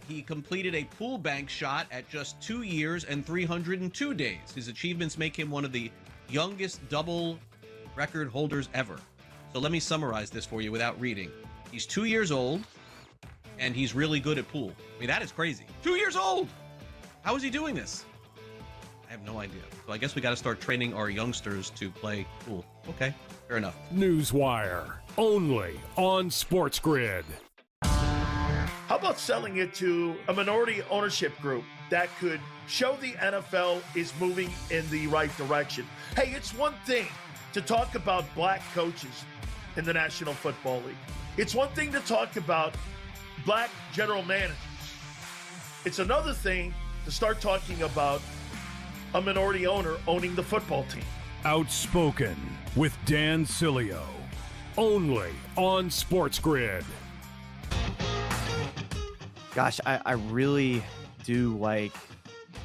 He completed a pool bank shot at just 2 years and 302 days. His achievements make him one of the youngest double record holders ever. So let me summarize this for you without reading. He's 2 years old, and he's really good at pool. I mean, that is crazy. 2 years old! How is he doing this? I have no idea. So I guess we got to start training our youngsters to play pool. Okay, fair enough. Newswire, only on SportsGrid. How about selling it to a minority ownership group that could show the NFL is moving in the right direction? Hey, it's one thing to talk about black coaches in the National Football League. It's one thing to talk about black general managers. It's another thing to start talking about a minority owner owning the football team. Outspoken with Dan Cilio, only on SportsGrid. Gosh, I really do like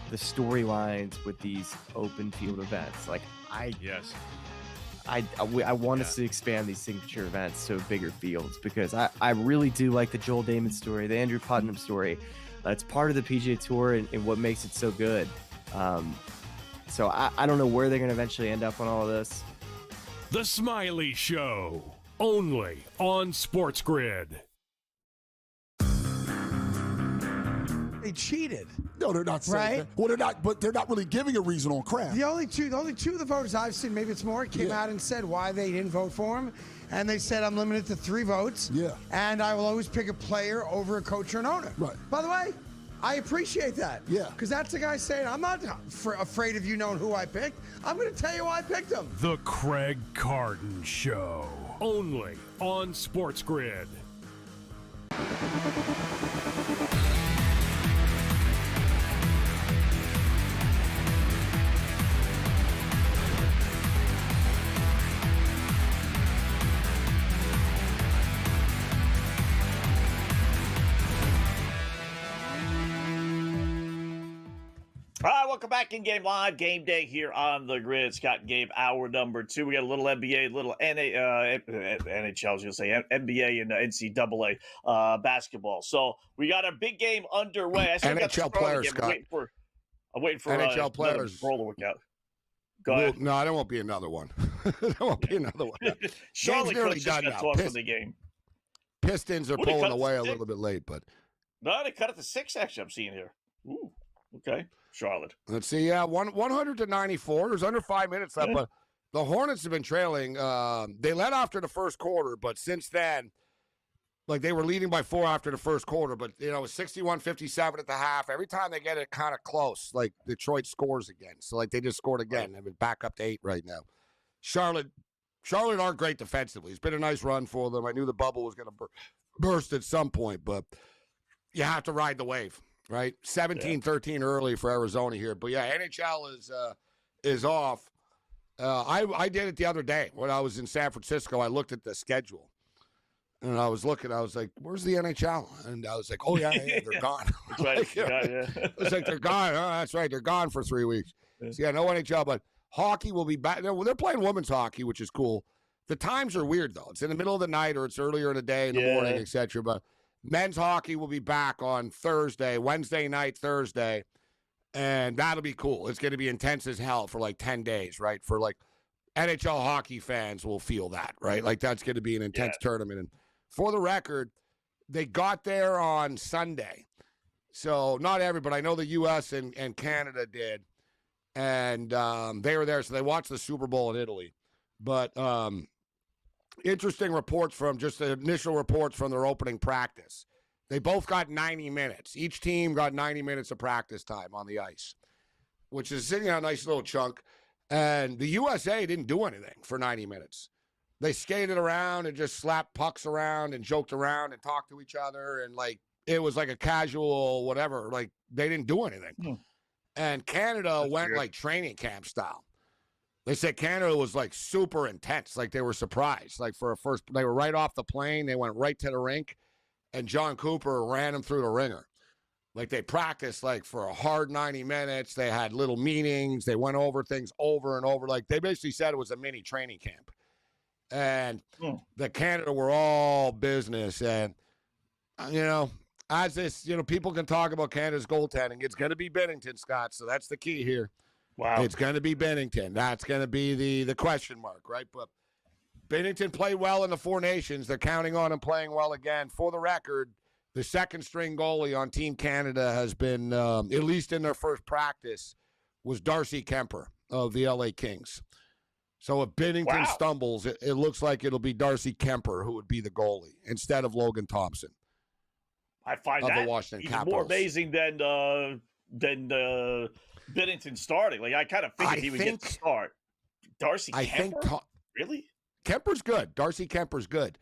the storylines with these open field events. Like I want us to expand these signature events to bigger fields because I really do like the Joel Damon story, the Andrew Putnam story. It's part of the PGA Tour and what makes it so good. So I don't know where they're going to eventually end up on all of this. The Smiley Show, only on SportsGrid. They cheated. No, they're not saying Right? that. Well, they're not, but they're not really giving a reason on crap. The only two of the voters I've seen, maybe it's more, came out and said why they didn't vote for him. And they said, I'm limited to 3 votes. Yeah. And I will always pick a player over a coach or an owner. Right. By the way, I appreciate that. Yeah. Because that's the guy saying, I'm not afraid of you knowing who I picked. I'm going to tell you why I picked him. The Craig Carton Show, only on SportsGrid. welcome back in Game Live. Game Day here on the grid. Scott and Gabe, hour number 2. We got a little NBA, little NHL, I was going to say NBA and NCAA basketball. So we got a big game underway. I still got NHL players, again. Scott. I'm waiting for NHL players. roller workout. Go ahead. No, there won't be another one. There won't be another one. Charlotte nearly Coach done just now. got talk for the game. Pistons are What, they pulling cut away it a to little bit late, but No, they cut it to 6, actually, I'm seeing here. Ooh, okay. Charlotte. let's see. Yeah, 100 to 94. There's under 5 minutes left, but the Hornets have been trailing. They led after the first quarter, but since then, like they were leading by 4 after the first quarter, but it was 61-57 at the half. Every time they get it kind of close, like Detroit scores again. So like they just scored again. They've been back up to 8 right now. Charlotte aren't great defensively. It's been a nice run for them. I knew the bubble was going to burst at some point, but you have to ride the wave, right? 17-13 early for Arizona here. But yeah, NHL is off. I did it the other day when I was in San Francisco. I looked at the schedule. And I was looking, I was like, where's the NHL? And I was like, oh, yeah, they're gone. That's right. It's like, they're gone. Oh, that's right. They're gone for 3 weeks. So, yeah, no NHL, but hockey will be back. They're playing women's hockey, which is cool. The times are weird, though. It's in the middle of the night or it's earlier in the day, in the morning, etc. But men's hockey will be back on Thursday, Wednesday night, Thursday. And that'll be cool. It's going to be intense as hell for like 10 days, right? For like NHL hockey fans will feel that, right? Like that's going to be an intense tournament. And for the record, they got there on Sunday. So not everybody, I know the U.S. and Canada did. And they were there, so they watched the Super Bowl in Italy. But interesting reports from just the initial reports from their opening practice. They both got 90 minutes. Each team got 90 minutes of practice time on the ice, which is sitting on a nice little chunk. And the USA didn't do anything for 90 minutes. They skated around and just slapped pucks around and joked around and talked to each other. And, like, it was like a casual whatever. Like, they didn't do anything. And Canada went, like, training camp style. They said Canada was, like, super intense. Like, they were surprised. Like, for a first, they were right off the plane. They went right to the rink. And John Cooper ran them through the ringer. Like, they practiced, like, for a hard 90 minutes. They had little meetings. They went over things over and over. Like, they basically said it was a mini training camp. And the Canada were all business. And, as this, people can talk about Canada's goaltending. It's going to be Bennington, Scott. So that's the key here. Wow. It's going to be Bennington. That's going to be the question mark, right? But Bennington played well in the Four Nations. They're counting on him playing well again. For the record, the second-string goalie on Team Canada has been, at least in their first practice, was Darcy Kemper of the LA Kings. So if Bennington stumbles, it looks like it'll be Darcy Kemper who would be the goalie instead of Logan Thompson. I find of that the Washington even Capitals. more amazing than Bennington starting. Like, I kind of figured he would get the start. Darcy Kemper? Really? Kemper's good. Darcy Kemper's good.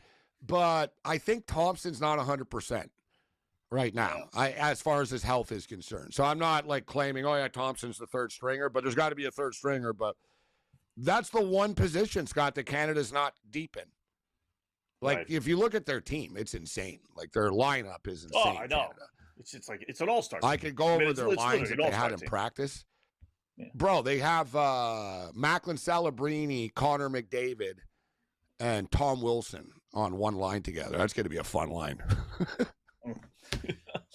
But I think Thompson's not 100% right now, as far as his health is concerned. So I'm not, like, claiming, Thompson's the third stringer, but there's got to be a third stringer. But that's the one position, Scott, that Canada's not deep in. Like, if you look at their team, it's insane. Like, their lineup is insane. Oh, I know. Canada. It's like it's an all-star. I could go over their lines that they had in practice. Yeah. Bro, they have Macklin Celebrini, Connor McDavid, and Tom Wilson on one line together. That's going to be a fun line. So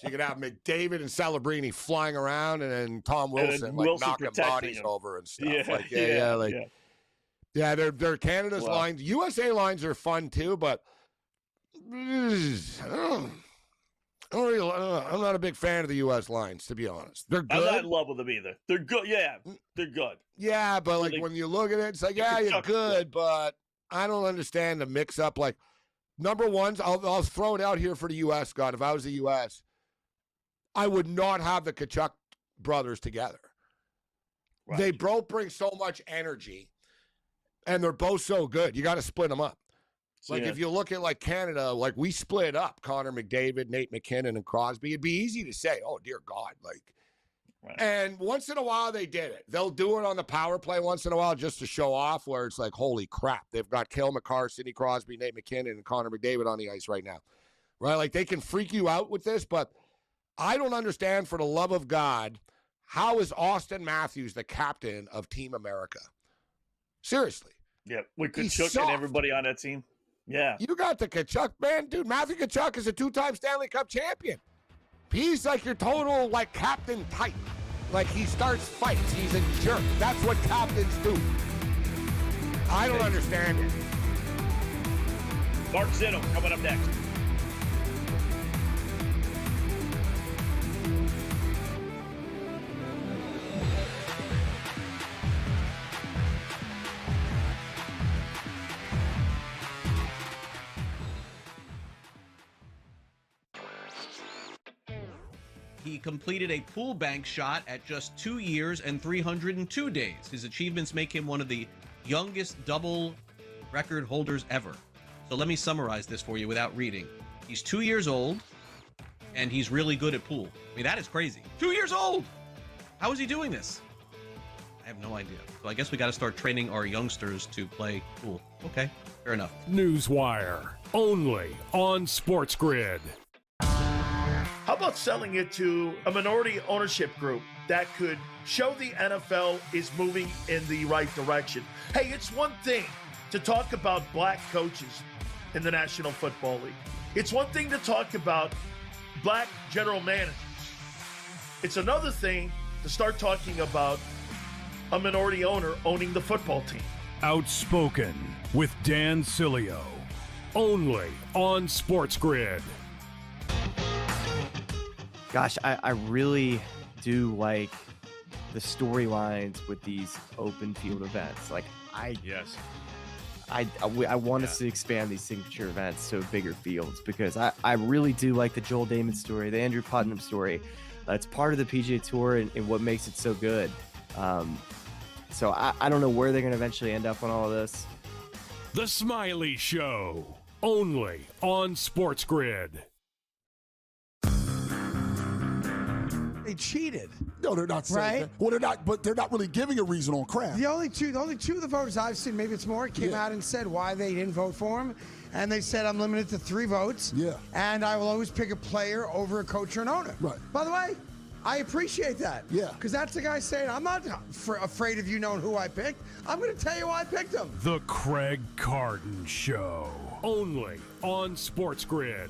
you can have McDavid and Celebrini flying around, and then Tom Wilson knocking bodies over and stuff. They're Canada's lines. USA lines are fun too, but I'm not a big fan of the U.S. lines, to be honest. They're good. I'm not in love with them either. They're good. Yeah, they're good. Yeah, but like when you look at it, it's like, you're good, but I don't understand the mix-up. Like, number one, I'll throw it out here for the U.S., Scott. If I was the U.S., I would not have the Tkachuk brothers together. Right. They both bring so much energy, and they're both so good. You got to split them up. Like, if you look at, like, Canada, like, we split up Connor McDavid, Nate McKinnon, and Crosby. It'd be easy to say, oh, dear God. Like, and once in a while they did it. They'll do it on the power play once in a while just to show off, where it's like, holy crap. They've got Cale Makar, Sidney Crosby, Nate McKinnon, and Connor McDavid on the ice right now. Right? Like, they can freak you out with this, but I don't understand, for the love of God, How is Austin Matthews the captain of Team America? Seriously. Yeah, with He's Kachuk and soft. everybody on that team. Yeah. You got the Kachuk, man. Dude, Matthew Kachuk is a 2-time Stanley Cup champion. He's like your total, like, captain type. Like, he starts fights. He's a jerk. That's what captains do. I don't understand it. Mark Zitto coming up next. He completed a pool bank shot at just 2 years and 302 days. His achievements make him one of the youngest double record holders ever. So let me summarize this for you without reading. He's 2 years old, and he's really good at pool. I mean, that is crazy. 2 years old! How is he doing this? I have no idea. So I guess we got to start training our youngsters to play pool. Okay, fair enough. Newswire, only on SportsGrid. How about selling it to a minority ownership group that could show the NFL is moving in the right direction? Hey, it's one thing to talk about black coaches in the National Football League. It's one thing to talk about black general managers. It's another thing to start talking about a minority owner owning the football team. Outspoken with Dan Cilio, only on SportsGrid. Gosh, I really do like the storylines with these open field events. Like, I want us to expand these signature events to bigger fields, because I really do like the Joel Damon story, the Andrew Putnam story. It's part of the PGA Tour and what makes it so good. So I don't know where they're going to eventually end up on all of this. The Smiley Show, only on SportsGrid. They cheated. No, they're not saying that. Well, they're not, but they're not really giving a reason on crap. The only two of the voters I've seen, maybe it's more, came out and said why they didn't vote for him. And they said, I'm limited to 3 votes. Yeah. And I will always pick a player over a coach or an owner. Right. By the way, I appreciate that. Yeah. Because that's the guy saying, I'm not afraid of you knowing who I picked. I'm going to tell you why I picked him. The Craig Carton Show, only on SportsGrid.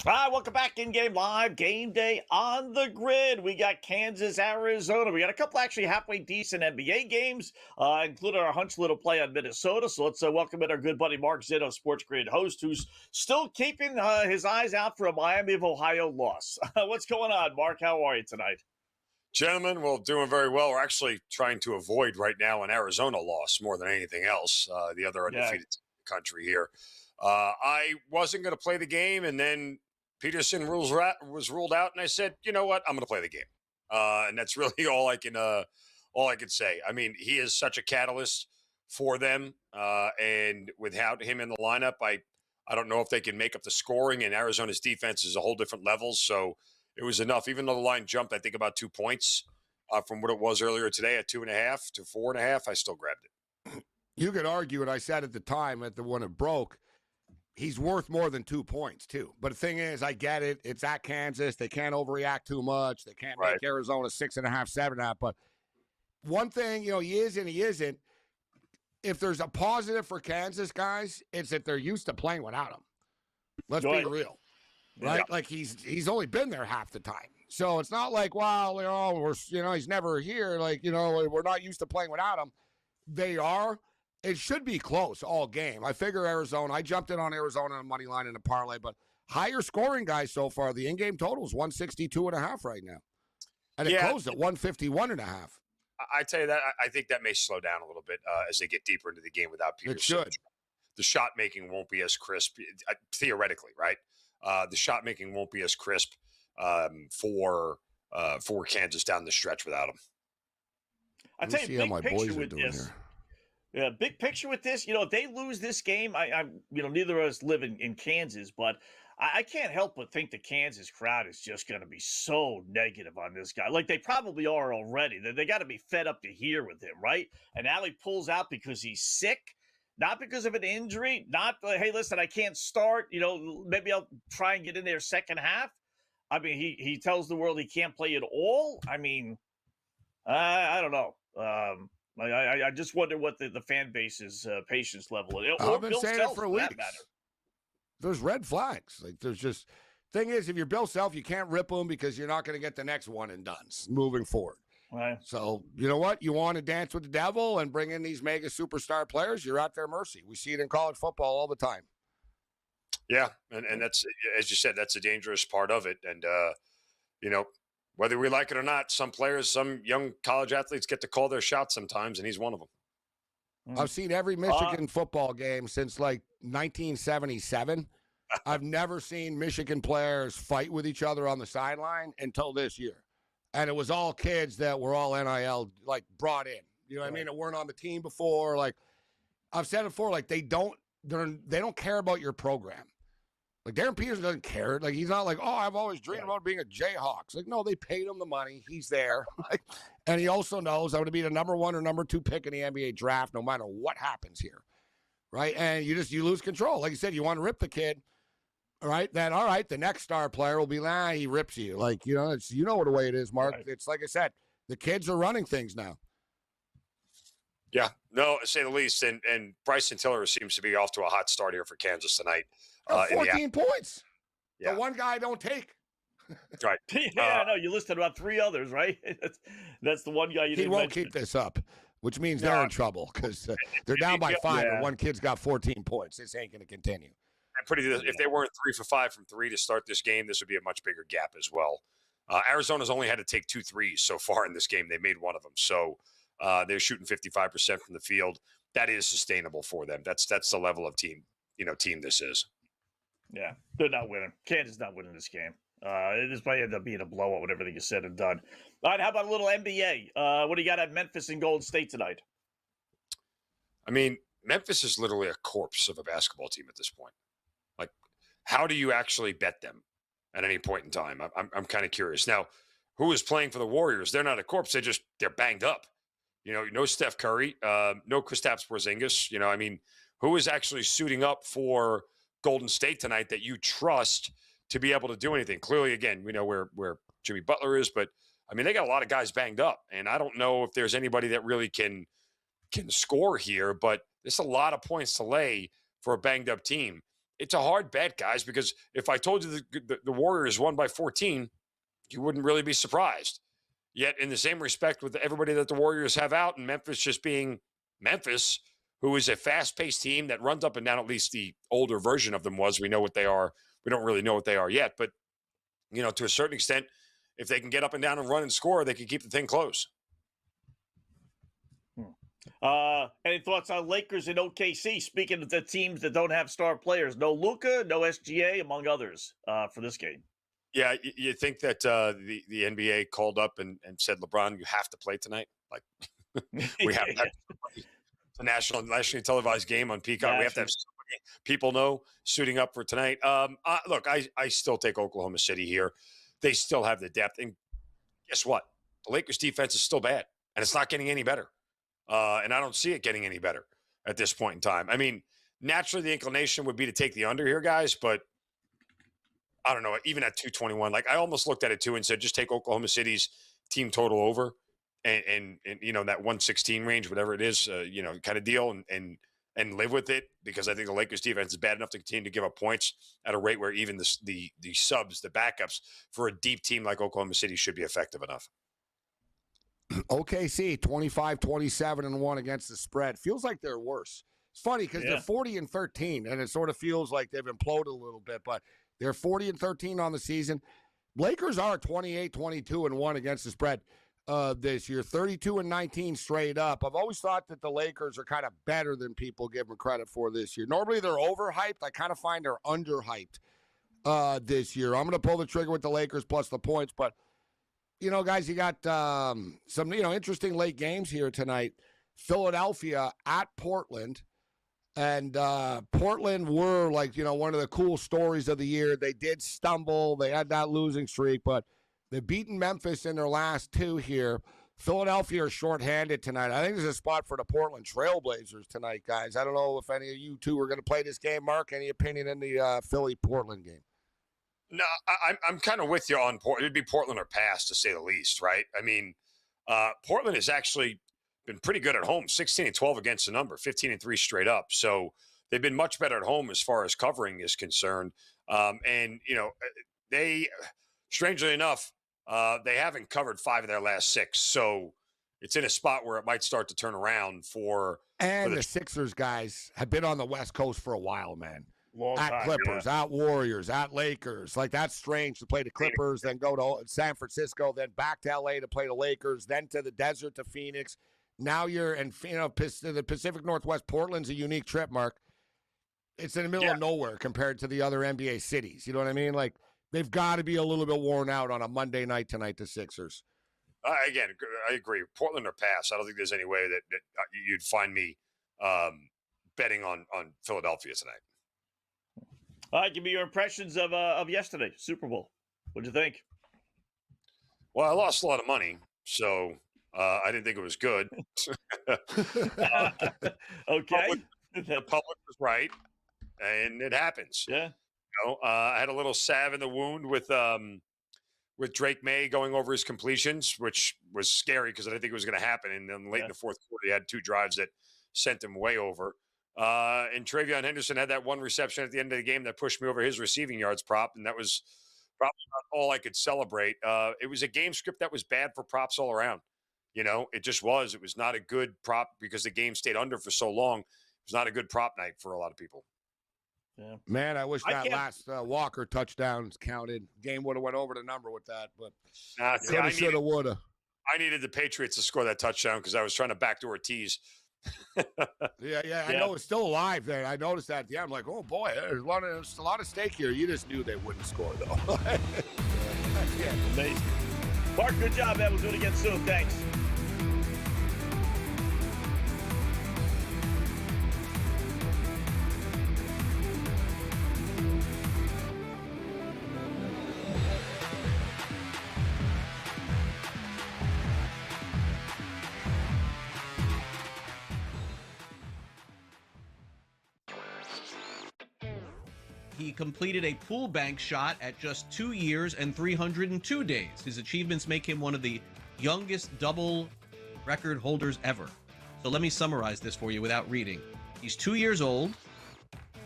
All right, welcome back in Game Live. Game Day on the grid. We got Kansas, Arizona. We got a couple actually halfway decent NBA games, including our hunch little play on Minnesota. So let's welcome in our good buddy Mark Zitto, SportsGrid host, who's still keeping his eyes out for a Miami of Ohio loss. What's going on, Mark? How are you tonight? Gentlemen, well, doing very well. We're actually trying to avoid right now an Arizona loss more than anything else, the other undefeated team in the country here. I wasn't going to play the game, and then Peterson was ruled out, and I said, you know what, I'm going to play the game, and that's really all I can say. I mean, he is such a catalyst for them, and without him in the lineup, I don't know if they can make up the scoring. And Arizona's defense is a whole different level, so it was enough. Even though the line jumped, I think about 2 points from what it was earlier today at 2.5 to 4.5, I still grabbed it. You could argue, and I said at the time when it broke, he's worth more than 2 points, too. But the thing is, I get it. It's at Kansas. They can't overreact too much. They can't make Arizona 6.5, 7.5. But one thing, he is and he isn't. If there's a positive for Kansas, guys, it's that they're used to playing without him. Let's be real. Right? Yeah. Like, he's only been there half the time. So it's not like, well, he's never here. Like, we're not used to playing without him. They are. It should be close all game. I figure Arizona. I jumped in on Arizona on money line in a parlay, but higher scoring guys so far. The in-game total is 162.5 right now, and it closed at 151.5. I tell you that I think that may slow down a little bit as they get deeper into the game without Peterson. It should. The shot making won't be as crisp, theoretically, right? The shot making won't be as crisp for Kansas down the stretch without him. I tell you, big picture with this. Yeah, big picture with this. If they lose this game, I neither of us live in Kansas, but I can't help but think the Kansas crowd is just going to be so negative on this guy. Like they probably are already. They got to be fed up to here with him, right? And now he pulls out because he's sick, not because of an injury, not, hey, listen, I can't start. Maybe I'll try and get in there second half. I mean, he tells the world he can't play at all. I mean, I don't know. I just wonder what the fan base's patience level is. I've been saying it for weeks. There's red flags. Like there's just thing is, if you're Bill Self, you can't rip them because you're not going to get the next one and done moving forward. Right. So you know what? You want to dance with the devil and bring in these mega superstar players, you're at their mercy. We see it in college football all the time. Yeah, and that's, as you said, that's a dangerous part of it. And whether we like it or not, some players, some young college athletes get to call their shots sometimes, and he's one of them. I've seen every Michigan football game since like 1977. I've never seen Michigan players fight with each other on the sideline until this year. And it was all kids that were all NIL, like, brought in. You know what I mean? That weren't on the team before. Like, I've said it before, like, they don't care about your program. Like, Darren Peterson doesn't care. Like, he's not like, oh, I've always dreamed about being a Jayhawks. Like, no, they paid him the money. He's there. Like, and he also knows I'm going to be the number 1 or number 2 pick in the NBA draft no matter what happens here. Right? And you lose control. Like you said, you want to rip the kid. All right, then, all right, the next star player will be, he rips you. Like, it's, what the way it is, Mark. Right. It's like I said, the kids are running things now. Yeah, no, to say the least. And Bryson Tiller seems to be off to a hot start here for Kansas tonight. 14 points. Yeah. The one guy I don't take. Right. Yeah, I know. You listed about 3 others, right? That's the one guy you didn't He won't mention. keep this up, which means they're in trouble because they're down by 5 and one kid's got 14 points. This ain't going to continue. If they weren't 3 for 5 from 3 to start this game, this would be a much bigger gap as well. Arizona's only had to take 2 threes so far in this game. They made one of them. So they're shooting 55% from the field. That is sustainable for them. That's the level of team this is. Yeah, they're not winning. Kansas not winning this game. This might end up being a blowout when everything is said and done. All right, how about a little NBA? What do you got at Memphis and Golden State tonight? I mean, Memphis is literally a corpse of a basketball team at this point. Like, how do you actually bet them at any point in time? I'm kind of curious. Now, who is playing for the Warriors? They're not a corpse. They're banged up. No Steph Curry, no Kristaps Porzingis. I mean, who is actually suiting up for Golden State tonight that you trust to be able to do anything? Clearly, again, we know where Jimmy Butler is, but I mean, they got a lot of guys banged up, and I don't know if there's anybody that really can score here, but there's a lot of points to lay for a banged up team. It's a hard bet, guys, because if I told you the Warriors won by 14, you wouldn't really be surprised. Yet, in the same respect, with everybody that the Warriors have out, and Memphis just being Memphis, who is a fast-paced team that runs up and down, at least the older version of them was. We know what they are. We don't really know what they are yet. But, to a certain extent, if they can get up and down and run and score, they can keep the thing close. Any thoughts on Lakers and OKC? Speaking of the teams that don't have star players, no Luka, no SGA, among others, for this game. Yeah, you think that the NBA called up and said, LeBron, you have to play tonight? Like, we have that. It's a nationally televised game on Peacock. Yeah, we have to have so many people know suiting up for tonight. Look, I still take Oklahoma City here. They still have the depth. And guess what? The Lakers defense is still bad, and it's not getting any better. And I don't see it getting any better at this point in time. I mean, naturally the inclination would be to take the under here, guys, but I don't know, even at 221, like I almost looked at it too and said, just take Oklahoma City's team total over and that 116 range, whatever it is, kind of deal and live with it, because I think the Lakers defense is bad enough to continue to give up points at a rate where even the subs, the backups for a deep team like Oklahoma City should be effective enough. OKC 25-27-1 against the spread. Feels like they're worse. It's funny because they're 40-13, and it sort of feels like they've imploded a little bit, but they're 40-13 on the season. Lakers are 28-22-1 against the spread this year, 32-19 straight up. I've always thought that the Lakers are kind of better than people give them credit for this year. Normally they're overhyped. I kind of find they're underhyped this year. I'm going to pull the trigger with the Lakers plus the points, but guys, you got some, interesting late games here tonight. Philadelphia at Portland. And Portland were one of the cool stories of the year. They did stumble. They had that losing streak, but they've beaten Memphis in their last two here. Philadelphia are shorthanded tonight. I think there's a spot for the Portland Trailblazers tonight, guys. I don't know if any of you two are going to play this game. Mark, any opinion in the Philly-Portland game? No, I'm kind of with you on Portland. It'd be Portland or pass, to say the least, right? I mean, Portland has actually been pretty good at home, 16-12 against the number, 15-3 straight up. So they've been much better at home as far as covering is concerned. And, they, strangely enough, they haven't covered 5 of their last 6. So it's in a spot where it might start to turn around for the Sixers guys have been on the West Coast for a while, man. At Clippers, at Warriors, at Lakers. That's strange to play the Clippers, then go to San Francisco, then back to LA to play the Lakers, then to the desert to Phoenix. Now you're in the Pacific Northwest. Portland's a unique trip, Mark. It's in the middle of nowhere compared to the other NBA cities. You know what I mean? They've got to be a little bit worn out on a Monday night tonight, the Sixers. Again, I agree. Portland or pass. I don't think there's any way that you'd find me betting on Philadelphia tonight. All right, give me your impressions of yesterday, Super Bowl. What'd you think? Well, I lost a lot of money, so I didn't think it was good. Okay. The public was right, and it happens. Yeah. I had a little salve in the wound with Drake May going over his completions, which was scary because I didn't think it was going to happen. And then late in the fourth quarter, he had 2 drives that sent him way over. And Travion Henderson had that one reception at the end of the game that pushed me over his receiving yards prop, and that was probably not all I could celebrate. It was a game script that was bad for props all around. It just was. It was not a good prop because the game stayed under for so long. It was not a good prop night for a lot of people. Yeah. Man, I wish that last Walker touchdowns counted. Game would have went over the number with that, but shoulda, woulda. I needed the Patriots to score that touchdown because I was trying to backdoor tease. Yeah. I know it's still alive there. I noticed that. Yeah, I'm like, oh boy, there's a lot of stake here. You just knew they wouldn't score though. Amazing. Mark, good job, man. We'll do it again soon. Thanks. He completed a pool bank shot at just 2 years and 302 days. His achievements make him one of the youngest double record holders ever. So let me summarize this for you without reading. He's 2 years old,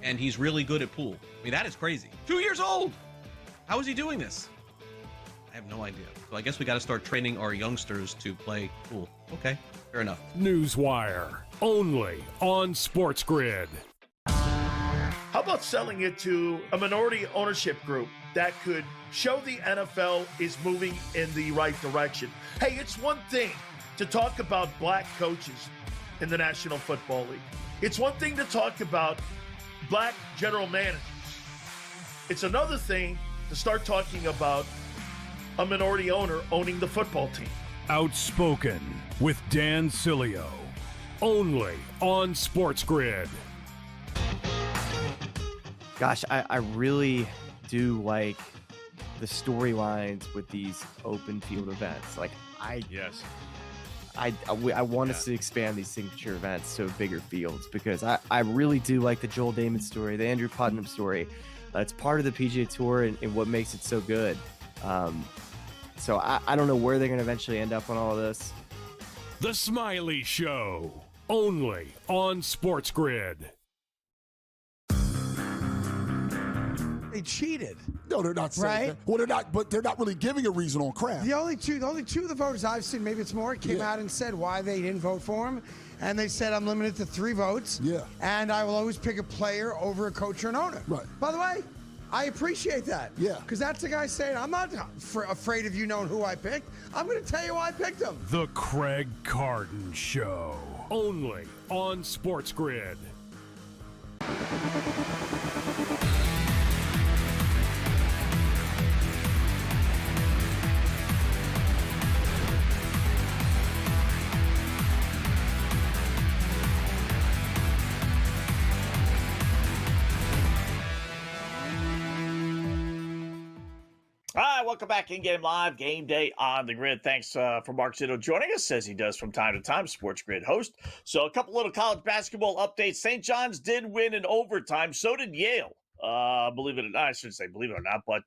and he's really good at pool. I mean, that is crazy. 2 years old! How is he doing this? I have no idea. So I guess we got to start training our youngsters to play pool. Okay, fair enough. Newswire, only on SportsGrid. How about selling it to a minority ownership group that could show the NFL is moving in the right direction? Hey, it's one thing to talk about black coaches in the National Football League. It's one thing to talk about black general managers. It's another thing to start talking about a minority owner owning the football team. Outspoken with Dan Cilio, only on SportsGrid. Gosh, I really do like the storylines with these open field events. I want us to expand these signature events to bigger fields because I really do like the Joel Damon story, the Andrew Putnam story. It's part of the PGA Tour and what makes it so good. So I don't know where they're going to eventually end up on all of this. The Smiley Show, only on SportsGrid. They cheated. No, they're not saying that. Well, they're not, but they're not really giving a reason on crap. The only two of the voters I've seen, maybe it's more, came out and said why they didn't vote for him. And they said, I'm limited to 3 votes. Yeah. And I will always pick a player over a coach or an owner. Right. By the way, I appreciate that. Yeah. Because that's the guy saying, I'm not afraid of you knowing who I picked. I'm going to tell you why I picked him. The Craig Carton Show, only on SportsGrid. welcome back in Game Live, Game Day on the Grid. Thanks for Mark Zito joining us, as he does from time to time, Sports Grid host. So a couple little college basketball updates. St. John's did win in overtime. So did Yale. Believe it or not, I shouldn't say believe it or not, but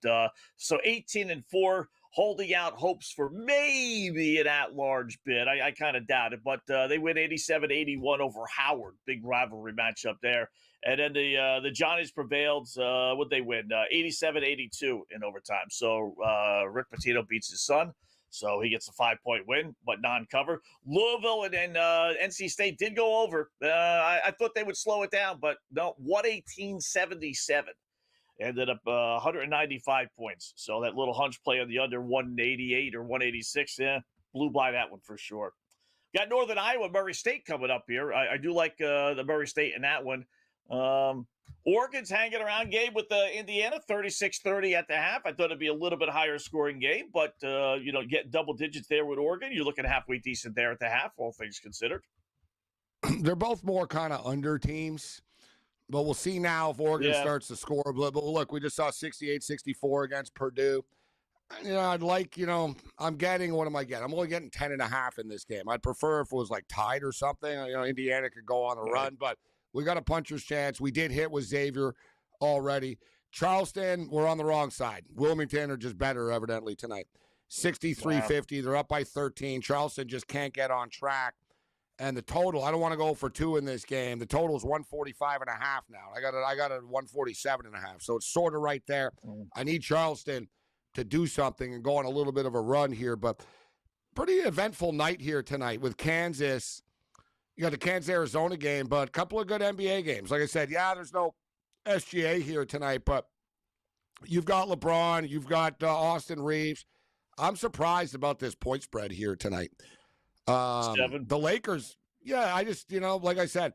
so 18-4, holding out hopes for maybe an at-large bid. I kind of doubt it, but they win 87-81 over Howard. Big rivalry matchup there. And then the Johnnies prevailed. What'd they win? 87-82 in overtime. So Rick Pitino beats his son. So he gets a 5-point win, but non-cover. Louisville and NC State did go over. I thought they would slow it down, but no, 118-77. Ended up 195 points. So that little hunch play on the under 188 or 186, blew by that one for sure. Got Northern Iowa, Murray State coming up here. I do like the Murray State in that one. Oregon's hanging around, Gabe, with Indiana, 36-30 at the half. I thought it'd be a little bit higher scoring game, but, get double digits there with Oregon. You're looking halfway decent there at the half, all things considered. They're both more kind of under teams, but we'll see now if Oregon starts to score. But look, we just saw 68-64 against Purdue. I'd like, I'm getting, what am I getting? I'm only getting 10.5 in this game. I'd prefer if it was like tied or something. Indiana could go on a run, but we got a puncher's chance. We did hit with Xavier already. Charleston, we're on the wrong side. Wilmington are just better, evidently, tonight. 63-50. They're up by 13. Charleston just can't get on track. And the total, I don't want to go for 2 in this game. The total is 145.5 now. I got it at 147.5. So it's sort of right there. I need Charleston to do something and go on a little bit of a run here. But pretty eventful night here tonight with Kansas. You got the Kansas-Arizona game, but a couple of good NBA games. Like I said, there's no SGA here tonight, but you've got LeBron, you've got Austin Reeves. I'm surprised about this point spread here tonight. 7. The Lakers, I just, like I said,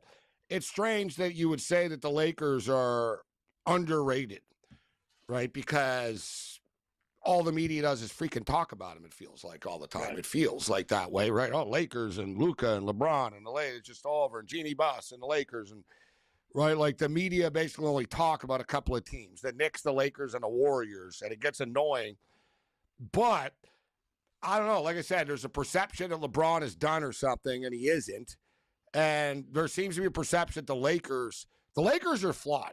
it's strange that you would say that the Lakers are underrated, right? Because all the media does is freaking talk about them, it feels like, all the time. Right. It feels like that way, right? Oh, Lakers and Luka and LeBron and the Lakers, it's just all over. And Jeannie Buss and the Lakers. And, right, like the media basically only talk about a couple of teams, the Knicks, the Lakers, and the Warriors. And it gets annoying. But I don't know. Like I said, there's a perception that LeBron is done or something, and he isn't. And there seems to be a perception that the Lakers are flawed,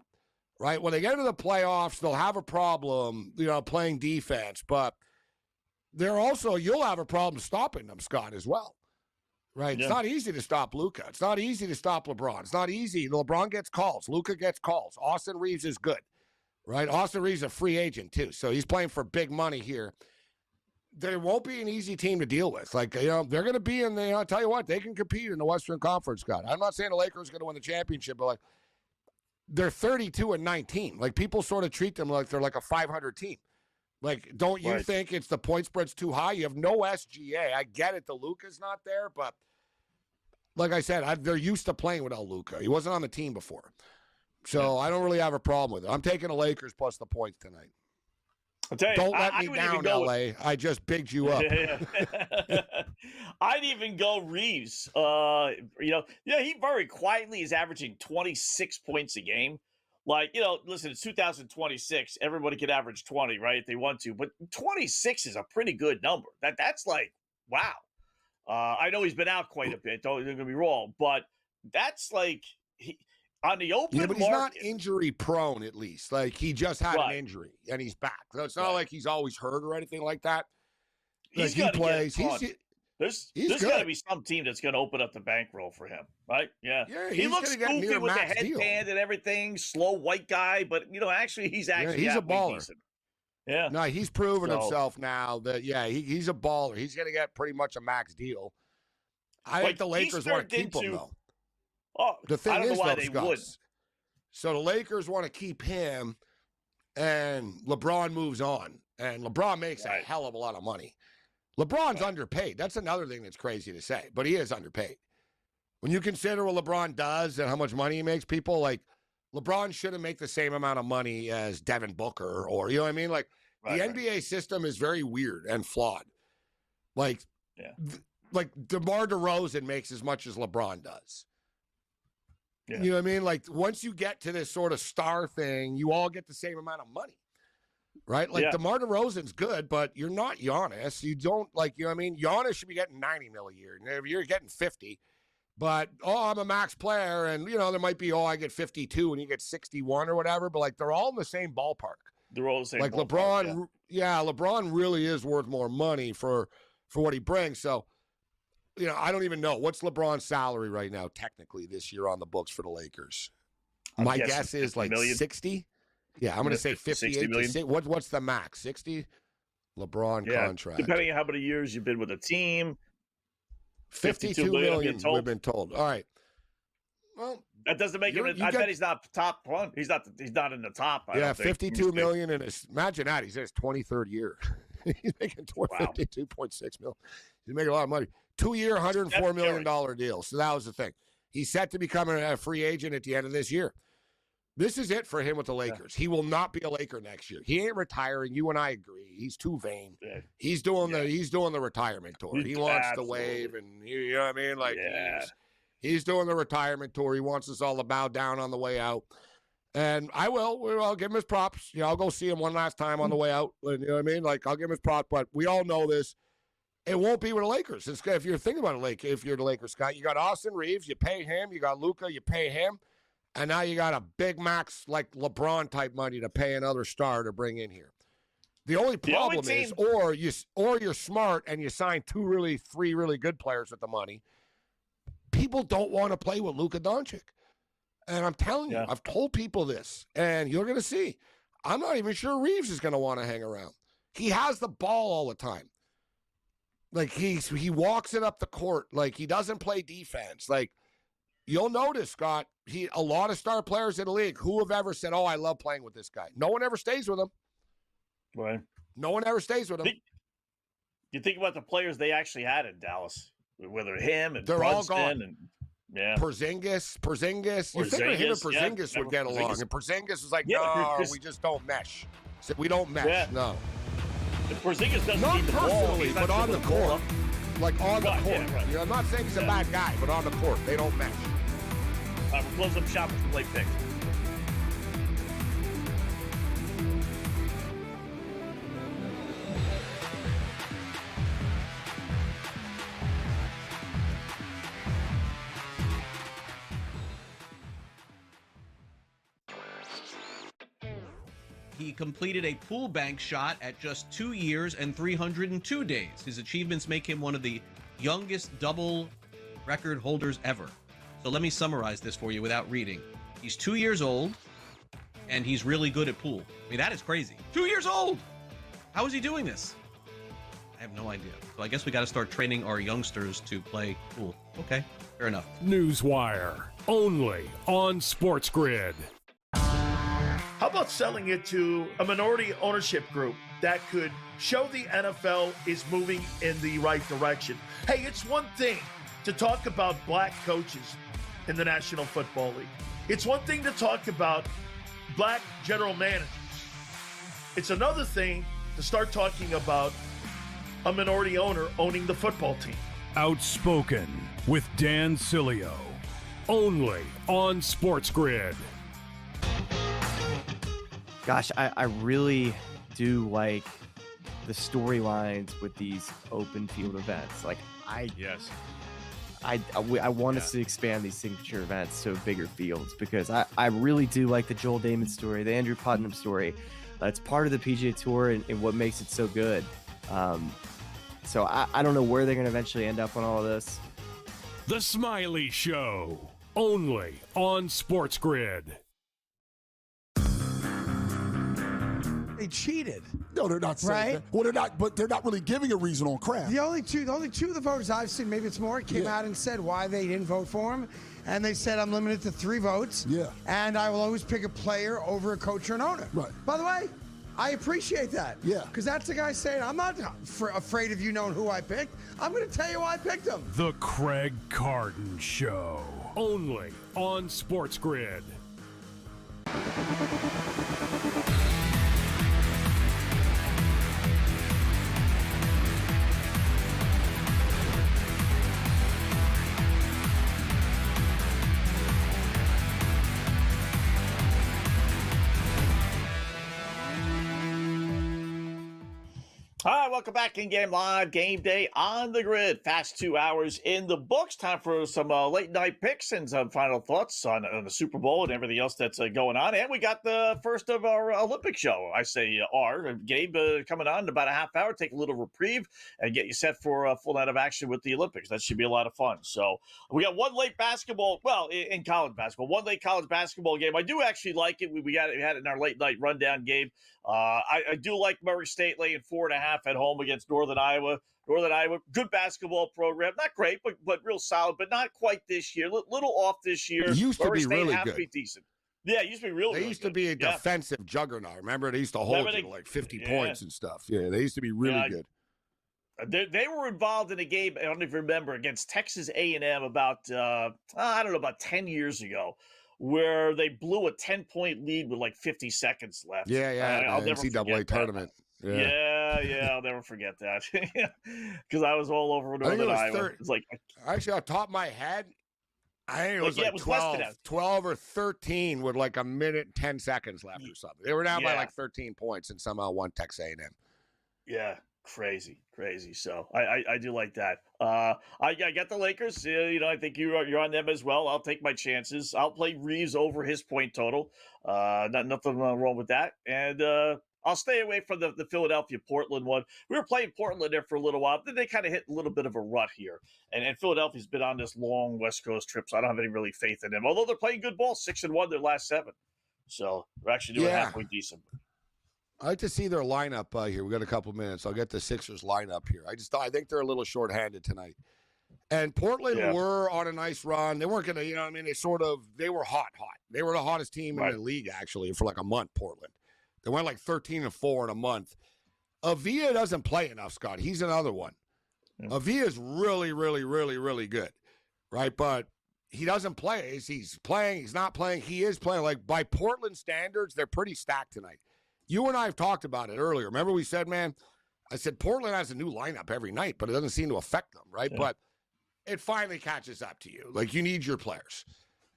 right? When they get into the playoffs, they'll have a problem, playing defense. But they're also, you'll have a problem stopping them, Scott, as well, right? Yeah. It's not easy to stop Luka. It's not easy to stop LeBron. It's not easy. LeBron gets calls. Luka gets calls. Austin Reeves is good, right? Austin Reeves is a free agent, too. So he's playing for big money here. There won't be an easy team to deal with. Like, they're going to be in the, I'll tell you what, they can compete in the Western Conference, Scott. I'm not saying the Lakers are going to win the championship, but like, they're 32-19. Like, people sort of treat them like they're like a 500 team. Like, don't you think it's the point spread's too high? You have no SGA. I get it. The Luka's not there, but like I said, they're used to playing without Luka. He wasn't on the team before. So I don't really have a problem with it. I'm taking the Lakers plus the points tonight. I'll tell you, don't let me down, LA. I just bigged you up. I'd even go Reeves. He very quietly is averaging 26 points a game. Like, listen, it's 2026. Everybody could average 20, right, if they want to. But 26 is a pretty good number. That's like, wow. I know he's been out quite a bit. Don't get me wrong. But that's like on the open but he's market, not injury prone, at least. Like, he just had an injury, and he's back. So it's not like he's always hurt or anything like that. Like, he plays. There's got to be some team that's going to open up the bankroll for him, right? Yeah. He looks goofy with the headband and everything, slow white guy, but, actually he's he's a baller. Decent. Yeah. No, he's proven himself now that, he's a baller. He's going to get pretty much a max deal. I think the Lakers want to keep him, though. Oh, the thing I don't is, know why they would. So the Lakers want to keep him, and LeBron moves on. And LeBron makes a hell of a lot of money. LeBron's underpaid. That's another thing that's crazy to say, but he is underpaid. When you consider what LeBron does and how much money he makes, people like LeBron shouldn't make the same amount of money as Devin Booker or, you know what I mean? Like, the NBA system is very weird and flawed. Like, like DeMar DeRozan makes as much as LeBron does. Yeah. You know what I mean? Like, once you get to this sort of star thing, you all get the same amount of money. right? Like DeMar DeRozan's good, but you're not Giannis. You don't Giannis should be getting $90 million a year. And you're getting 50. But, I'm a max player, and, there might be, I get 52 and you get 61 or whatever, but, they're all in the same ballpark. They're all the same ballpark, LeBron, LeBron really is worth more money for what he brings. So, I don't even know. What's LeBron's salary right now, technically, this year on the books for the Lakers? My guess is 60. Yeah, I'm going to say 58 to what's the max? 60? LeBron contract. Depending on how many years you've been with a team. 52 million, we've been told. All right. Well, that doesn't make him. I bet he's not top one. He's not in the top. I don't think. 52 million in his. Imagine that. He's in his 23rd year. He's making 52.6 million. He's making a lot of money. 2-year, $104 million deal. So that was the thing. He's set to become a free agent at the end of this year. This is it for him with the Lakers. He will not be a Laker next year. He ain't retiring. You and I agree. He's too vain. Yeah. He's doing the retirement tour. He wants to wave, and you know what I mean? He's doing the retirement tour. He wants us all to bow down on the way out. And I'll give him his props. I'll go see him one last time on the way out. You know what I mean? I'll give him his props, but we all know this. It won't be with the Lakers. If you're thinking about it, if you're the Lakers, Scott, you got Austin Reeves, you pay him. You got Luka, you pay him. And now you got a big max, LeBron type money to pay another star to bring in here. The only problem is, or you're smart and you sign three really good players with the money. People don't want to play with Luka Doncic. And I'm telling you, I've told people this, and you're going to see. I'm not even sure Reeves is going to want to hang around. He has the ball all the time. He walks it up the court. He doesn't play defense. You'll notice, Scott, a lot of star players in the league who have ever said, I love playing with this guy. No one ever stays with him. Right. No one ever stays with him. You think about the players they actually had in Dallas, whether him and they're Brunson all gone. And Porzingis. You figure him and Porzingis would get along. And Porzingis was no, we just don't mesh. So we don't mesh, no. Porzingis doesn't not need the ball. Personally, but on the court. On the court. Yeah, right. I'm not saying he's a bad guy, but on the court, they don't mesh. We'll close up shop with the late pick. He completed a pool bank shot at just 2 years and 302 days. His achievements make him one of the youngest double record holders ever. So let me summarize this for you without reading. He's 2 years old, and he's really good at pool. I mean, that is crazy. 2 years old! How is he doing this? I have no idea. So I guess we got to start training our youngsters to play pool. Okay, fair enough. Newswire, only on SportsGrid. How about selling it to a minority ownership group that could show the NFL is moving in the right direction? Hey, it's one thing to talk about black coaches in the National Football League. It's one thing to talk about black general managers. It's another thing to start talking about a minority owner owning the football team. Outspoken with Dan Cilio, only on SportsGrid. Gosh, I really do like the storylines with these open field events. I want us to expand these signature events to bigger fields because I really do like the Joel Damon story, the Andrew Putnam story. It's part of the PGA Tour and what makes it so good. So I don't know where they're going to eventually end up on all of this. The Smiley Show, only on SportsGrid. They cheated. No, they're not saying that. Well, they're not, but they're not really giving a reason on crap. The only two of the voters I've seen, maybe it's more, came out and said why they didn't vote for him. And they said, I'm limited to 3 votes. Yeah. And I will always pick a player over a coach or an owner. Right. By the way, I appreciate that. Yeah. Because that's the guy saying, I'm not afraid of you knowing who I picked. I'm going to tell you why I picked him. The Craig Carton Show, only on SportsGrid. All right, welcome back in Game Live, Game Day on the Grid. Fast 2 hours in the books. Time for some late night picks and some final thoughts on the Super Bowl and everything else that's going on. And we got the first of our Olympic show. I say Gabe coming on in about a half hour. Take a little reprieve and get you set for a full night of action with the Olympics. That should be a lot of fun. So we got one late basketball, well, in college basketball, one late college basketball game. I do actually like it. We had it in our late night rundown game. I do like Murray State laying 4.5 at home against Northern Iowa. Northern Iowa, good basketball program. Not great, but real solid, but not quite this year. Little off this year. It used to Murray be State really have good. to be decent. Yeah, it used to be real. They used to be a defensive juggernaut. Remember, they used to hold you to like 50 points and stuff. Yeah, they used to be really good. They were involved in a game, I don't even remember, against Texas A&M about, about 10 years ago, where they blew a 10-point lead with like 50 seconds left. Yeah, I'll never NCAA tournament. Yeah, I'll never forget that. Because I was all over Northern Iowa. It's like, actually, off the top of my head, I think it was it like 12 or 13 with like a minute and 10 seconds left or something. They were down by like 13 points and somehow won Texas A&M. Yeah, crazy. So I do like that. I got the Lakers. I think you're on them as well. I'll take my chances. I'll play Reeves over his point total. Nothing wrong with that. And I'll stay away from the Philadelphia-Portland one. We were playing Portland there for a little while. Then they kind of hit a little bit of a rut here. And Philadelphia's been on this long West Coast trip, so I don't have any really faith in them. Although they're playing good ball, 6-1 their last 7. So they're actually doing halfway decent. I like to see their lineup here. We got a couple minutes. I'll get the Sixers lineup here. I think they're a little shorthanded tonight. And Portland were on a nice run. They weren't going to, they were hot. They were the hottest team in the league, actually, for like a month, Portland. They went like 13-4 in a month. Avila doesn't play enough, Scott. He's another one. Yeah. Avila is really, really, really, really good, right? But he doesn't play. He's playing. He's not playing. He is playing. Like, by Portland standards, they're pretty stacked tonight. You and I have talked about it earlier. Remember we said, man, I said Portland has a new lineup every night, but it doesn't seem to affect them, right? Yeah. But it finally catches up to you. Like, you need your players.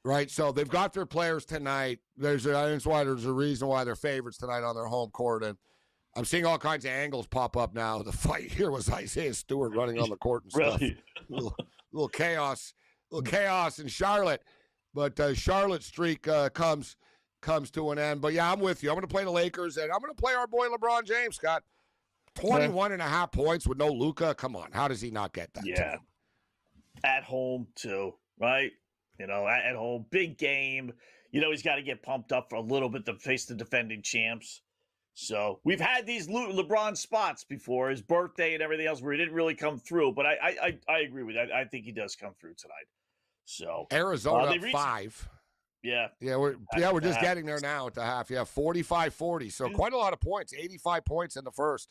Right, so they've got their players tonight. There's a reason why they're favorites tonight on their home court, and I'm seeing all kinds of angles pop up now. The fight here was Isaiah Stewart running on the court and stuff. Little chaos in Charlotte, but Charlotte's streak comes to an end. But yeah, I'm with you. I'm going to play the Lakers, and I'm going to play our boy LeBron James. Scott, 21.5 points with no Luka. Come on, how does he not get that? Yeah, at home too, right? At home, big game. He's got to get pumped up for a little bit to face the defending champs. So we've had these LeBron spots before, his birthday and everything else, where he didn't really come through. But I agree with you. I think he does come through tonight. So Arizona 5. Yeah. We're just getting there now at the half. Yeah, 45-40. So quite a lot of points. 85 points in the first.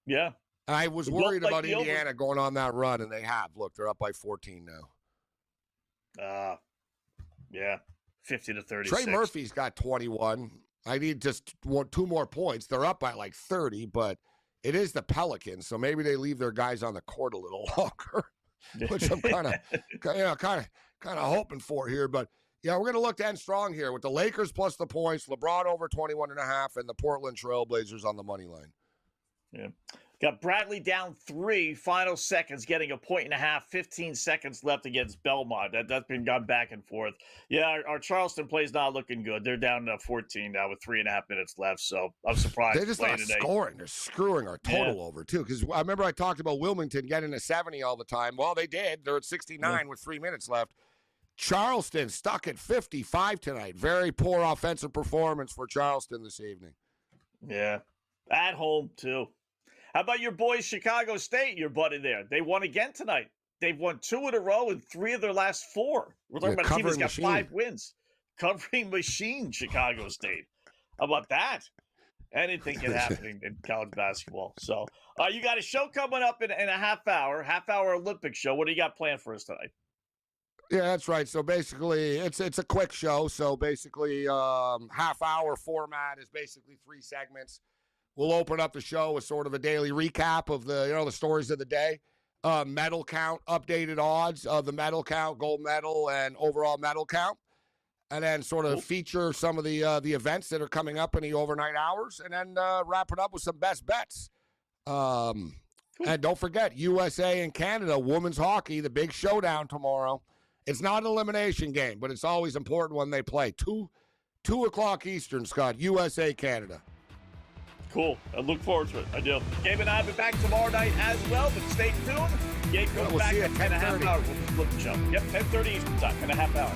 Yeah. I was worried about Indiana going on that run, and they have. Look, they're up by 14 now. 50-36. Trey Murphy's got 21. I need just 2 more points. They're up by like 30, but it is the Pelicans, so maybe they leave their guys on the court a little longer, which I'm kind of hoping for here. But yeah, we're going to look to end strong here with the Lakers plus the points, LeBron over 21.5, and the Portland Trailblazers on the money line. Yeah. Got Bradley down 3, final seconds, getting a 1.5, 15 seconds left against Belmont. That's been gone back and forth. Yeah, our Charleston play's not looking good. They're down to 14 now with 3.5 minutes left, so I'm surprised. They're just not scoring. They're screwing our total over, too, because I remember I talked about Wilmington getting to 70 all the time. Well, they did. They're at 69 with 3 minutes left. Charleston stuck at 55 tonight. Very poor offensive performance for Charleston this evening. Yeah, at home, too. How about your boys, Chicago State, your buddy there? They won again tonight. They've won 2 in a row and 3 of their last 4. We're talking about a team that's got 5 wins. Covering machine, Chicago State. How about that? Anything can happen in college basketball. So you got a show coming up in a half-hour Olympic show. What do you got planned for us tonight? Yeah, that's right. So basically, it's a quick show. So basically, half-hour format is basically 3 segments. We'll open up the show with sort of a daily recap of the stories of the day. Medal count, updated odds of the medal count, gold medal, and overall medal count. And then sort of feature some of the events that are coming up in the overnight hours. And then wrap it up with some best bets And don't forget, USA and Canada, women's hockey, the big showdown tomorrow. It's not an elimination game, but it's always important when they play. 2 o'clock Eastern, Scott, USA, Canada. Cool. I look forward to it. I do. Gabe and I will be back tomorrow night as well, but stay tuned. Gabe comes We'll back see you in at a half 10:30. hour. We'll flip the show. Yep, 10:30 Eastern time, in a half hour.